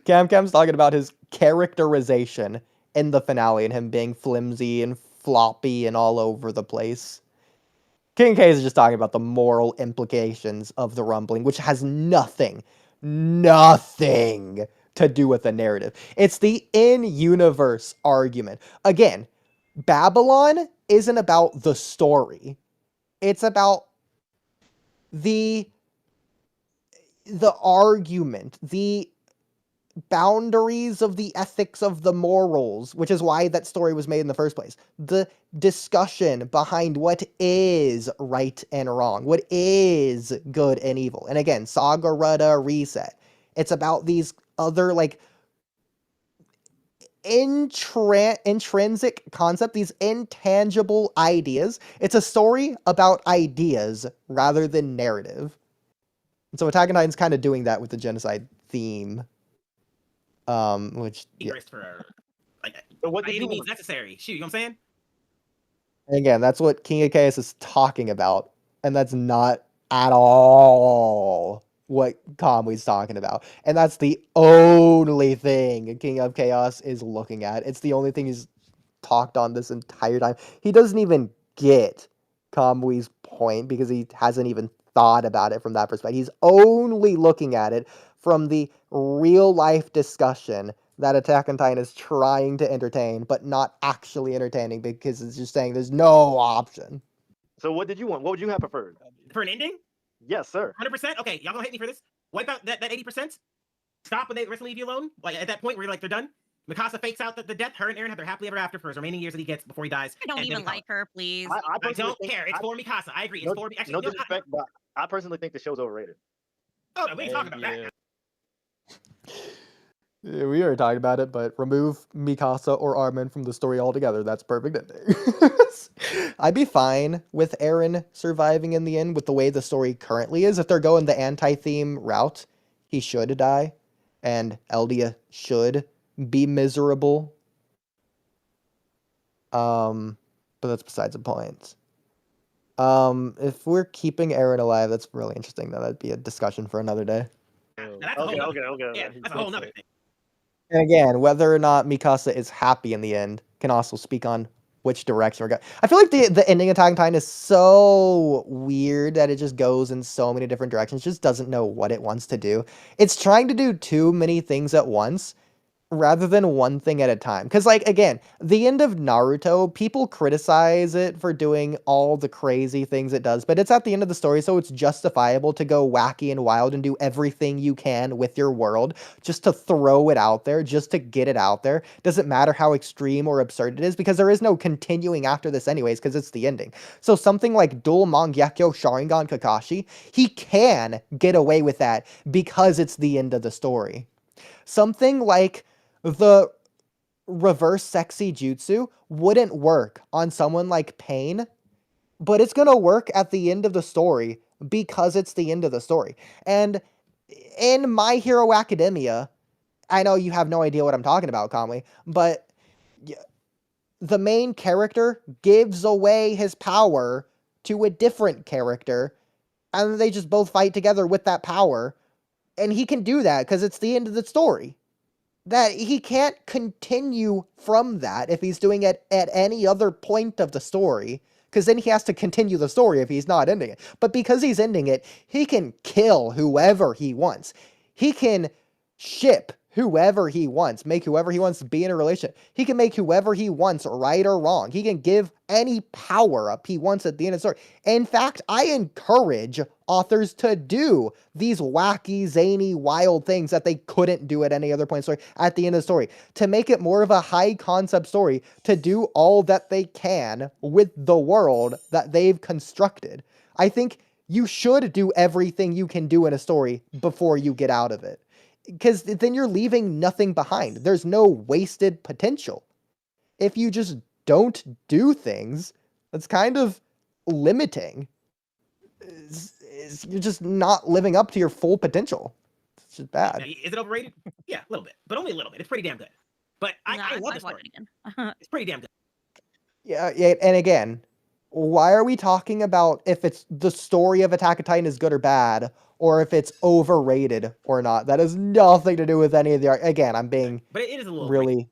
Camcam's talking about his characterization in the finale and him being flimsy and floppy and all over the place. King K is just talking about the moral implications of the rumbling, which has nothing to do with the narrative. It's the in-universe argument. Again, Babylon isn't about the story. It's about the argument, the boundaries of the ethics of the morals, which is why that story was made in the first place. The discussion behind what is right and wrong, what is good and evil. And again, Sagarutta Reset. It's about these other, like, intrinsic concept, these intangible ideas. It's a story about ideas rather than narrative. And so Attack on Titan's kind of doing that with the genocide theme. Which for like what any means necessary. Shoot, you know what I'm saying? Again, that's what King of Chaos is talking about, and that's not at all what Kamui's talking about. And that's the only thing King of Chaos is looking at. It's the only thing he's talked on this entire time. He doesn't even get Kamui's point because he hasn't even thought about it from that perspective. He's only looking at it from the real-life discussion that Attack on Titan is trying to entertain, but not actually entertaining because it's just saying there's no option. So what did you want? What would you have preferred? For an ending? Yes, sir. 100%? Okay, y'all gonna hate me for this? Wipe out that 80%? Stop when they rest leave you alone? Like, at that point where you're like, they're done? Mikasa fakes out the death. Her and Eren have their happily ever after for his remaining years that he gets before he dies. I don't even like her, please. I don't care. It's for Mikasa. I agree. It's for me. Actually, no disrespect, but I personally think the show's overrated. Oh, no, we ain't talking about that. Yeah, we already talked about it, but remove Mikasa or Armin from the story altogether. That's perfect ending. I'd be fine with Eren surviving in the end with the way the story currently is. If they're going the anti-theme route, he should die, and Eldia should be miserable. But that's besides the point. If we're keeping Eren alive, that's really interesting. That'd be a discussion for another day. That's a whole nother- Yeah, that's a whole nother thing. And again, whether or not Mikasa is happy in the end can also speak on which direction we're going. I feel like the ending of Attack on Titan is so weird that it just goes in so many different directions. It just doesn't know what it wants to do. It's trying to do too many things at once, rather than one thing at a time. Because, like, again, the end of Naruto, people criticize it for doing all the crazy things it does, but it's at the end of the story, so it's justifiable to go wacky and wild and do everything you can with your world, just to throw it out there, just to get it out there. Doesn't matter how extreme or absurd it is, because there is no continuing after this anyways, because it's the ending. So something like Dual Mangyakyo Sharingan Kakashi, he can get away with that because it's the end of the story. Something like the reverse sexy jutsu wouldn't work on someone like Pain, but it's gonna work at the end of the story because it's the end of the story. And in My Hero Academia, I know you have no idea what I'm talking about, Kamui, but the main character gives away his power to a different character, and they just both fight together with that power, and he can do that because it's the end of the story. That he can't continue from that if he's doing it at any other point of the story, because then he has to continue the story if he's not ending it. But because he's ending it, he can kill whoever he wants. He can ship whoever he wants, make whoever he wants be in a relationship. He can make whoever he wants right or wrong. He can give any power up he wants at the end of the story. In fact, I encourage authors to do these wacky, zany, wild things that they couldn't do at any other point in the story at the end of the story, to make it more of a high concept story, to do all that they can with the world that they've constructed. I think you should do everything you can do in a story before you get out of it, because then you're leaving nothing behind. There's no wasted potential. If you just don't do things, that's kind of limiting. You're just not living up to your full potential. It's just bad. Now, is it overrated? Yeah, a little bit, but only a little bit. It's pretty damn good. But I love this story. It's pretty damn good. Yeah, and again, why are we talking about if it's the story of Attack on Titan is good or bad, or if it's overrated or not? That has nothing to do with any of the... Again, I'm being but it is a little really,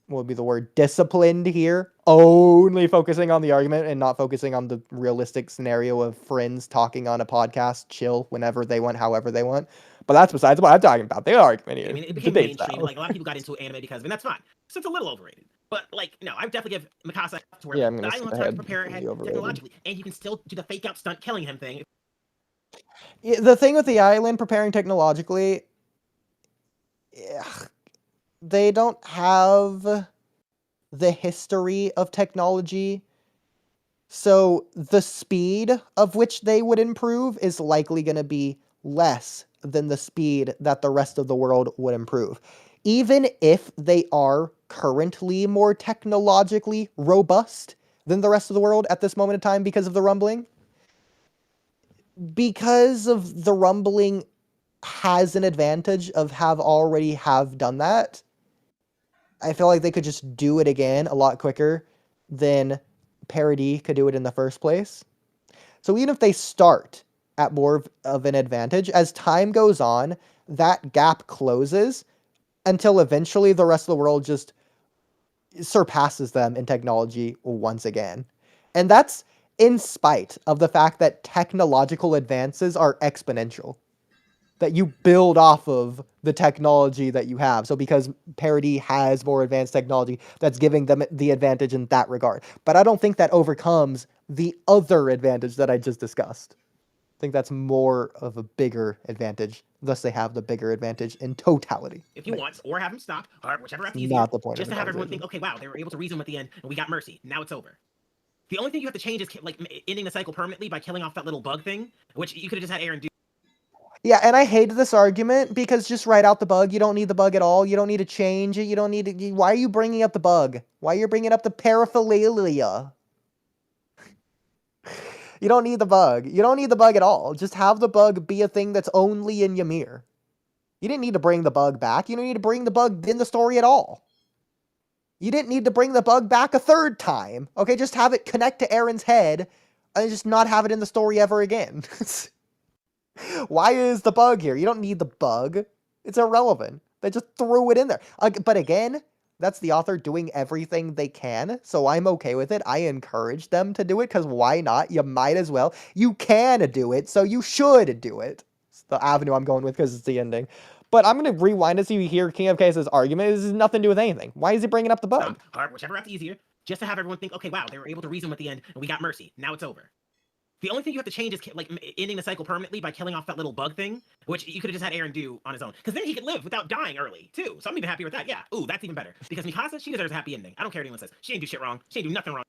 what would be the word, disciplined here, only focusing on the argument and not focusing on the realistic scenario of friends talking on a podcast, chill whenever they want, however they want. But that's besides what I'm talking about. The argument here. I mean, it became mainstream. Like, a lot of people got into anime because, and that's fine. So it's a little overrated. But, like, no, I would definitely give Mikasa to where I'm the gonna island time to prepare ahead technologically. And you can still do the fake out stunt killing him thing. Yeah, the thing with the island preparing technologically, they don't have the history of technology, so the speed of which they would improve is likely going to be less than the speed that the rest of the world would improve. Even if they are currently more technologically robust than the rest of the world at this moment in time because of the rumbling, because of the rumbling has an advantage of already have done that, I feel like they could just do it again a lot quicker than Parody could do it in the first place. So even if they start at more of an advantage, as time goes on, that gap closes until eventually the rest of the world just surpasses them in technology once again. And that's in spite of the fact that technological advances are exponential. That you build off of the technology that you have. So because Parody has more advanced technology, that's giving them the advantage in that regard. But I don't think that overcomes the other advantage that I just discussed. I think that's more of a bigger advantage. Thus, they have the bigger advantage in totality. If you want, or have him stop, or whichever route Not the point. Just to have everyone think, okay, wow, they were able to reason with the end, and we got mercy. Now it's over. The only thing you have to change is like ending the cycle permanently by killing off that little bug thing, which you could have just had Eren do. Yeah, and I hate this argument because just write out the bug. You don't need the bug at all. You don't need to change it. You don't need to... Why are you bringing up the bug? Why are you bringing up the paraphernalia? You don't need the bug. You don't need the bug at all. Just have the bug be a thing that's only in Ymir. You didn't need to bring the bug back. You don't need to bring the bug in the story at all. You didn't need to bring the bug back a third time. Okay, just have it connect to Aaron's head and just not have it in the story ever again. Why is the bug here? You don't need the bug. It's irrelevant. They just threw it in there. But again, that's the author doing everything they can, so I'm okay with it. I encourage them to do it, because why not? You might as well. You can do it, so you should do it. It's the avenue I'm going with, because it's the ending. But I'm going to rewind to see you hear King of Chaos' argument. This has nothing to do with anything. Why is he bringing up the bug? Whichever route is easier, just to have everyone think, okay, wow, they were able to reason with the end, and we got mercy. Now it's over. The only thing you have to change is like ending the cycle permanently by killing off that little bug thing, which you could have just had Aaron do on his own. Because then he could live without dying early, too. So I'm even happier with that. Yeah. Ooh, that's even better. Because Mikasa, she deserves a happy ending. I don't care what anyone says. She ain't do shit wrong. She ain't do nothing wrong.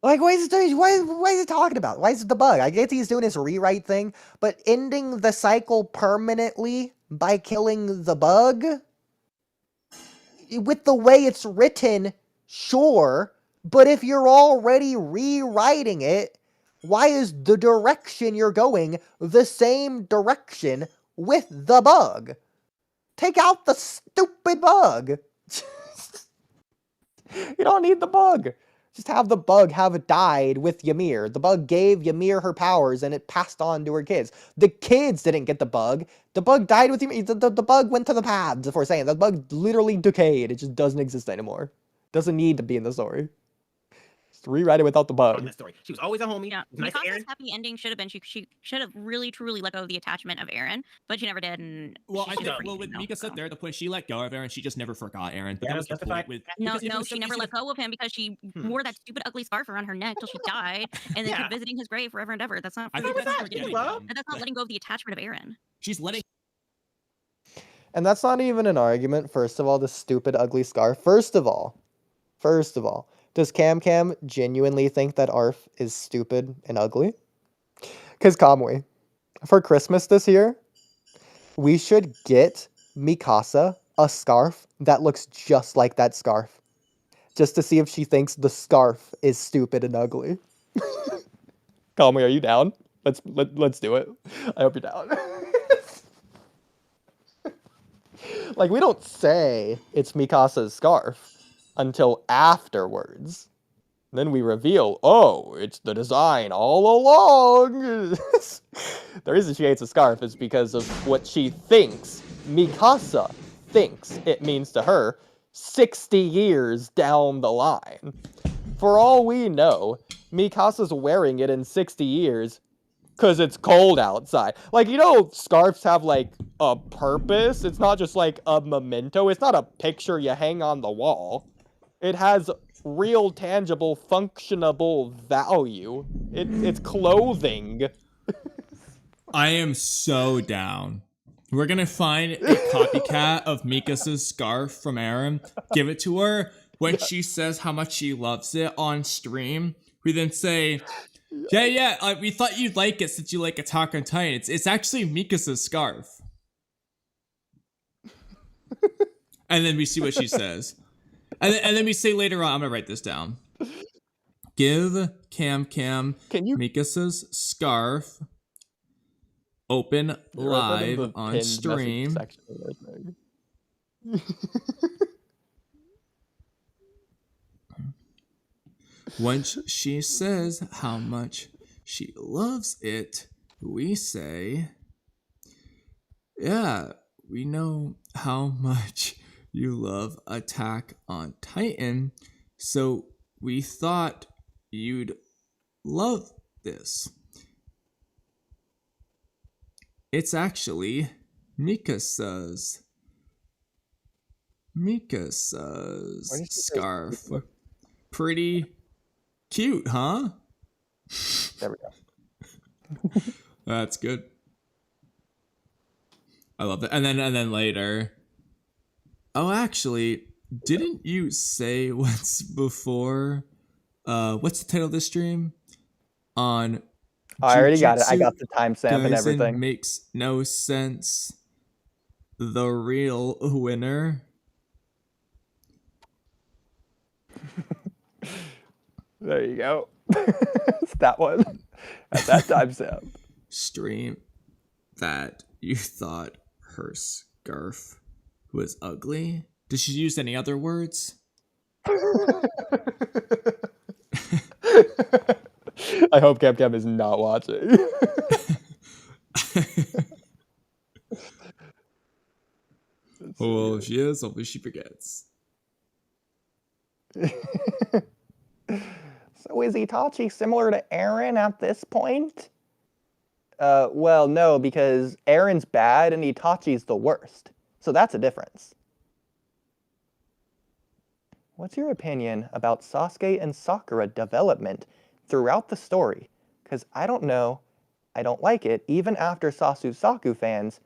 Like, why is he talking about? Why is it the bug? I get he's doing his rewrite thing, but ending the cycle permanently by killing the bug? With the way it's written, sure. But if you're already rewriting it, why is the direction you're going the same direction with the bug? Take out the stupid bug. You don't need the bug. Just have the bug have it died with Ymir. The bug gave Ymir her powers and it passed on to her kids. The kids didn't get the bug. The bug died with Ymir. The bug went to the paths, if we're saying. The bug literally decayed. It just doesn't exist anymore. Doesn't need to be in the story. Just rewrite it without the bug. In that story. She was always a homie. Yeah, Nice Mikasa's happy ending should have been she should have really truly let go of the attachment of Aaron, but she never did. And well, I think with Mikasa there, the point she let go of Aaron, she just never forgot Aaron. But Yeah, that was the justified. point with no, she never let go of him because she wore that stupid ugly scarf around her neck till she died, and then kept visiting his grave forever and ever. That's not. I think that's that's not letting go of the attachment of Aaron. She's letting. And that's not even an argument. First of all, the stupid ugly scarf. First of all, does Camcam genuinely think that Arf is stupid and ugly? Because Kamui, for Christmas this year, we should get Mikasa a scarf that looks just like that scarf. Just to see if she thinks the scarf is stupid and ugly. Kamui, are you down? Let's do it. I hope you're down. Like, we don't say it's Mikasa's scarf until afterwards. Then we reveal, oh, it's the design all along. The reason she hates a scarf is because of what she thinks, Mikasa thinks it means to her 60 years down the line. For all we know, Mikasa's wearing it in 60 years because it's cold outside. Like, you know, scarves have, like, a purpose. It's not just, like, a memento. It's not a picture you hang on the wall. It has real, tangible, functionable value. It's clothing. I am so down. We're gonna find a copycat of Mikasa's scarf from Aaron, give it to her. When she says how much she loves it on stream, we then say, yeah, we thought you'd like it since you like Attack on Titan. It's actually Mikasa's scarf. And then we see what she says. And then we say later on, I'm gonna write this down. Give Camcam Mikasa's scarf. Open live on stream. Once she says how much she loves it, we say, yeah, we know how much you love Attack on Titan, so we thought you'd love this. It's actually Mikasa's scarf. Pretty cute, huh? There we go. That's good. I love that. And then later. Oh, actually, didn't you say once before? What's the title of this stream? On I already got it. I got the timestamp and everything. Makes no sense. The real winner. There you go. It's that one. At that timestamp. Stream that you thought her scarf was ugly. Did she use any other words? I hope Camcam is not watching. Oh, if she is, hopefully she forgets. So is Itachi similar to Eren at this point? Well, no, because Eren's bad and Itachi's the worst. So that's a difference. What's your opinion about Sasuke and Sakura development throughout the story? Because I don't know, I don't like it, even after Sasu fans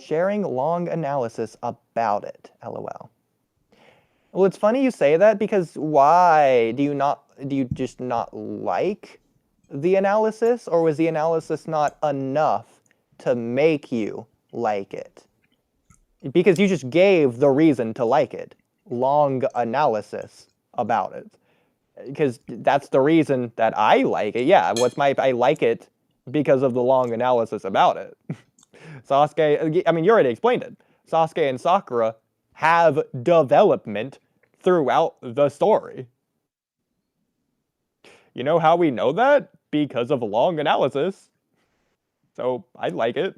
sharing long analysis about it, LOL. Well, it's funny you say that, because why? Do you just not like the analysis, or was the analysis not enough to make you like it? Because you just gave the reason to like it. Long analysis about it. Because that's the reason that I like it. Yeah, I like it because of the long analysis about it. Sasuke, I mean, you already explained it. Sasuke and Sakura have development throughout the story. You know how we know that? Because of a long analysis. So, I like it.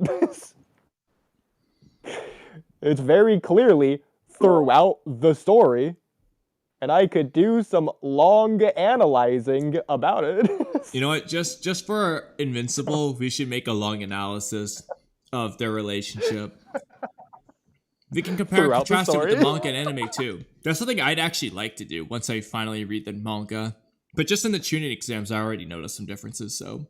It's very clearly throughout the story. And I could do some long analyzing about it. You know what? Just for Invincible, we should make a long analysis of their relationship. We can compare and contrast it with the manga and anime too. That's something I'd actually like to do once I finally read the manga. But just in the tuning exams, I already noticed some differences, so.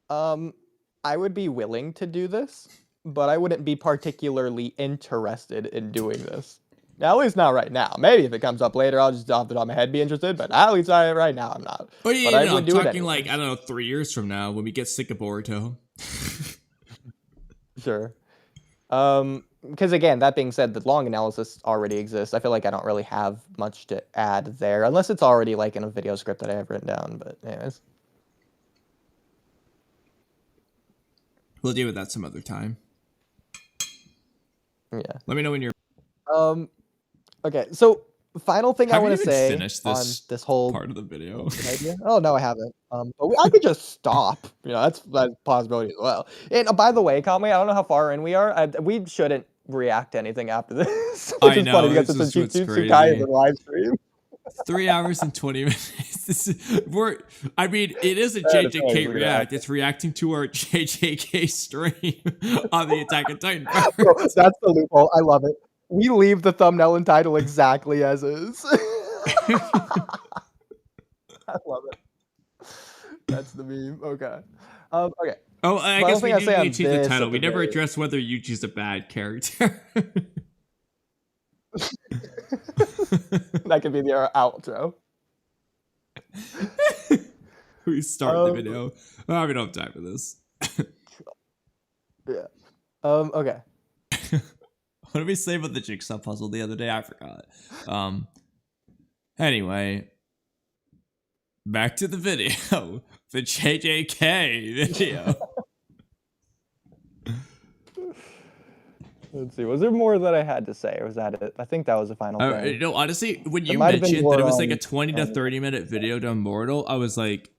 I would be willing to do this, but I wouldn't be particularly interested in doing this. Now, at least not right now. Maybe if it comes up later, I'll just off the top of my head be interested, but at least right now I'm not. Oh yeah, but no, I'm talking like, I don't know, 3 years from now when we get sick of Boruto. Sure. Because again, that being said, the long analysis already exists. I feel like I don't really have much to add there, unless it's already like in a video script that I have written down, but anyways. We'll deal with that some other time. Yeah. Let me know when you're... Okay, so final thing I want to say on this whole part of the video. Idea? Oh no, I haven't. But I could just stop. You know, that's a possibility as well. And by the way, Kamui, I don't know how far in we are. We shouldn't react to anything after this. Which is funny because it's a Jujutsu Kaisen live stream. 3 hours and 20 minutes. I mean, it is a JJK react. It's reacting to our JJK stream on the Attack on Titan. Bro, that's the loophole. I love it. We leave the thumbnail and title exactly as is. I love it. That's the meme. Okay. Okay. Oh, I guess we need to change the title. We never addressed whether Yuji's a bad character. That could be the outro. We start the video. Oh, we don't have time for this. Yeah. Okay. What did we say about the jigsaw puzzle the other day? I forgot. Anyway, back to the video. The JJK video. Let's see. Was there more that I had to say, or was that it? I think that was the final thing. No, honestly, when you mentioned that it was like a 20 to 30 minute video to Immortal, I was like,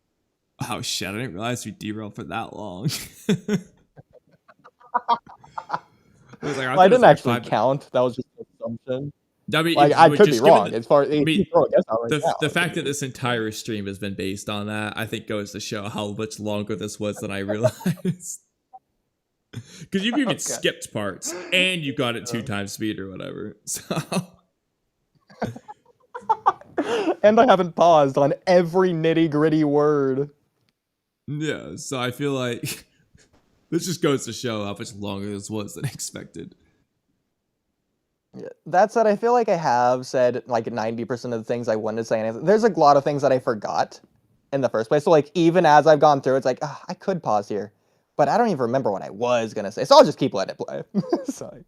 oh shit, I didn't realize we derailed for that long. I didn't actually count. That was just an assumption. I mean, I could be wrong. As far as the fact that this entire stream has been based on that, I think goes to show how much longer this was than I realized. Because you've even skipped parts, and you got it 2 times speed or whatever. So, and I haven't paused on every nitty gritty word. Yeah, so I feel like this just goes to show how much longer this was than expected. Yeah, that said, I feel like I have said like 90% of the things I wanted to say. And there's a lot of things that I forgot in the first place. So like even as I've gone through, it's like I could pause here, but I don't even remember what I was gonna say. So I'll just keep letting it play. Sorry,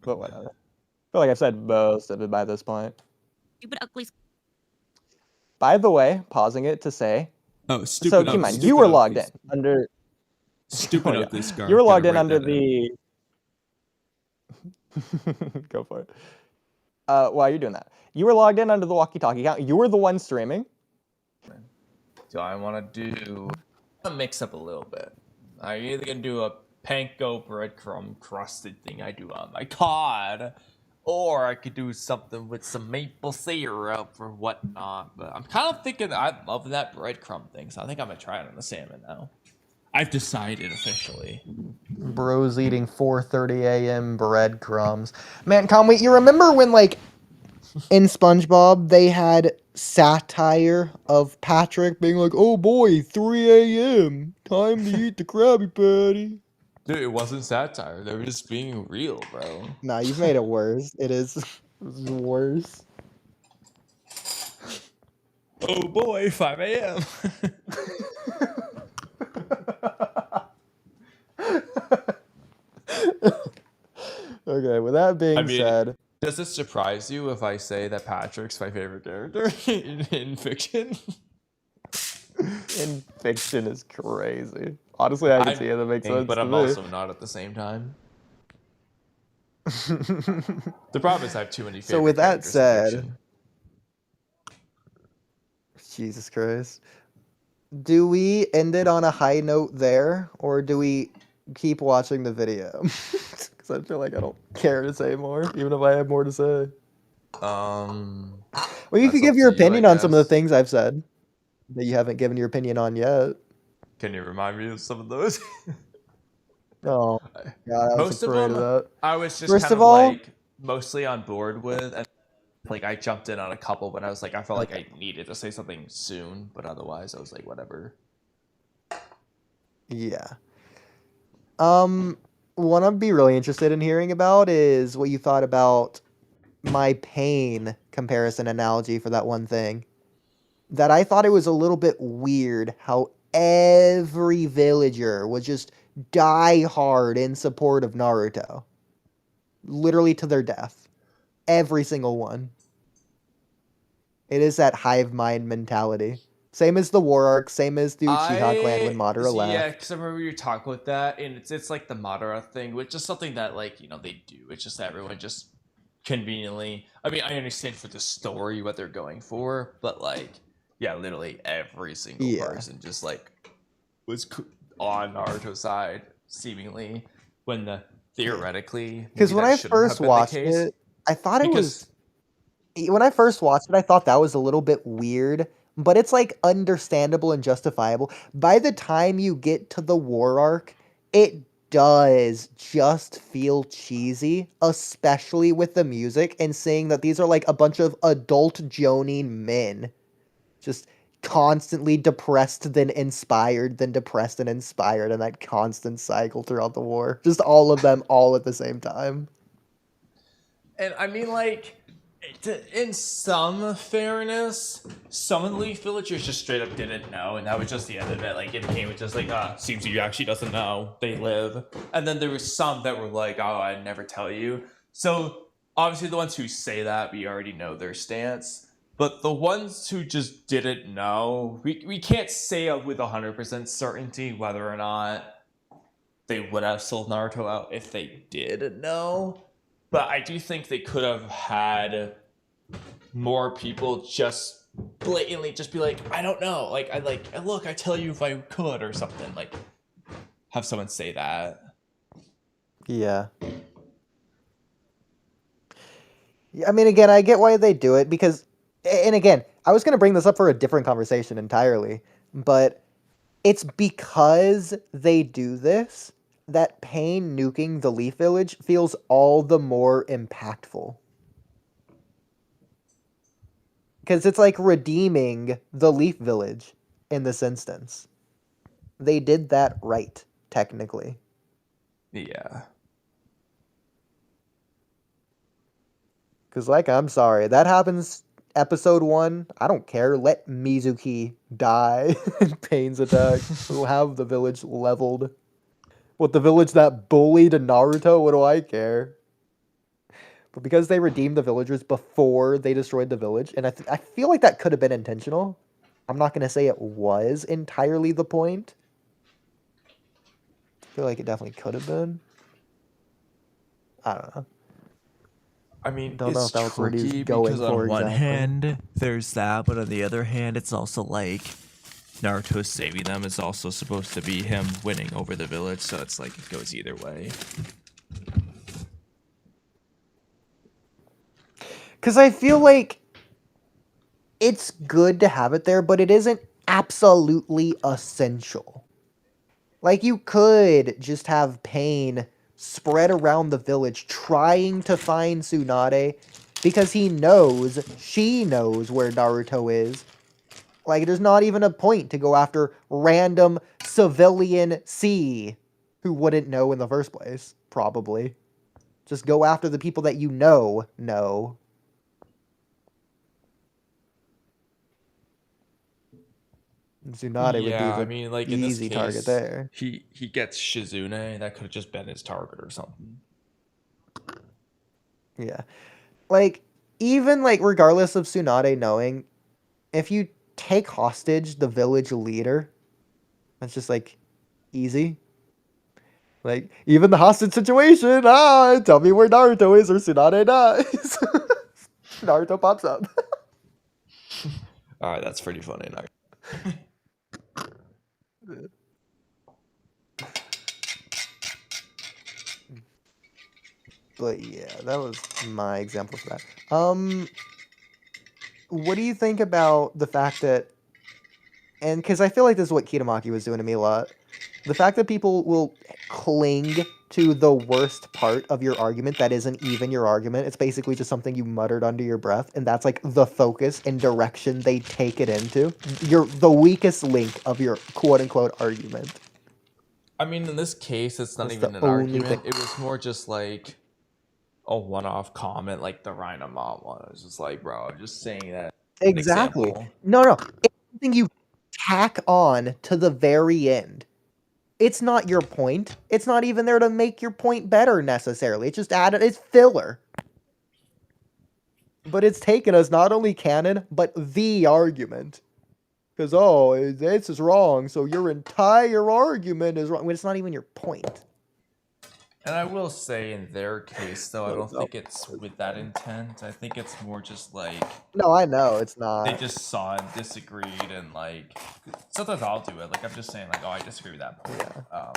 but whatever. I feel like I've said most of it by this point. Stupid ugly. By the way, pausing it to say. Oh, stupid. So keep in mind, you were logged in under. Stupid ugly scar. You were logged in under the. Go for it. while you're doing that, you were logged in under the walkie-talkie account. You were the one streaming. Do I want to do a mix up a little bit? I'm either gonna do a panko breadcrumb crusted thing I do on my cod, or I could do something with some maple syrup or whatnot. But I'm kind of thinking I love that breadcrumb thing, so I think I'm gonna try it on the salmon now. I've decided officially. Bros eating 4:30 a.m. breadcrumbs. Man, Kamui, you remember when, like, in SpongeBob, they had satire of Patrick being like, "Oh boy, 3 a.m. Time to eat the Krabby Patty." Dude, it wasn't satire. They were just being real, bro. Nah, you've made it worse. It is worse. Oh boy, 5 a.m. Okay, with that being said, does it surprise you if I say that Patrick's my favorite character in fiction? In fiction is crazy. Honestly, I can see it. That makes sense. But I'm also not at the same time. The problem is I have too many favorite So with that characters in said, fiction. Jesus Christ. Do we end it on a high note there, or do we keep watching the video? Because I feel like I don't care to say more, even if I have more to say. Well, you could give your opinion on some of the things I've said that you haven't given your opinion on yet. Can you remind me of some of those? Oh, God, I was Most of afraid them, of that. I was just First kind of of all, like mostly on board with, and like I jumped in on a couple, but I was like, I felt like I needed to say something soon, but otherwise I was like, whatever. Yeah. What I'd be really interested in hearing about is what you thought about my pain comparison analogy for that one thing. That I thought it was a little bit weird how every villager was just die hard in support of Naruto. Literally to their death. Every single one. It is that hive mind mentality. Same as the war arc, same as the Uchiha clan when Madara left. Yeah, because I remember you talking with that, and it's like the Madara thing, which is something that, like, you know, they do. It's just that everyone just conveniently... I mean, I understand for the story what they're going for, but, like, yeah, literally every single person just, like, was on Naruto's side, seemingly, when the theoretically... Because when I first watched it, I thought it was... When I first watched it, I thought that was a little bit weird, but it's, like, understandable and justifiable. By the time you get to the war arc, it does just feel cheesy, especially with the music, and seeing that these are, like, a bunch of adult jonin men. Just constantly depressed, then inspired, then depressed and inspired, and that constant cycle throughout the war. Just all of them all at the same time. And, I mean, like... in some fairness, some of the Leaf villagers just straight up didn't know, and that was just the end of it. Like, it came with just like, seems he actually doesn't know. They live. And then there was some that were like, oh, I'd never tell you. So, obviously the ones who say that, we already know their stance. But the ones who just didn't know, we can't say with 100% certainty whether or not they would have sold Naruto out if they did know. But I do think they could have had more people just blatantly just be like, I don't know. Like, look, I tell you if I could or something. Like, have someone say that. Yeah. I mean, again, I get why they do it because, and again, I was going to bring this up for a different conversation entirely, but it's because they do this that Pain nuking the Leaf Village feels all the more impactful. Because it's like redeeming the Leaf Village in this instance. They did that right, technically. Yeah. Because, like, I'm sorry, that happens episode 1. I don't care. Let Mizuki die in Pain's attack. We'll have the village leveled. What, the village that bullied Naruto? What do I care? But because they redeemed the villagers before they destroyed the village, and I feel like that could have been intentional. I'm not going to say it was entirely the point. I feel like it definitely could have been. I don't know. I mean, Don't know it's if that was what he was tricky going because on for one exactly. hand, there's that, but on the other hand, it's also like Naruto saving them is also supposed to be him winning over the village, so it's like it goes either way. Because I feel like it's good to have it there, but it isn't absolutely essential. Like, you could just have Pain spread around the village trying to find Tsunade because she knows where Naruto is. Like, there's not even a point to go after random civilian C who wouldn't know in the first place, probably. Just go after the people that you know. Tsunade would be the I mean, like in this easy case, target there. He gets Shizune. That could have just been his target or something. Yeah. Like, even, like, regardless of Tsunade knowing, if you take hostage the village leader, that's just, like, easy. Like, even the hostage situation, tell me where Naruto is or Tsunade dies. Naruto pops up. Alright, that's pretty funny. But yeah, that was my example for that. What do you think about the fact that, and because I feel like this is what Kitamaki was doing to me a lot, the fact that people will cling to the worst part of your argument that isn't even your argument. It's basically just something you muttered under your breath, and that's like the focus and direction they take it into. You're the weakest link of your quote-unquote argument. I mean, in this case, it's not That's even the an only argument. thing. It was more just like a one-off comment, like the Rhinamon one. It was just like, bro, I'm just saying that. Exactly. No. It's something you tack on to the very end. It's not your point. It's not even there to make your point better necessarily. It's just added. It's filler. But it's taken as not only canon, but the argument. Because, this is wrong, so your entire argument is wrong. When it's not even your point. And I will say, in their case, though, I don't think it's with that intent. I think it's more just like... No, I know, it's not. They just saw it, disagreed, and like... Sometimes I'll do it. Like, I'm just saying, like, I disagree with that point. Yeah.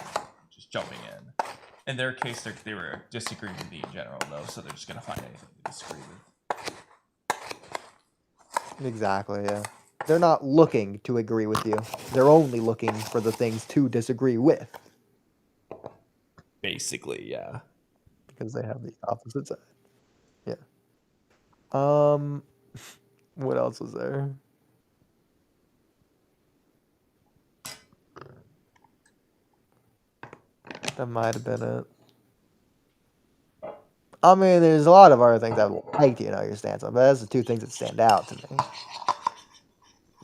Just jumping in. In their case, they were disagreeing with me in general, though, so they're just going to find anything to disagree with. Exactly, yeah. They're not looking to agree with you. They're only looking for the things to disagree with. Basically, yeah. Because they have the opposite side. Yeah. What else was there? That might have been it. I mean, there's a lot of other things I would like to know your stance on, but that's the two things that stand out to me.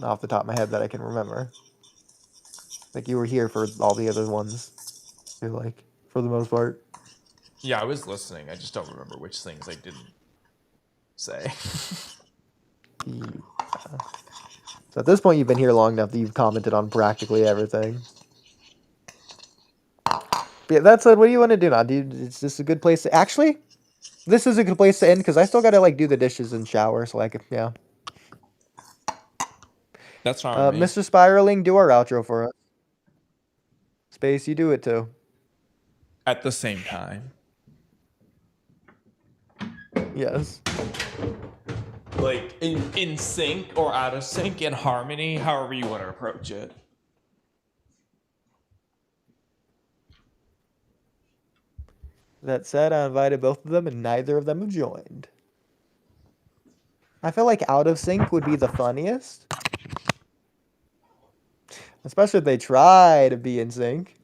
Off the top of my head that I can remember. Like, you were here for all the other ones. You're like, for the most part. Yeah, I was listening. I just don't remember which things I didn't say. Yeah. So at this point, you've been here long enough that you've commented on practically everything. But yeah, that said, what do you want to do now? Is this a good place to... Actually, this is a good place to end, because I still got to, like, do the dishes and shower, so, like, yeah. That's fine with me. Mr. Spiraling, do our outro for us. Space, you do it, too. At the same time. Yes. Like, in sync or out of sync, in harmony, however you want to approach it. That said, I invited both of them, and neither of them have joined. I feel like out of sync would be the funniest. Especially if they try to be in sync.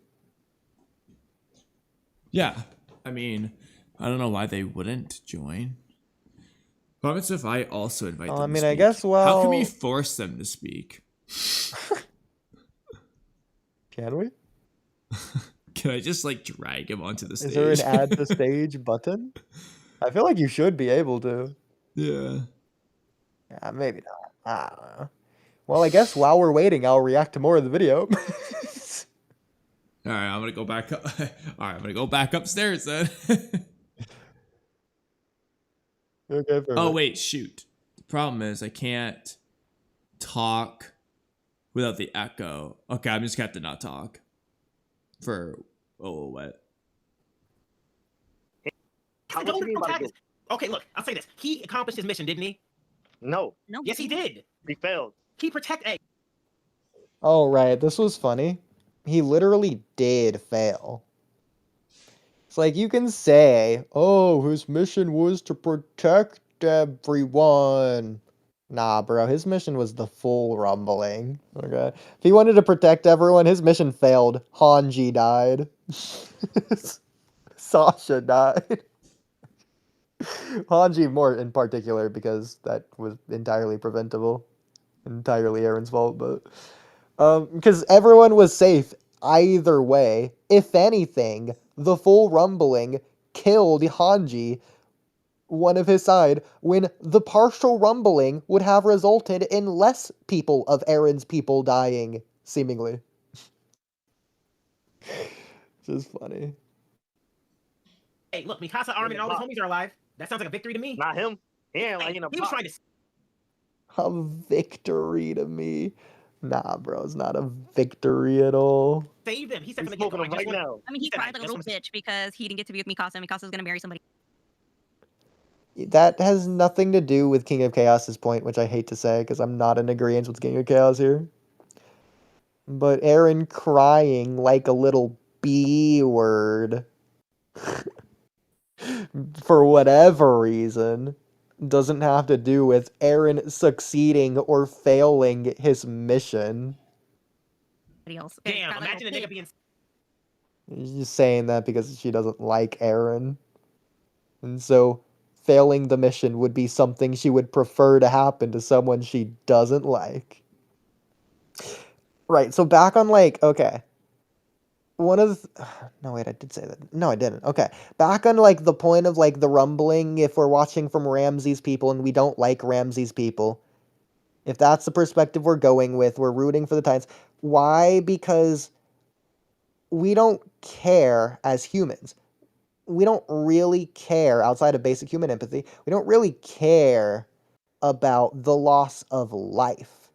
Yeah, I mean, I don't know why they wouldn't join. What happens if I also invite them to speak? I guess, well... How can we force them to speak? Can we? Can I just, like, drag him onto the stage? Is there an add to stage button? I feel like you should be able to. Yeah. Yeah, maybe not. I don't know. Well, I guess while we're waiting, I'll react to more of the video. All right, I'm gonna go back up. All right, I'm gonna go back upstairs then. Okay, perfect. Oh wait, shoot. The problem is I can't talk without the echo. Okay, I'm just gonna have to not talk for what? What you mean by this? Okay, look, I'll say this. He accomplished his mission, didn't he? No, No. Yes, he did. he failed. He protected. Oh, right. This was funny. He literally did fail. It's like you can say, oh, his mission was to protect everyone. Nah, bro, his mission was the full rumbling. Okay. If he wanted to protect everyone, his mission failed. Hanji died. Sasha died. Hanji more in particular because that was entirely preventable. Entirely Aaron's fault, but because everyone was safe either way. If anything, the full rumbling killed Hanji, one of his side, when the partial rumbling would have resulted in less people of Aaron's people dying, seemingly. Just funny. Hey, look, Mikasa, Armin, and all his homies are alive. That sounds like a victory to me. Not him. He ain't like in a He was trying to. A victory to me. Nah, bro, it's not a victory at all. Save them. He said He's from the smoking get-go, him right now. I mean, he said, cried I like a just little wanna- bitch because he didn't get to be with Mikasa, and Mikasa's gonna marry somebody. That has nothing to do with King of Chaos's point, which I hate to say because I'm not in agreement with King of Chaos here. But Aaron crying like a little B word for whatever reason doesn't have to do with Aaron succeeding or failing his mission. Else. Damn, imagine a nigga being. She's just saying that because she doesn't like Aaron. And so failing the mission would be something she would prefer to happen to someone she doesn't like. Right, so back on okay. One of no, wait, I did say that. No, I didn't. Okay. Back on the point of the rumbling, if we're watching from Ramsey's people and we don't like Ramsey's people. If that's the perspective we're going with, we're rooting for the Titans. Why? Because we don't care as humans. We don't really care outside of basic human empathy. We don't really care about the loss of life.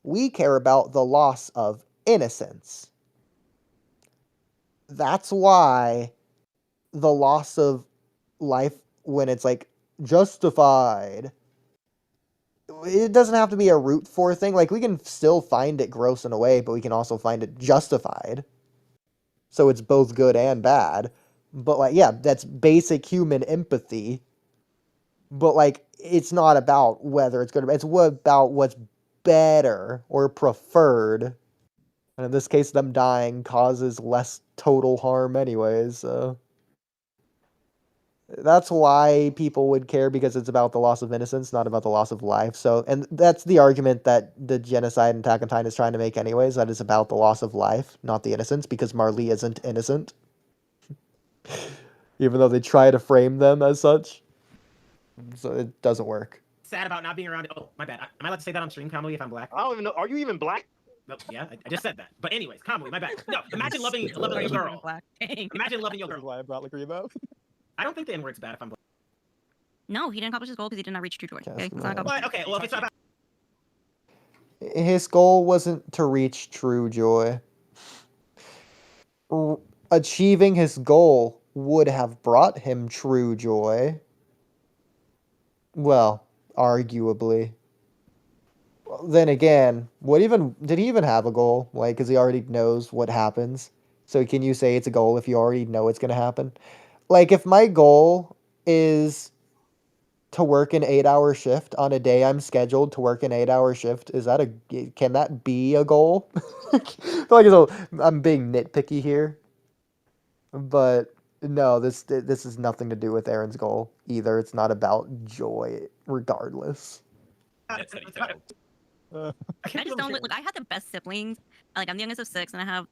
We care about the loss of innocence. That's why the loss of life, when it's justified, it doesn't have to be a root for thing. We can still find it gross in a way, but we can also find it justified. So it's both good and bad. But yeah, that's basic human empathy. But it's not about whether it's good or bad. It's about what's better or preferred. And in this case, them dying causes less total harm anyways, so that's why people would care, because it's about the loss of innocence, not about the loss of life. So, and that's the argument that the genocide in Attack on Titan is trying to make anyways, that it's about the loss of life, not the innocence, because Marley isn't innocent. Even though they try to frame them as such. So it doesn't work. Sad about not being around. Oh, my bad. Am I allowed to say that on stream, Kamui, if I'm black? I don't even know. Are you even black? No, yeah, I just said that. But anyways, Kamui, my bad. No, imagine loving your girl. Imagine loving your girl. Why I brought Lagrimo. I don't think the N-word's bad if I'm black. No, he didn't accomplish his goal because he did not reach true joy. Okay, Yes, it's not But, okay, well, if it's not about. His goal wasn't to reach true joy. Achieving his goal would have brought him true joy. Well, arguably. Then again, did he even have a goal? Because he already knows what happens. So can you say it's a goal if you already know it's gonna happen? If my goal is to work an 8-hour shift on a day I'm scheduled to work an 8-hour shift, can that be a goal? I'm being nitpicky here. But no, this has nothing to do with Aaron's goal either. It's not about joy, regardless. I just don't look. I had the best siblings. I'm the youngest of 6, and I have.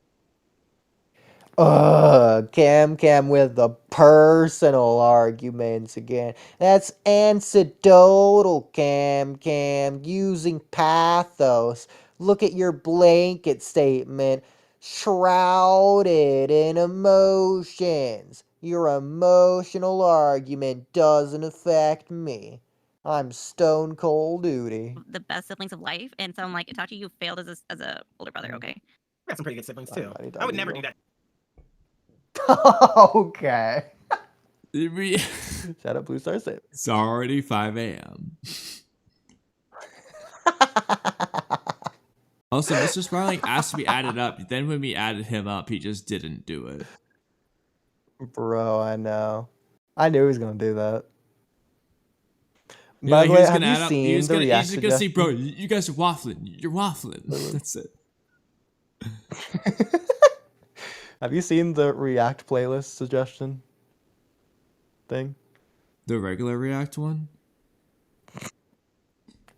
Camcam with the personal arguments again. That's anecdotal, Camcam, using pathos. Look at your blanket statement. Shrouded in emotions. Your emotional argument doesn't affect me. I'm stone cold Oodie. The best siblings of life, and so I'm like, Itachi, you failed as a older brother. Okay. I got some pretty good siblings too. I I would never do that. Okay. Shout out Blue Star Saber. It's already 5 a.m. Also, Mr. Sparling asked to be added up. Then when we added him up, he just didn't do it. Bro, I know. I knew he was gonna do that. Yeah, By the way, have gonna you add up. seen He's the gonna reaction? say, bro, you guys are waffling. You're waffling. That's it. Have you seen the React playlist suggestion thing? The regular React one?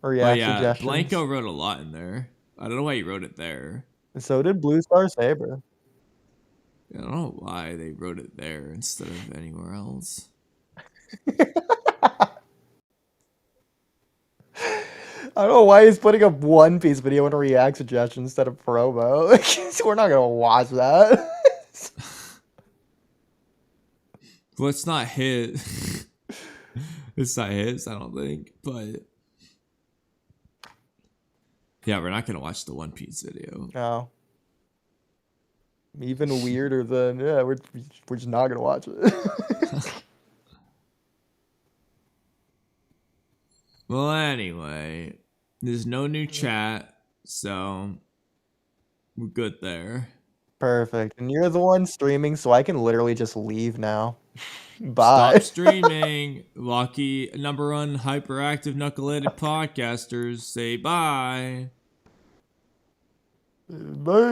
React oh, yeah. suggestions. Blanco wrote a lot in there. I don't know why he wrote it there. So did Blue Star Saber. I don't know why they wrote it there instead of anywhere else. I don't know why he's putting up One Piece video in a React suggestion instead of promo. We're not gonna watch that. Well, it's not his. It's not his, I don't think. But yeah, we're not gonna watch the One Piece video. No. Even weirder than we're just not gonna watch it. Well, anyway, there's no new chat, so we're good there. Perfect. And you're the one streaming, so I can literally just leave now. Bye. Stop streaming. Lucky #1 hyperactive knuckleheaded podcasters say bye. Bye.